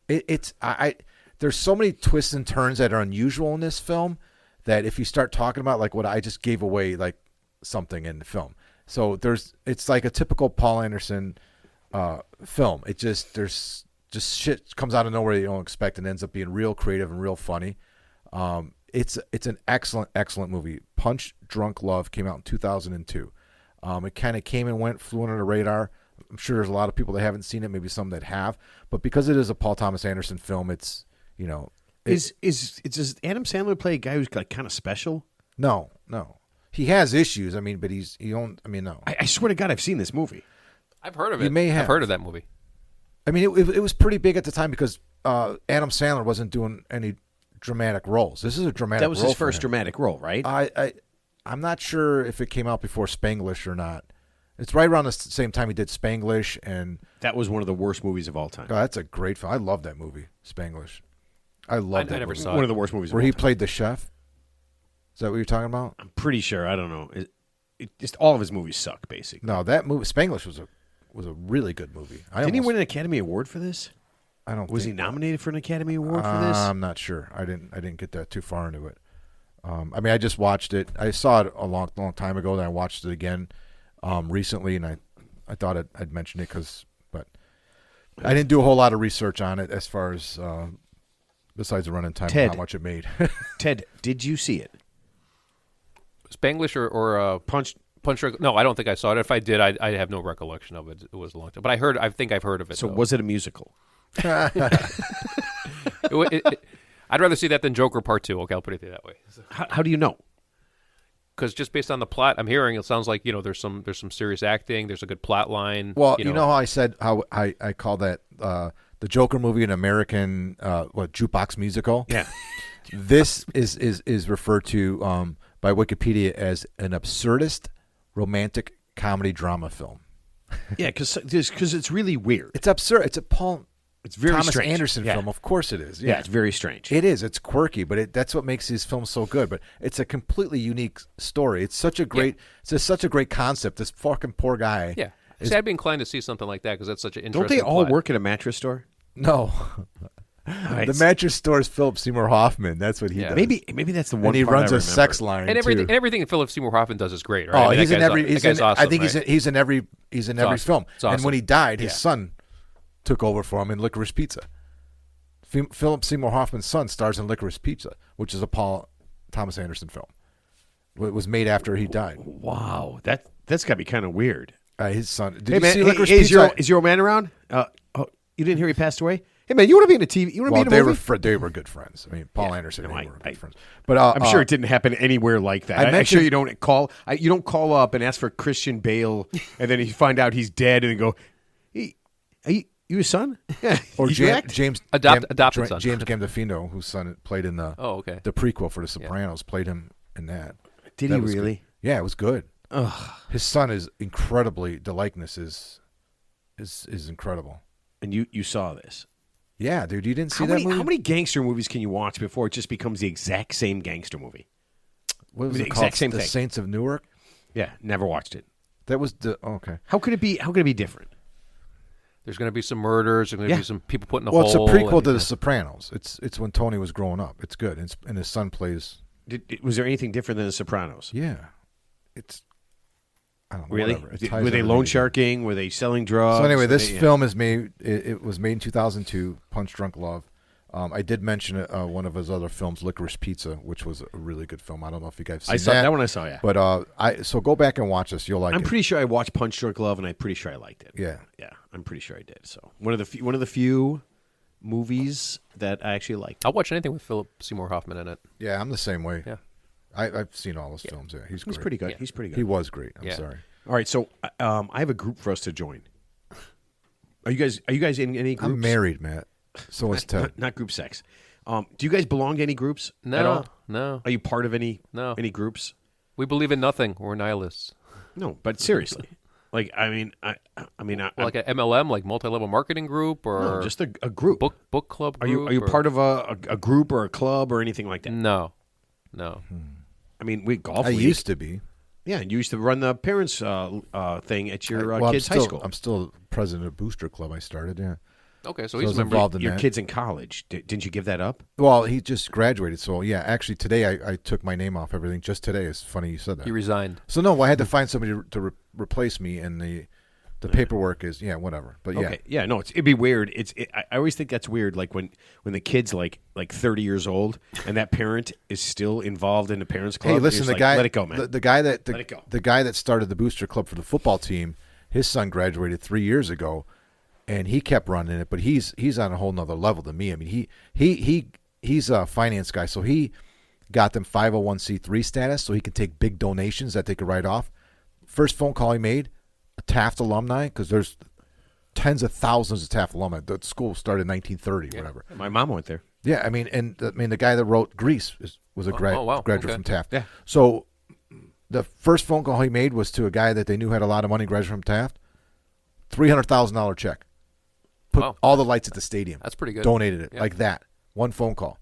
there's so many twists and turns that are unusual in this film that if you start talking about like what I just gave away, like something in the film. So it's like a typical Paul Anderson film. There's just shit comes out of nowhere you don't expect and ends up being real creative and real funny. It's an excellent movie. Punch Drunk Love came out in 2002. It kind of came and went, flew under the radar. I'm sure there's a lot of people that haven't seen it, maybe some that have, but because it is a Paul Thomas Anderson film, it's Does Adam Sandler play a guy who's like kind of special? No. He has issues. I mean, but no. I swear to God, I've seen this movie. I've heard of it. You may have. I've heard of that movie. I mean, it was pretty big at the time because Adam Sandler wasn't doing any dramatic roles. This is a dramatic role. That was his for first him. dramatic role, right? I'm not sure if it came out before Spanglish or not. It's right around the same time he did Spanglish, and That was one of the worst movies of all time. God, that's a great film. I love that movie, Spanglish. I love that never movie. saw One of the worst movies of Where all he time. played the chef. Is that what you're talking about? I'm pretty sure. I don't know. Just all of his movies suck, basically. No, that movie Spanglish was a really good movie. Didn't he win an Academy Award for this? I don't. Was he think nominated for an Academy Award for this? I'm not sure. I didn't get that too far into it. I mean, I just watched it. I saw it a long time ago. Then I watched it again recently, and I thought I'd mention it but I didn't do a whole lot of research on it as far as besides the running time Ted. and how much it made. Ted, did you see it? Spanglish or Punch. Drunk? No, I don't think I saw it. If I did, I have no recollection of it. It was a long time. But I think I've heard of it. So though. was it a musical? I'd rather see that than Joker Part 2. Okay, I'll put it that way. How do you know? Because just based on the plot I'm hearing, it sounds like there's some serious acting. There's a good plot line. Well, you know how I said how I call that the Joker movie an American jukebox musical? Yeah. This is referred to by Wikipedia as an absurdist romantic comedy drama film. Yeah, because it's really weird. It's absurd. It's a Paul It's very Thomas strange. Anderson Yeah. film. Of course it is. Yeah, it's very strange. It is. It's quirky, but that's what makes these films so good. But it's a completely unique story. It's such a great. It's just such a great concept. This fucking poor guy. Yeah. See, I'd be inclined to see something like that because that's such an Don't interesting they all plot. work at a mattress store? No. Right. The mattress store is Philip Seymour Hoffman. That's what he Yeah. does. Maybe that's the one. and he part runs I a remember. sex line And everything, too. and everything that Philip Seymour Hoffman does is great, right? Oh, I mean, he's that in guy's every. that He's guy's in, awesome, I think right? he's in every. He's in every awesome. film. It's awesome. And when he died, his Yeah. son took over for him in Licorice Pizza. Philip Seymour Hoffman's son stars in Licorice Pizza, which is a Paul Thomas Anderson film. It was made after he died. Wow, that's got to be kind of weird. His son. Did Hey you man, see Licorice is Pizza? your old man around? Oh, you didn't hear he passed away? Hey man, you want to be in a TV? You want to Well, be in a movie? they were good friends. I mean, Paul Anderson and no, they were I- good friends. But I'm sure it didn't happen anywhere like that. I I'm mentioned- sure you don't call up and ask for Christian Bale, and then you find out he's dead, and then go, hey, are you his son? Yeah, or you James, act? James Adopted son. James Gandolfino, whose son played in the Oh, okay. the prequel for The Sopranos, played him in that. Did That he was really? good. Yeah, it was good. Ugh. His son is incredibly. The likeness is incredible. And you saw this. Yeah, dude, you didn't see How that many, movie? how many gangster movies can you watch before it just becomes the exact same gangster movie? What was the it called? exact same The thing. Saints of Newark. Yeah, never watched it. That was the okay. How could it be different? There's going to be some murders. There's going to Yeah. be some people put in a Well, it's a hole. prequel and- to The Sopranos. It's when Tony was growing up. It's good. And his son plays. Was there anything different than The Sopranos? Yeah, it's. I don't know. Really? whatever. It Were ties they everything loan together. sharking? Were they selling drugs? So anyway, this Yeah. film is made. It was made in 2002. Punch Drunk Love. I did mention one of his other films, Licorice Pizza, which was a really good film. I don't know if you guys seen I saw that one. I saw, yeah. But so go back and watch this. You'll like it. I'm pretty sure I watched Punch Drunk Love, and I'm pretty sure I liked it. Yeah. Yeah, I'm pretty sure I did. So one of the few movies that I actually liked. I'll watch anything with Philip Seymour Hoffman in it. Yeah, I'm the same way. Yeah. I've seen all his films. Yeah, he's great. pretty good. Yeah. He's pretty good. He was great. I'm Yeah. sorry. All right, so I have a group for us to join. Are you guys in any groups? I'm married, Matt. So is Ted. Not group sex. Do you guys belong to any groups at No, all? no. Are you part of any No. groups? We believe in nothing. We're nihilists. No, but seriously, like Like an MLM, like multi-level marketing group, or no, just a group. book club Are group. you part of a group or a club or anything like that? No. I mean, we golf. I league. used to be. Yeah, and you used to run the parents thing at your Well, kids' I'm still, high school. I'm still president of Booster Club. I started. Yeah. Okay, so So I he's was a member. involved in Your that. kids in college. Didn't you give that up? Well, he just graduated, so yeah. Actually, today I took my name off everything. Just today. It's funny you said that. He resigned. So no, I had to find somebody to replace me, and the paperwork is whatever. But yeah, Okay. Yeah, no, it'd be weird. I always think that's weird. Like when the kid's like 30 years old and that parent is still involved in the parents club. hey, listen, the guy, let it go, man. The guy that Let it go. the guy that started the Booster Club for the football team, his son graduated 3 years ago, and he kept running it. But he's on a whole nother level than me. I mean, he's a finance guy, so he got them 501c3 status, so he can take big donations that they could write off. First phone call he made, a Taft alumni, because there's tens of thousands of Taft alumni. The school started in 1930 or whatever. My mom went there. Yeah, I mean, the guy that wrote Grease was a wow. graduate Okay. from Taft. Yeah. So the first phone call he made was to a guy that they knew had a lot of money, graduate from Taft, $300,000 check. Put Wow. all the lights at the stadium. That's pretty good. Donated it Yeah. like that. One phone call.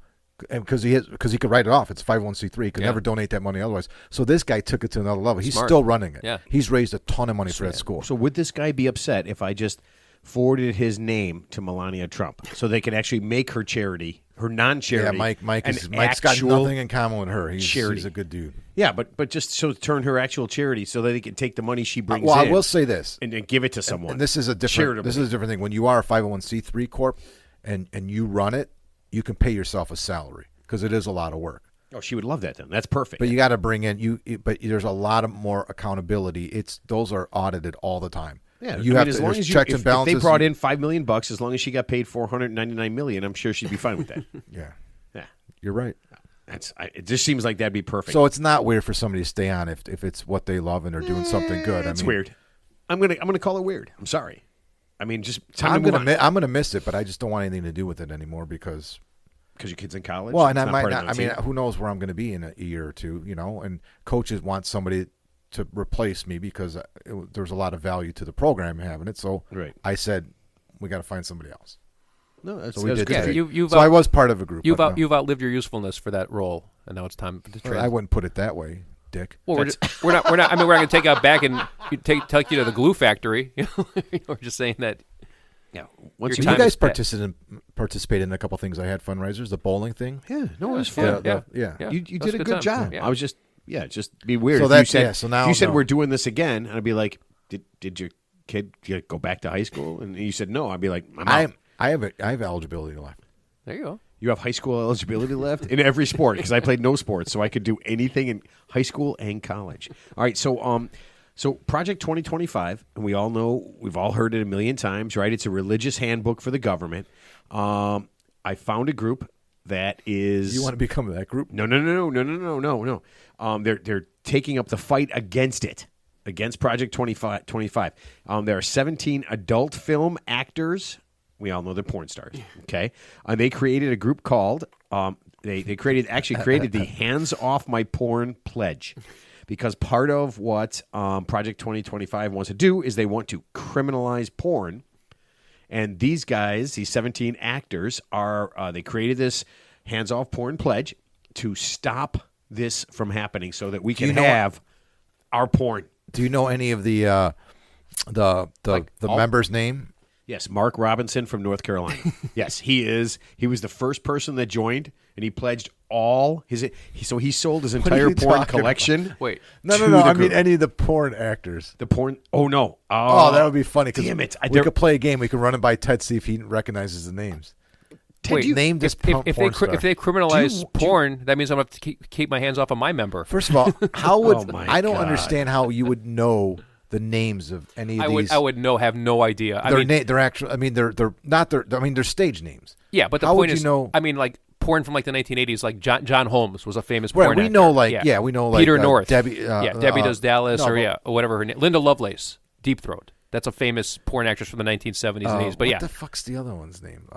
And because he could write it off. It's 501c3. He could Yeah. never donate that money otherwise. So this guy took it to another level. He's Smart. still running it. Yeah. He's raised a ton of money for that school. So would this guy be upset if I just forwarded his name to Melania Trump so they could actually make her charity, her non-charity? Yeah, Mike's got actual nothing in common with her. charity. He's a good dude. Yeah, but just so turn her actual charity so that they can take the money she brings Well, in. I will say this. and give it to someone. And this is a different. Charitably. This is a different thing. When you are a 501c3 corp, and you run it, you can pay yourself a salary because it is a lot of work. Oh, she would love that then. That's perfect. But you got to bring in But there's a lot of more accountability. Those are audited all the time. Yeah, you I have mean, as to. long There's as checks if and balances. they brought in $5 million, as long as she got paid $499 million, I'm sure she'd be fine with that. Yeah, Yeah, you're right. it just seems like that'd be perfect. So it's not weird for somebody to stay on if it's what they love and they're doing something good. It's weird. I'm gonna call it weird. I'm sorry. I mean, just time I'm to move on. I'm gonna miss it, but I just don't want anything to do with it anymore because. Because your kid's in college. Well, and It's I not might part of not. the I mean, team. who knows where I'm going to be in a year or two? And coaches want somebody to replace me because there's a lot of value to the program having it. So Right. I said we got to find somebody else. No, that's, So we that's did. good. today. So I was part of a group. You've but no. you've outlived your usefulness for that role, and now it's time to I transfer. wouldn't put it that way, Dick. Well, we're not. I mean, we're not going to take out back and take you to the glue factory. We're just saying that. Yeah. Once Your you You time guys is participated in a couple things I had fundraisers, the bowling thing. Yeah. No, it was fun. Yeah. You That's did a good time. job. Yeah. I was just be weird. So if you that's- said, yeah, so now- if you said no. we're doing this again, I'd be like, did your kid go back to high school? And you said no. I'd be like, I have eligibility left. There you go. You have high school eligibility left in every sport because I played no sports, so I could do anything in high school and college. All right, so Project 2025, and we all know, we've all heard it a million times, right? It's a religious handbook for the government. I found a group that is. You want to become that group? No. They're taking up the fight against it, against Project 25. There are 17 adult film actors. We all know they're porn stars, okay? And they created a group called they created the Hands Off My Porn Pledge, because part of what Project 2025 wants to do is they want to criminalize porn. And these guys, these 17 actors, they created this Hands Off Porn Pledge to stop this from happening, so that we can have our porn. Do you know any of the member's name? Yes, Mark Robinson from North Carolina. Yes, he is. He was the first person that joined, and he pledged all his. So he sold his entire you porn talking collection. Wait. No. to I the mean group. any of the porn actors. The porn. Oh no. Oh, that would be funny. 'Cause Damn it! we could play a game. We could run it by Ted, see if he recognizes the names. Wait, name this if porn they star. if they criminalize porn, that means I'm going to have to keep my hands off of my member. First of all, how would Oh my I don't God. understand how you would know the names of any of these. I would have no idea. They're actual. I mean, they're not. They're stage names. Yeah, but the How point would is, you know? I mean, like porn from like the 1980s, like John Holmes was a famous Right, porn we actor. know, like, we know, like Peter North. Debbie. Debbie Does Dallas, no, or whatever her name. Linda Lovelace, Deep Throat. That's a famous porn actress from the 1970s and 80s. But what the fuck's the other one's name?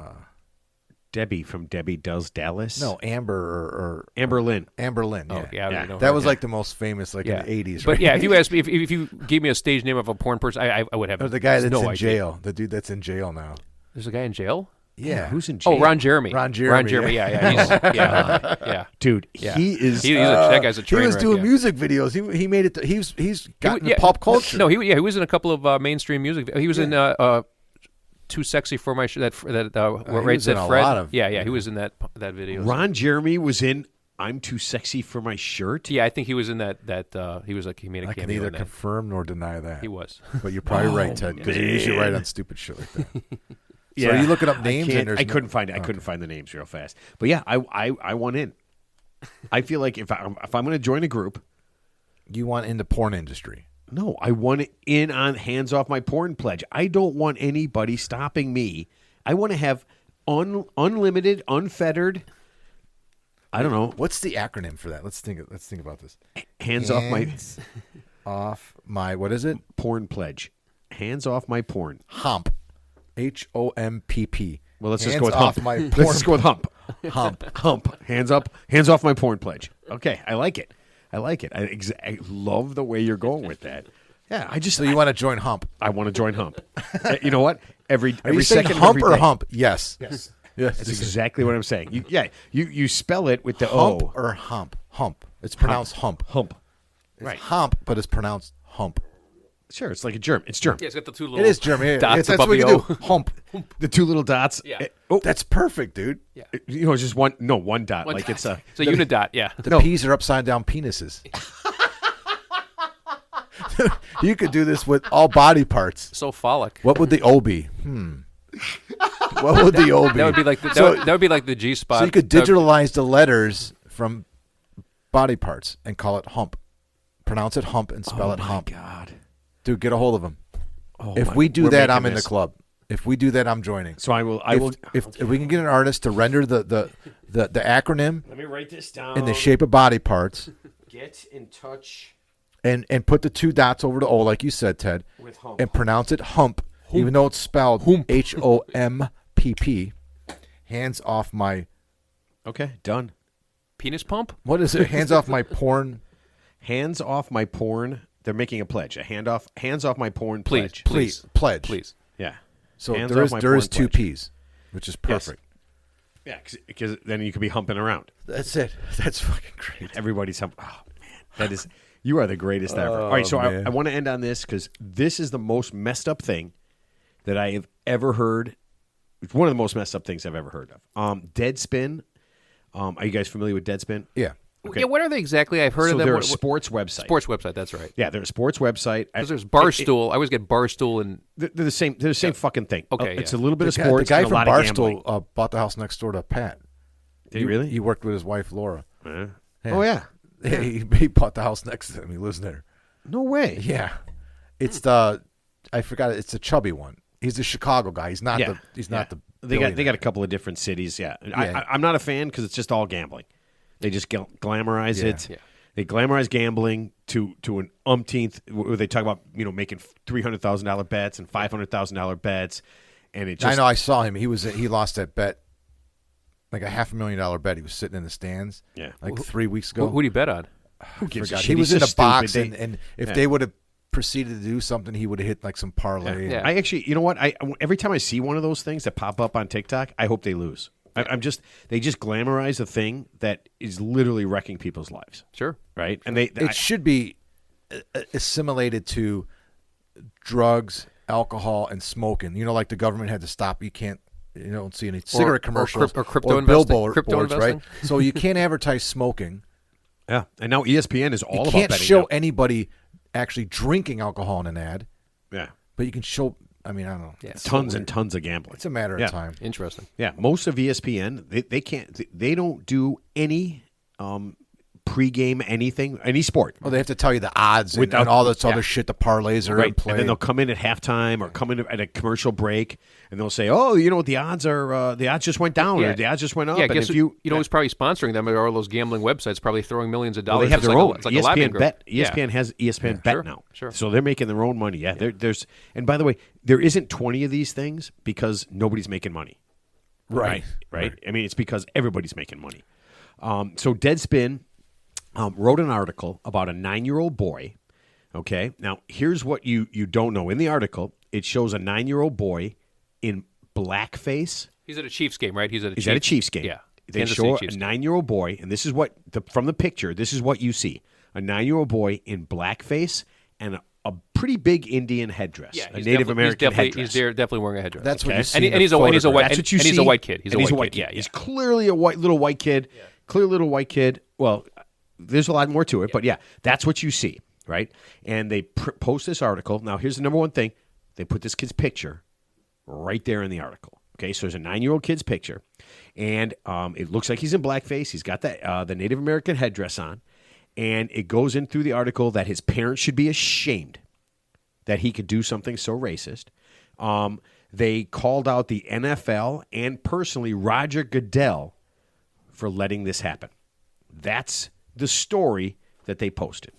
Debbie from Debbie Does Dallas. No, Amber or Amber Lynn. Amber Lynn. Oh, Yeah, I don't know that her. was like the most famous, like in the 80s. But right? yeah, if you asked me, if you gave me a stage name of a porn person, I would have or the guy that's no in idea. jail, the dude that's in jail now. There's a guy in jail. Yeah, Who's in jail? Oh, Ron Jeremy. Ron Jeremy, Yeah. He's, yeah. Dude, Yeah. he is. That guy's a he train was wreck, doing yeah. music videos. He made it. He's gotten Yeah, pop culture. No, he was in a couple of mainstream music. He was in Too Sexy for My Shirt. That he Right was in Said a Fred. lot of- He was in that video. Ron Jeremy was in I'm Too Sexy for My Shirt. Yeah, I think he was in that. He was like he made a I can cameo neither in that. confirm nor deny that. He was. But you're probably right, Ted, because you usually write on stupid shit like that. So are you looking up names? I couldn't find it. I couldn't find the names real fast. But yeah, I want in. I feel like if I'm going to join a group, You want in the porn industry? no, I want in on Hands Off My Porn Pledge. I don't want anybody stopping me. I want to have unlimited, unfettered. I don't know. What's the acronym for that? Let's think about this. Hands off my Off my what is it? porn pledge. Hands off my porn. Hump. HOMPP. Well, let's just Hands go with off hump. my Let's porn. just go with hump. Hump. Hump. Hands up. Hands off my porn pledge. Okay, I like it. I love the way you're going with that. Yeah, So you want to join Hump? I want to join hump. You know what? Every Are you second saying of hump every or day. hump? Yes. Yes. That's exactly what I'm saying. You spell it with the Hump O. or hump? Hump. It's pronounced hump. Hump. It's Right. hump, but it's pronounced hump. Sure, it's like a germ. It's germ. Yeah, it's got the two little. It is German. Yeah, dots that's above what the you O. do. Hump. The two little dots. Yeah. That's perfect, dude. Yeah. You know, it's just one. No, one dot. One like dot. it's a. It's a unidot. Yeah. The P's are upside down penises. You could do this with all body parts. So phallic. What would the O be? What would the O be? That would be like the, So- that would be like the G spot. So you could digitalize the letters from body parts and call it hump. Pronounce it hump and spell it hump. God. Dude, get a hold of him. Oh If my- we do we're that, making I'm in the this. club. If we do that, I'm joining. So I will. If we can get an artist to render the acronym Let me write this down. in the shape of body parts Get in touch and put the two dots over the O, like you said, Ted, with hump. and pronounce it hump, even though it's spelled HOMPP. Hands off my Okay, done. penis pump. what is it? Hands off my porn. Hands off my porn. They're making a pledge. Hands off my porn Please. pledge. Pledge. Please. Yeah. So Hands there off is my there is porn two pledge. P's, which is perfect. Yeah, because then you could be humping around. That's it. That's fucking great. Everybody's humping. Oh man, that is. You are the greatest ever. All right, so man. I want to end on this because this is the most messed up thing that I have ever heard. It's one of the most messed up things I've ever heard of. Deadspin. Are you guys familiar with Deadspin? Yeah. Okay. Yeah. What are they exactly? I've heard So of them. they're a What- sports website. sports website. That's right. Yeah, they're a sports website. Because there's Barstool. I always get Barstool and They're the same. They're the same fucking thing. Okay, It's yeah. a little bit of The sports. guy and a from lot of gambling. Barstool bought the house next door to Pat. Did he really? He worked with his wife Laura. Yeah. Yeah. Oh yeah. Yeah, he bought the house next to him. He lives there. No way. Yeah, it's the I forgot it. It's the chubby one. He's the Chicago guy. He's not Yeah. the. He's not the. They got a billionaire. couple of different cities. Yeah, Yeah. I'm not a fan because it's just all gambling. They just glamorize Yeah. it. Yeah. They glamorize gambling to an umpteenth. Where they talk about making $300,000 bets and $500,000 bets, and it just I know. I saw him. He lost that bet, like a $500,000 bet. He was sitting in the stands. Yeah. like 3 weeks ago. who do you bet on? who gives a Forgot. shit? He was He's in a so box, stupid. and if Yeah. they would have proceeded to do something, he would have hit like some parlay. Yeah. I actually, you know what? Every time I see one of those things that pop up on TikTok, I hope they lose. They just glamorize a thing that is literally wrecking people's lives, Sure. right? And It should be assimilated to drugs, alcohol, and smoking. You know, like the government had to stop. You can't. You don't see any cigarette commercials or crypto investing. billboards, Crypto right? investing. So you can't advertise smoking. yeah. And now ESPN is all You about can't betting show now. anybody actually drinking alcohol in an ad, Yeah. but you can show I mean, I don't know. Yeah. Tons and tons of gambling. It's a matter of time. Interesting. Yeah, most of ESPN, they don't do any pregame anything, any sport. Well, they have to tell you the odds Without- and all this yeah. other shit. The parlays are in Right, play. and then they'll come in at halftime or come in at a commercial break, and they'll say, "Oh, you know what? The odds are the odds just went down, or the odds just went up." Yeah, and guess if you know who's probably sponsoring them are all those gambling websites, probably throwing millions of well, dollars. they have It's their like own it's like a lobbying ESPN group. bet. Yeah. ESPN has ESPN bet sure, now, sure. so they're making their own money. Yeah, there's and by the way, there isn't 20 of these things because nobody's making money. right. I mean, it's because everybody's making money. So Deadspin wrote an article about a 9-year-old boy. Okay, now here's what you don't know. In the article, it shows a 9-year-old boy in blackface. He's at a Chiefs game, right? He's at a Chiefs game. Yeah. They Kansas show City a Chiefs. 9-year-old boy, and this is what from the picture. This is what you see: a 9-year-old boy in blackface and a pretty big Indian headdress, Yeah, a he's Native definitely- American he's headdress. definitely wearing a headdress. That's what Okay. you see. and, in and the he's a white. photograph. That's what you and see. he's a white kid. He's And a white kid. Yeah, He's clearly a little white kid. Clear little white kid. Well, there's a lot more to it, but yeah, that's what you see, right? And they post this article. Now, here's the number one thing: they put this kid's picture right there in the article. Okay, so there's a 9-year-old kid's picture, and it looks like he's in blackface. He's got the Native American headdress on, and it goes in through the article that his parents should be ashamed that he could do something so racist. They called out the NFL and personally Roger Goodell for letting this happen. That's the story that they posted.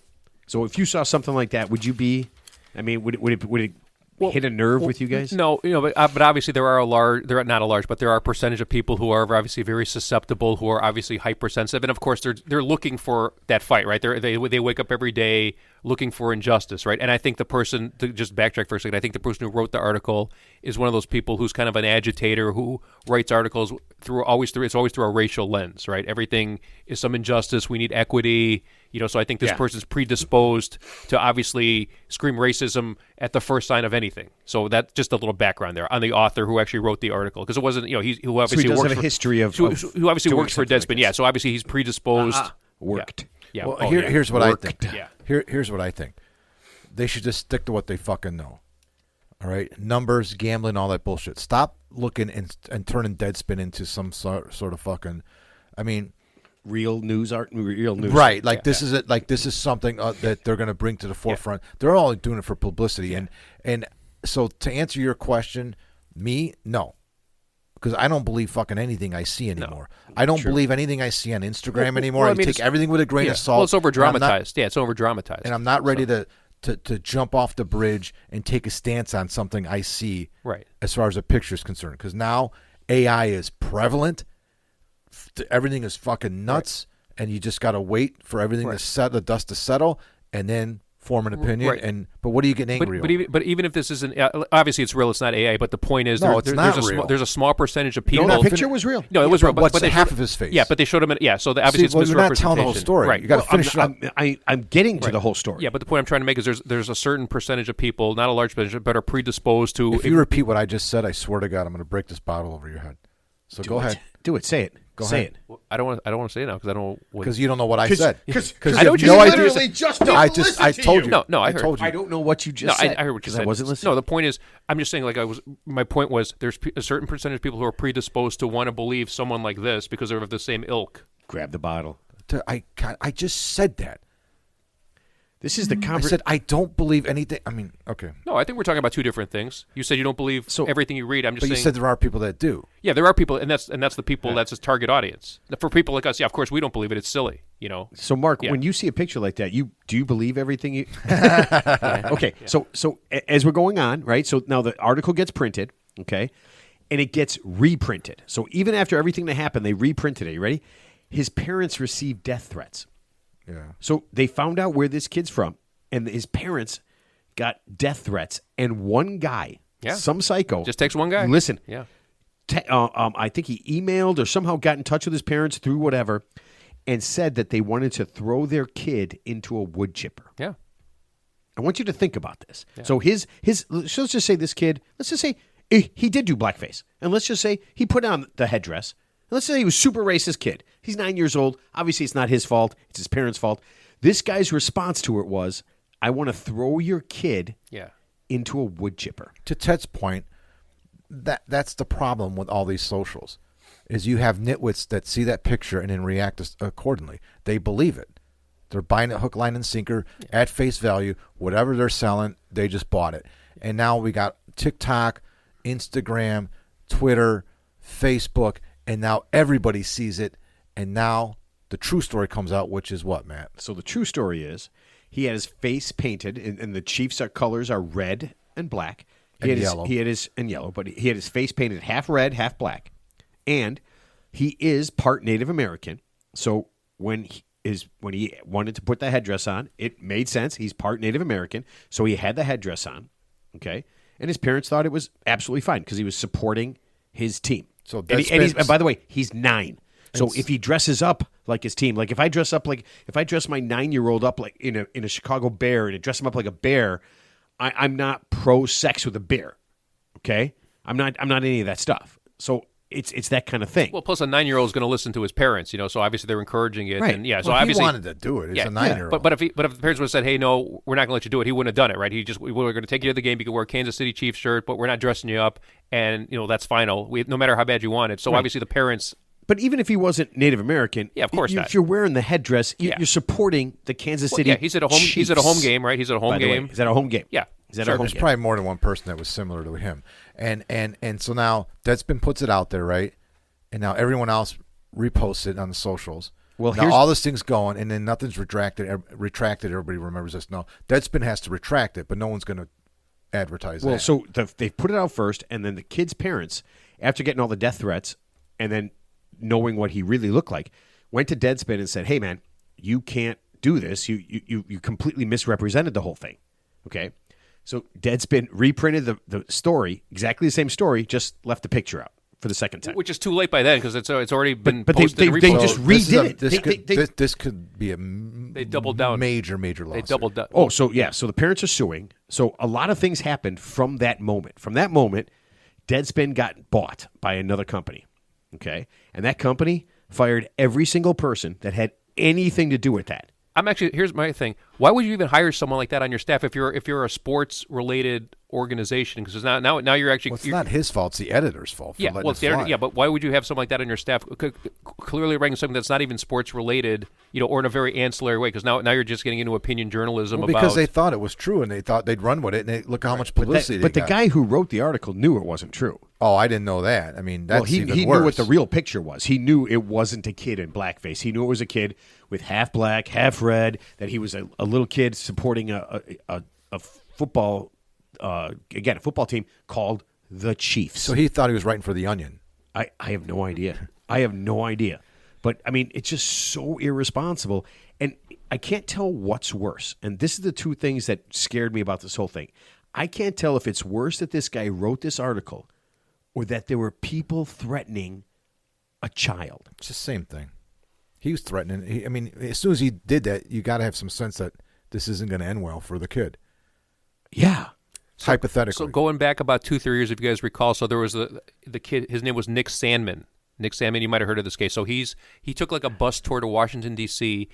So if you saw something like that, would you be? I mean, would it hit a nerve with you guys? No, but obviously there are not a large, but there are a percentage of people who are obviously very susceptible, who are obviously hypersensitive, and of course they're looking for that fight, right? They wake up every day looking for injustice, right? And I think the person, to just backtrack for a second, I think the person who wrote the article is one of those people who's kind of an agitator who writes articles it's always through a racial lens, right? Everything is some injustice. We need equity, so I think this person's predisposed to obviously scream racism at the first sign of anything. So that's just a little background there on the author who actually wrote the article, because it wasn't, who obviously So he does works have a history of who obviously doing works for something Deadspin. like So obviously he's predisposed. worked. Yeah. Well, here's what I think. Yeah. Here's what I think. They should just stick to what they fucking know. All right, numbers, gambling, all that bullshit. Stop looking and turning Deadspin into some sort of fucking. I mean, real news. Right, like this is it. Like this is something that they're going to bring to the forefront. They're all doing it for publicity, and so to answer your question, no, because I don't believe fucking anything I see anymore. I don't believe anything I see on Instagram anymore. I take everything with a grain of salt. Well, it's over dramatized. It's over dramatized, and I'm not ready to jump off the bridge and take a stance on something I see. Right. As far as a picture is concerned, because now AI is prevalent. Everything is fucking nuts, and you just got to wait for everything to set, the dust to settle, and then form an opinion. Right. But what are you getting angry over? But even if this isn't obviously it's real, it's not AI. But the point is, No, it's not real. there's a small percentage of people. No, that picture was real. No, it was real. But what's they half showed- of his face? Yeah, but they showed him. So obviously it's you're not misrepresentation. telling the whole story. Right. You got to finish it up. I'm getting to the whole story. Yeah, but the point I'm trying to make is there's a certain percentage of people, not a large percentage, but are predisposed to. If you repeat what I just said, I swear to God, I'm going to break this bottle over your head. So go ahead. Do it. Say it. Go say ahead. it. I don't want to say it now because I don't. Because you don't know what I said. Because I know what you no said. idea. Literally just didn't I listen to told you. you. No, I heard. told you. I don't know what you just No, said. I heard what you said. I wasn't listening. No, the point is, I'm just saying. My point was, there's a certain percentage of people who are predisposed to want to believe someone like this because they're of the same ilk. Grab the bottle. I just said that. This is the I conversation. said I don't believe anything. I mean, okay. No, I think we're talking about two different things. You said you don't believe everything you read. I'm just But saying. you said there are people that do. Yeah, there are people, and that's the people. That's his target audience. For people like us, yeah, of course we don't believe it. It's silly, So, Mark, when you see a picture like that, do you believe everything you? Okay, so as we're going on, right? So now the article gets printed, okay, and it gets reprinted. So even after everything that happened, they reprinted it. You ready? His parents received death threats. Yeah. So they found out where this kid's from, and his parents got death threats. And one guy, some psycho, just takes one guy. Listen, Yeah. I think he emailed or somehow got in touch with his parents through whatever, and said that they wanted to throw their kid into a wood chipper. Yeah. I want you to think about this. Yeah. So his let's just say this kid, let's just say he did do blackface, and let's just say he put on the headdress. Let's say he was a super racist kid. He's 9 years old. Obviously, it's not his fault. It's his parents' fault. This guy's response to it was, I want to throw your kid into a wood chipper. To Ted's point, that's the problem with all these socials, is you have nitwits that see that picture and then react accordingly. They believe it. They're buying it hook, line, and sinker at face value. Whatever they're selling, they just bought it. And now we got TikTok, Instagram, Twitter, Facebook, and now everybody sees it. And now the true story comes out, which is what, Matt? So the true story is he had his face painted, and the Chiefs' colors are red and black. Yellow. Yellow, but he had his face painted half red, half black. And he is part Native American. So when he wanted to put the headdress on, it made sense. He's part Native American, so he had the headdress on, okay? And his parents thought it was absolutely fine because he was supporting his team. So and by the way, he's 9. So if he dresses up like his team, like if I dress my 9-year-old up like in a Chicago Bear and dress him up like a bear, I'm not pro sex with a bear, okay? I'm not any of that stuff. So it's that kind of thing. Well, plus a 9-year-old is going to listen to his parents, so obviously they're encouraging it. Right. And yeah, so well, obviously he wanted to do it. He's a 9-year-old. But if the parents would have said, "Hey, no, we're not going to let you do it," he wouldn't have done it, right? We were going to take you to the game. You can wear a Kansas City Chiefs shirt, but we're not dressing you up, and that's final. No matter how bad you want it. So obviously the parents. But even if he wasn't Native American, of course not. If you're wearing the headdress, you're supporting the Kansas City. Yeah, he's at a home. Chiefs. He's at a home game, right? He's at a home game. He's at a home game. Yeah. There's probably more than one person that was similar to him, and so now Deadspin puts it out there, right? And now everyone else reposts it on the socials. Well, now all this thing's going, and then nothing's retracted. Everybody remembers this. No, Deadspin has to retract it, but no one's going to advertise that. Well, so they put it out first, and then the kid's parents, after getting all the death threats, and then knowing what he really looked like, went to Deadspin and said, "Hey, man, you can't do this. You completely misrepresented the whole thing." Okay, so Deadspin reprinted the story, exactly the same story, just left the picture out for the second time, which is too late by then because it's already been but posted. They just redid it. This could be a they doubled down. Major lawsuit. They doubled down. Oh, so the parents are suing. So a lot of things happened from that moment. From that moment, Deadspin got bought by another company. Okay, and that company fired every single person that had anything to do with that. Here's my thing. Why would you even hire someone like that on your staff if you're a sports related organization? Because now you're actually. Well, it's not his fault. It's the editor's fault. For letting it fly. But why would you have someone like that on your staff? Clearly writing something that's not even sports related, or in a very ancillary way. Because now you're just getting into opinion journalism. Because they thought it was true and they thought they'd run with it, and look how much publicity. But the guy who wrote the article knew it wasn't true. Oh, I didn't know that. I mean, that's he even worse. Knew what the real picture was. He knew it wasn't a kid in blackface. He knew it was a kid with half black, half red. That he was a little kid supporting a football. Again, a football team called the Chiefs. So he thought he was writing for The Onion. I have no idea. I have no idea. But, I mean, it's just so irresponsible. And I can't tell what's worse. And this is the two things that scared me about this whole thing. I can't tell if it's worse that this guy wrote this article or that there were people threatening a child. It's the same thing. He was threatening. As soon as he did that, you got to have some sense that this isn't going to end well for the kid. Yeah. Hypothetically. So going back about 2-3 years, if you guys recall, so there was the kid, his name was Nick Sandman. Nick Sandman, you might have heard of this case. So he took like a bus tour to Washington, D.C.,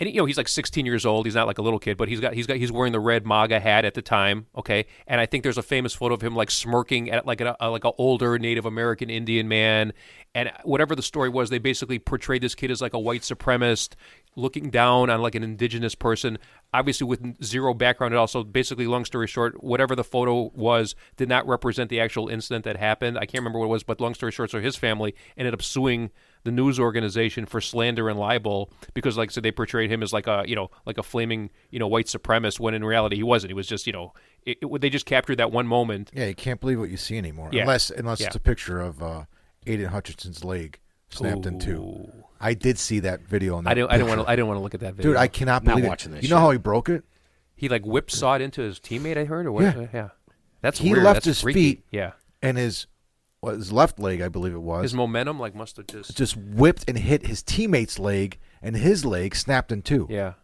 and he's like 16 years old. He's not like a little kid, but he's wearing the red MAGA hat at the time. Okay, and I think there's a famous photo of him like smirking at like an older Native American Indian man. And whatever the story was, they basically portrayed this kid as like a white supremacist, looking down on like an indigenous person, obviously with zero background at all. So basically, long story short, whatever the photo was did not represent the actual incident that happened. I can't remember what it was, but long story short, so his family ended up suing the news organization for slander and libel because, like I said, they portrayed him as like a flaming white supremacist when in reality he wasn't. He was just they just captured that one moment. Yeah, you can't believe what you see anymore, yeah. unless it's a picture of Aiden Hutchinson's leg snapped in two. I did see that video. I didn't want to look at that video. Dude, I cannot believe watching this. You know how he broke it? He like whipsawed into his teammate. I heard, or what? Yeah. That's he weird. left That's his freaky. feet. Yeah, and his left leg, I believe it was. His momentum must have just whipped and hit his teammate's leg, and his leg snapped in two. Yeah.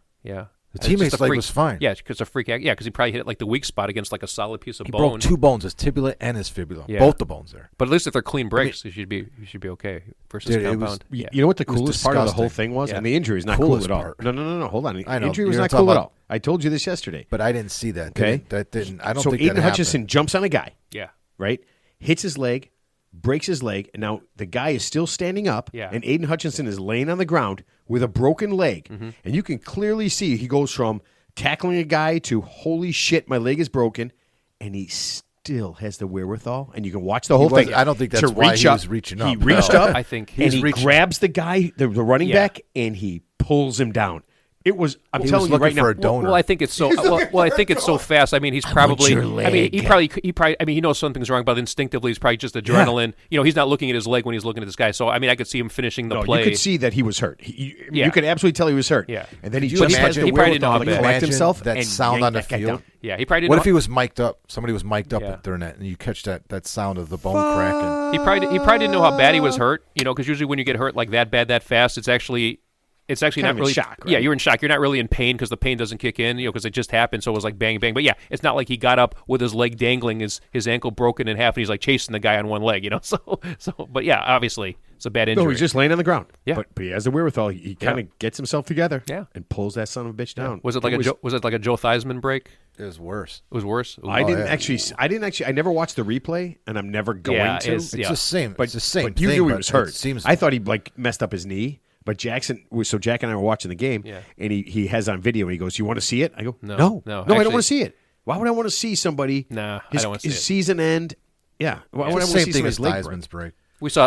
The teammate's leg was fine. Yeah, because a freak. Yeah, because he probably hit it like the weak spot against like a solid piece of bone. He broke two bones, his tibia and his fibula, both the bones there. But at least if they're clean breaks, you should be okay versus compound. You know what the coolest part of the whole thing was? Yeah. And the injury is not cool at all. No. Hold on. The I know. injury was not cool at all. I told you this yesterday. But I didn't see that. Okay. That didn't. I don't so think Aiden that Hutchinson happened. jumps on a guy. Yeah. Right? Hits his leg, breaks his leg, and now the guy is still standing up, Yeah. and Aiden Hutchinson is laying on the ground with a broken leg. And you can clearly see he goes from tackling a guy to, holy shit, my leg is broken, and he still has the wherewithal, and you can watch the whole thing. I don't think that's to why reach he up. was reaching up. He reached up, I think and he's he reaching. grabs the guy, the running Yeah. back, and he pulls him down. It was, I'm He telling was you looking right now. for a donor. Well, I think it's so. I think it's so fast. I mean, he's probably. your I mean, he leg. probably. I mean, he knows something's wrong, but instinctively, he's probably just adrenaline. You know, he's not looking at his leg when he's looking at this guy. So, I mean, I could see him finishing the No, play. you could see that he was hurt. Yeah. You could absolutely tell he was hurt. Yeah. And then he Could you just has imagine- the he probably didn't know wherewithal how to bad. collect Imagine himself that and sound yank on the that guy field. down. Yeah, he probably didn't. What know, if he was mic'd up? Somebody was mic'd up Yeah. during that, and you catch that sound of the bone cracking. He probably didn't know how bad he was hurt. You know, because usually when you get hurt like that bad that fast, it's actually Kind not of in really shock, right? Yeah, you're in shock. You're not really in pain because the pain doesn't kick in. You know, because it just happened. So it was like bang bang. But yeah, it's not like he got up with his leg dangling, his ankle broken in half, and he's like chasing the guy on one leg. You know, so. But yeah, obviously it's a bad injury. No, he's just laying on the ground. Yeah. But he has the wherewithal. He kind of gets himself together. Yeah. And pulls that son of a bitch down. Was it like was it like a Joe Theismann break? It was worse. It was worse. Ooh. I didn't yeah. actually. I never watched the replay, and I'm never going Yeah, to. it's- It's the same. But it's the same. But you thing, knew he but was hurt. It seems. I thought he like messed up his knee. But Jackson, so Jack and I were watching the game, Yeah. and he has on video, and he goes, "You want to see it?" I go, No, "No, no, I don't actually- want to see it. Why would I want to see somebody? Nah, I his, don't wanna see his it. season end. Yeah, why would I want it's the to same see thing as somebody's leg break? Theismann's break.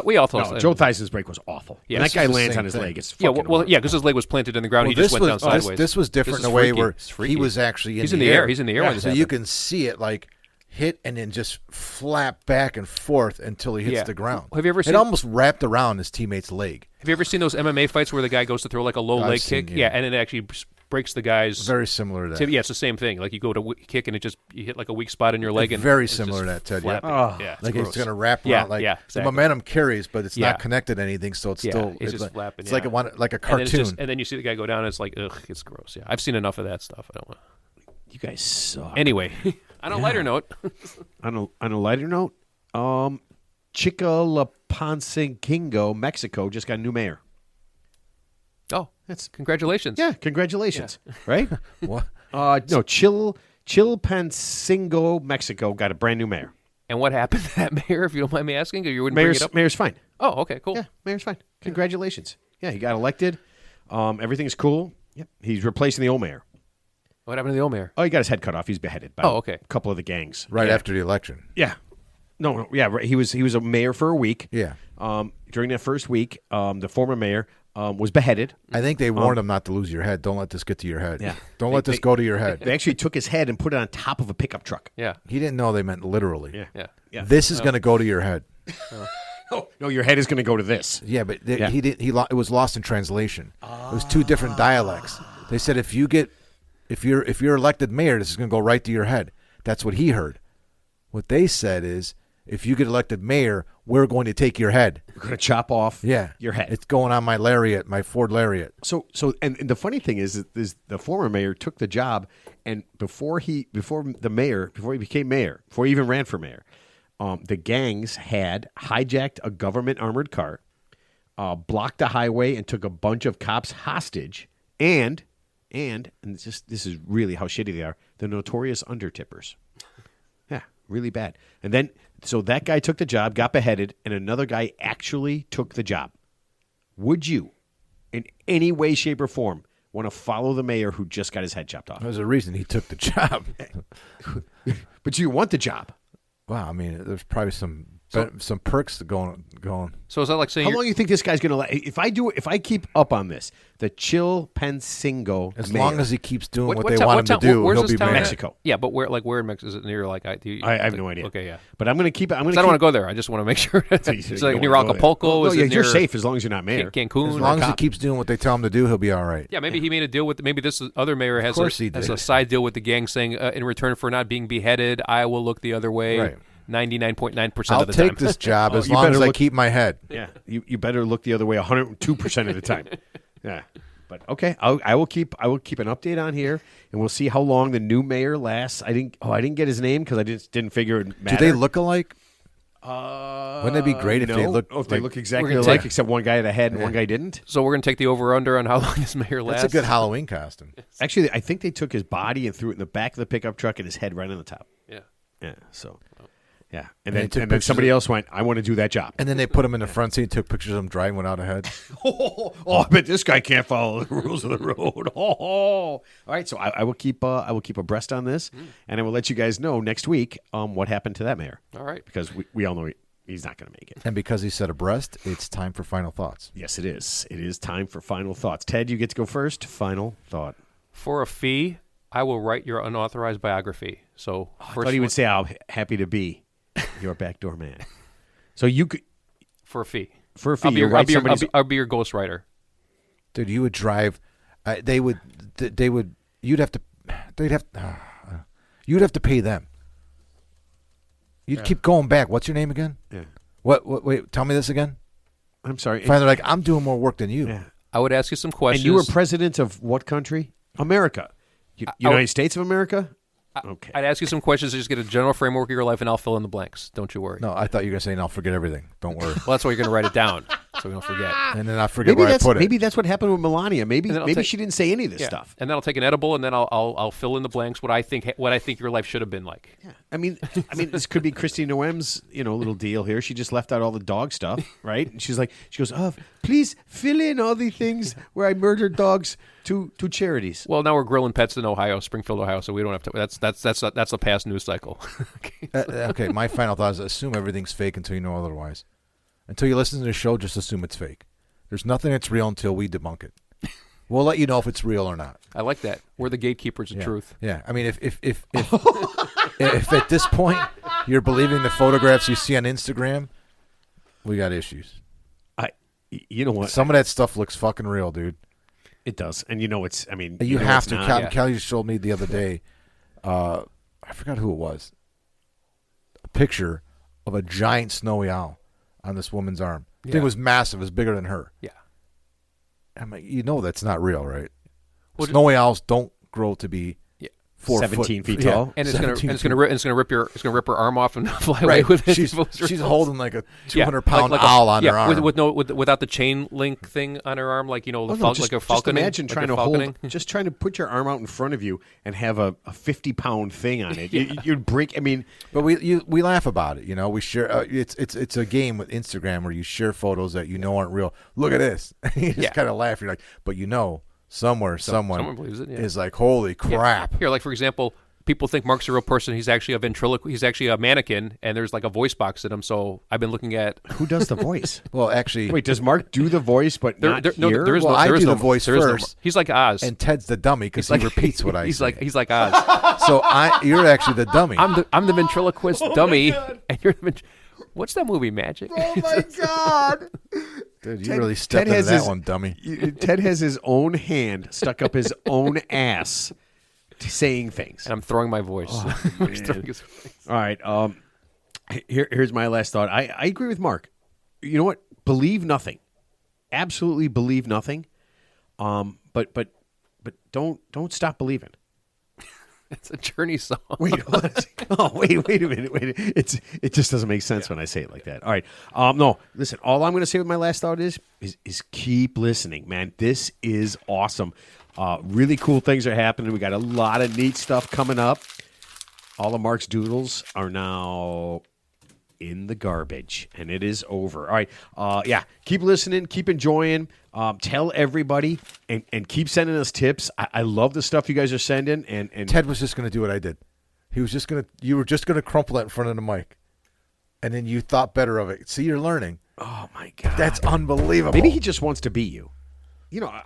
We all thought. No, Joe Theismann's break was awful. Yeah, When that it's guy the lands same on his thing. leg, it's Yeah, fucking well, over. yeah, because his leg was planted in the ground. Well, He just went down sideways. This was different This in is a way freaky. where It's freaky. he was actually He's in in the air. He's in the air when this so you happened. can see it like hit and then just flap back and forth until he hits Yeah. the ground. Have you ever seen- It almost wrapped around his teammate's leg. Have you ever seen those MMA fights where the guy goes to throw like a low I've leg seen, kick? yeah. And it actually breaks the guy's. Very similar to that. Yeah, it's the same thing. Like you go to kick and you hit like a weak spot in your leg, and Very it's similar just to that, Ted. Yeah. flapping. Yeah, it's Like gross. it's going to wrap Yeah, around. Like yeah, the exactly. momentum carries, but it's Yeah. not connected to anything, so it's Yeah, still it's just like, flapping, It's like yeah. a like a And then, cartoon. and then you see the guy go down. And it's like, ugh, it's gross. Yeah, I've seen enough of that stuff. I don't want. You guys suck. Anyway, on a lighter note, On a lighter note, Chicalapancingo, Mexico, just got a new mayor. oh, That's congratulations. yeah, congratulations, right? What? No, Chilpancingo, Mexico, got a brand new mayor. And what happened to that mayor, if you don't mind me asking? Or you wouldn't bring Mayor's it up? mayor's fine. Oh, okay, cool. Yeah, mayor's fine. Congratulations. Yeah, he got elected. Everything's cool. Yep, he's replacing the old mayor. What happened to the old mayor? Oh, he got his head cut off. He's beheaded by Oh, okay. a couple of the gangs. Right Yeah. after the election. Yeah. No, yeah, right. He was a mayor for a week. Yeah. During that first week, the former mayor was beheaded. I think they warned him not to lose your head. Don't let this get to your head. Yeah. Don't let this go to your head. They actually took his head and put it on top of a pickup truck. Yeah, He didn't know they meant literally. Yeah. yeah. Yeah. This is going to go to your head. No, your head is going to go to this. Yeah, but Yeah. he did. It was lost in translation. It was two different dialects. They said if you're elected mayor, this is going to go right to your head. That's what he heard. What they said is, if you get elected mayor, we're going to take your head. We're going to chop off your head. It's going on my Lariat, my Ford Lariat. So and the funny thing is the former mayor took the job, and before he became mayor, before he even ran for mayor, the gangs had hijacked a government armored car, blocked the highway, and took a bunch of cops hostage, and this is really how shitty they are. The notorious undertippers. Yeah, really bad. And then so that guy took the job, got beheaded, and another guy actually took the job. Would you, in any way, shape, or form, want to follow the mayor who just got his head chopped off? There's a reason he took the job. But you want the job. Wow, I mean, there's probably some perks to going. So is that like saying How you're- long do you think this guy's going to? If I keep up on this, the Chilpancingo As mayor, long as he keeps doing what town- they want him town- to do, where's he'll this be town mayor. at? Mexico. Yeah, but where in Mexico? Is it near like I have no idea. Okay, yeah. But I'm going to keep it. I'm going I to. don't want to go there. I just want to make sure. It's You like don't near wanna go there. Acapulco. No, Is yeah, it you're near safe as long as you're not mayor. Cancun. As or long as he Cabo? keeps doing what they tell him to do, he'll be all right. Yeah, maybe he made a deal with. Maybe this other mayor has course he did. a side deal with the gang, saying in return for not being beheaded, I will look the other way. Right. 99.9% I'll of the time. take this job as you long better as I look- keep my head. Yeah, you better look the other way 102% of the time. Yeah, but okay, I will keep an update on here, and we'll see how long the new mayor lasts. I didn't get his name because I didn't figure it Do mattered. they look alike? Wouldn't it be great if they look? If they look exactly gonna alike, take- except one guy had a head and one guy didn't? So we're going to take the over-under on how long this mayor lasts. That's a good Halloween costume. Actually, I think they took his body and threw it in the back of the pickup truck and his head right on the top. Yeah. Yeah, so... Yeah, And they and took then pictures somebody of- else went, I want to do that job. And then they put him in the front seat, took pictures of him driving without a head. Oh, I bet this guy can't follow the rules of the road. All right, so I will keep abreast on this, and I will let you guys know next week what happened to that mayor. All right. Because we all know he's not going to make it. And because he said abreast, it's time for final thoughts. Yes, it is. It is time for final thoughts. Ted, you get to go first. Final thought. For a fee, I will write your unauthorized biography. So I thought he would say, "I'm happy to be your backdoor man." So you could, for a fee. for a fee, you write somebody's. I'll be your ghostwriter. Dude, you would drive. You'd have to pay them. You'd keep going back. What's your name again? Yeah. What? Wait, tell me this again. I'm sorry. Finally, like I'm doing more work than you. Yeah. I would ask you some questions. And you were president of what country? America. United States of America? Okay. I'd ask you some questions to just get a general framework of your life, and I'll fill in the blanks. Don't you worry. No, I thought you were gonna say, "And I'll forget everything." Don't worry. Well, that's why you're going to write it down, so we don't forget. And then I forget where I put it. Maybe that's what happened with Melania. Maybe And then I'll maybe take- she didn't say any of this Yeah. stuff. And then I'll take an edible, and then I'll fill in the blanks. What I think your life should have been like. Yeah. I mean, this could be Christy Noem's, little deal here. She just left out all the dog stuff, right? And she goes, please fill in all the things where I murdered dogs to charities. Well, now we're grilling pets in Ohio, Springfield, Ohio, so we don't have to. That's a past news cycle. Okay, my final thought is assume everything's fake until you know otherwise. Until you listen to the show, just assume it's fake. There's nothing that's real until we debunk it. We'll let you know if it's real or not. I like that. We're the gatekeepers of truth. Yeah, I mean, if if at this point you're believing the photographs you see on Instagram, we got issues. You know what? Some of that stuff looks fucking real, dude. It does, and it's. I mean, You have it's to. not. Kelly just showed me the other day. I forgot who it was. A picture of a giant snowy owl on this woman's arm. The thing was massive. It was bigger than her. Yeah. I'm like, that's not real, right? Well, Snowy owls don't grow to be 17 feet tall. And it's 17 gonna rip her arm off and fly away Right. with it. She's holding like a 200-pound like owl on her arm. without the chain link thing on her arm, like No, like a falcon. Just imagine trying to just trying to put your arm out in front of you and have a 50-pound thing on it. You'd break. I mean, But we laugh about it, We share. It's a game with Instagram where you share photos that aren't real. Look at this. You just kind of laugh. You're like, but somewhere someone believes it, is like, holy crap. Here, like for example, people think Mark's a real person. He's actually he's actually a mannequin, and there's like a voice box in him. So I've been looking at who does the voice? Well, actually, Wait, does Mark do the voice but not here? there is Well, I there is do no the voice there is no- first. he's like Oz, and Ted's the dummy because he repeats what I say. he's like Oz. So you're actually the dummy. I'm the ventriloquist dummy, and you're the what's that movie, Magic? Oh my God! Dude, you really stepped into that one, dummy. Ted has his own hand stuck up his own ass, saying things. And I'm throwing my voice. Mark's throwing his voice. All right. Here's my last thought. I agree with Mark. You know what? Believe nothing. Absolutely believe nothing. But don't stop believing. It's a Journey song. Wait, what? Wait a minute. It just doesn't make sense when I say it like that. All right. No, listen, all I'm going to say with my last thought is keep listening, man. This is awesome. Really cool things are happening. We got a lot of neat stuff coming up. All of Mark's doodles are now in the garbage, and it is over. All right. Keep listening. Keep enjoying. Tell everybody, and keep sending us tips. I love the stuff you guys are sending. And Ted was just going to do what I did. You were just going to crumple that in front of the mic, and then you thought better of it. See, you're learning. oh my God, That's unbelievable. maybe he just wants to be you.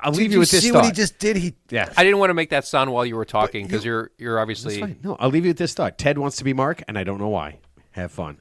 I'll leave Did you with this see thought. what he just did? Yeah. I didn't want to make that sound while you were talking because you're obviously. That's fine. No, I'll leave you with this thought. Ted wants to be Mark, and I don't know why. Have fun.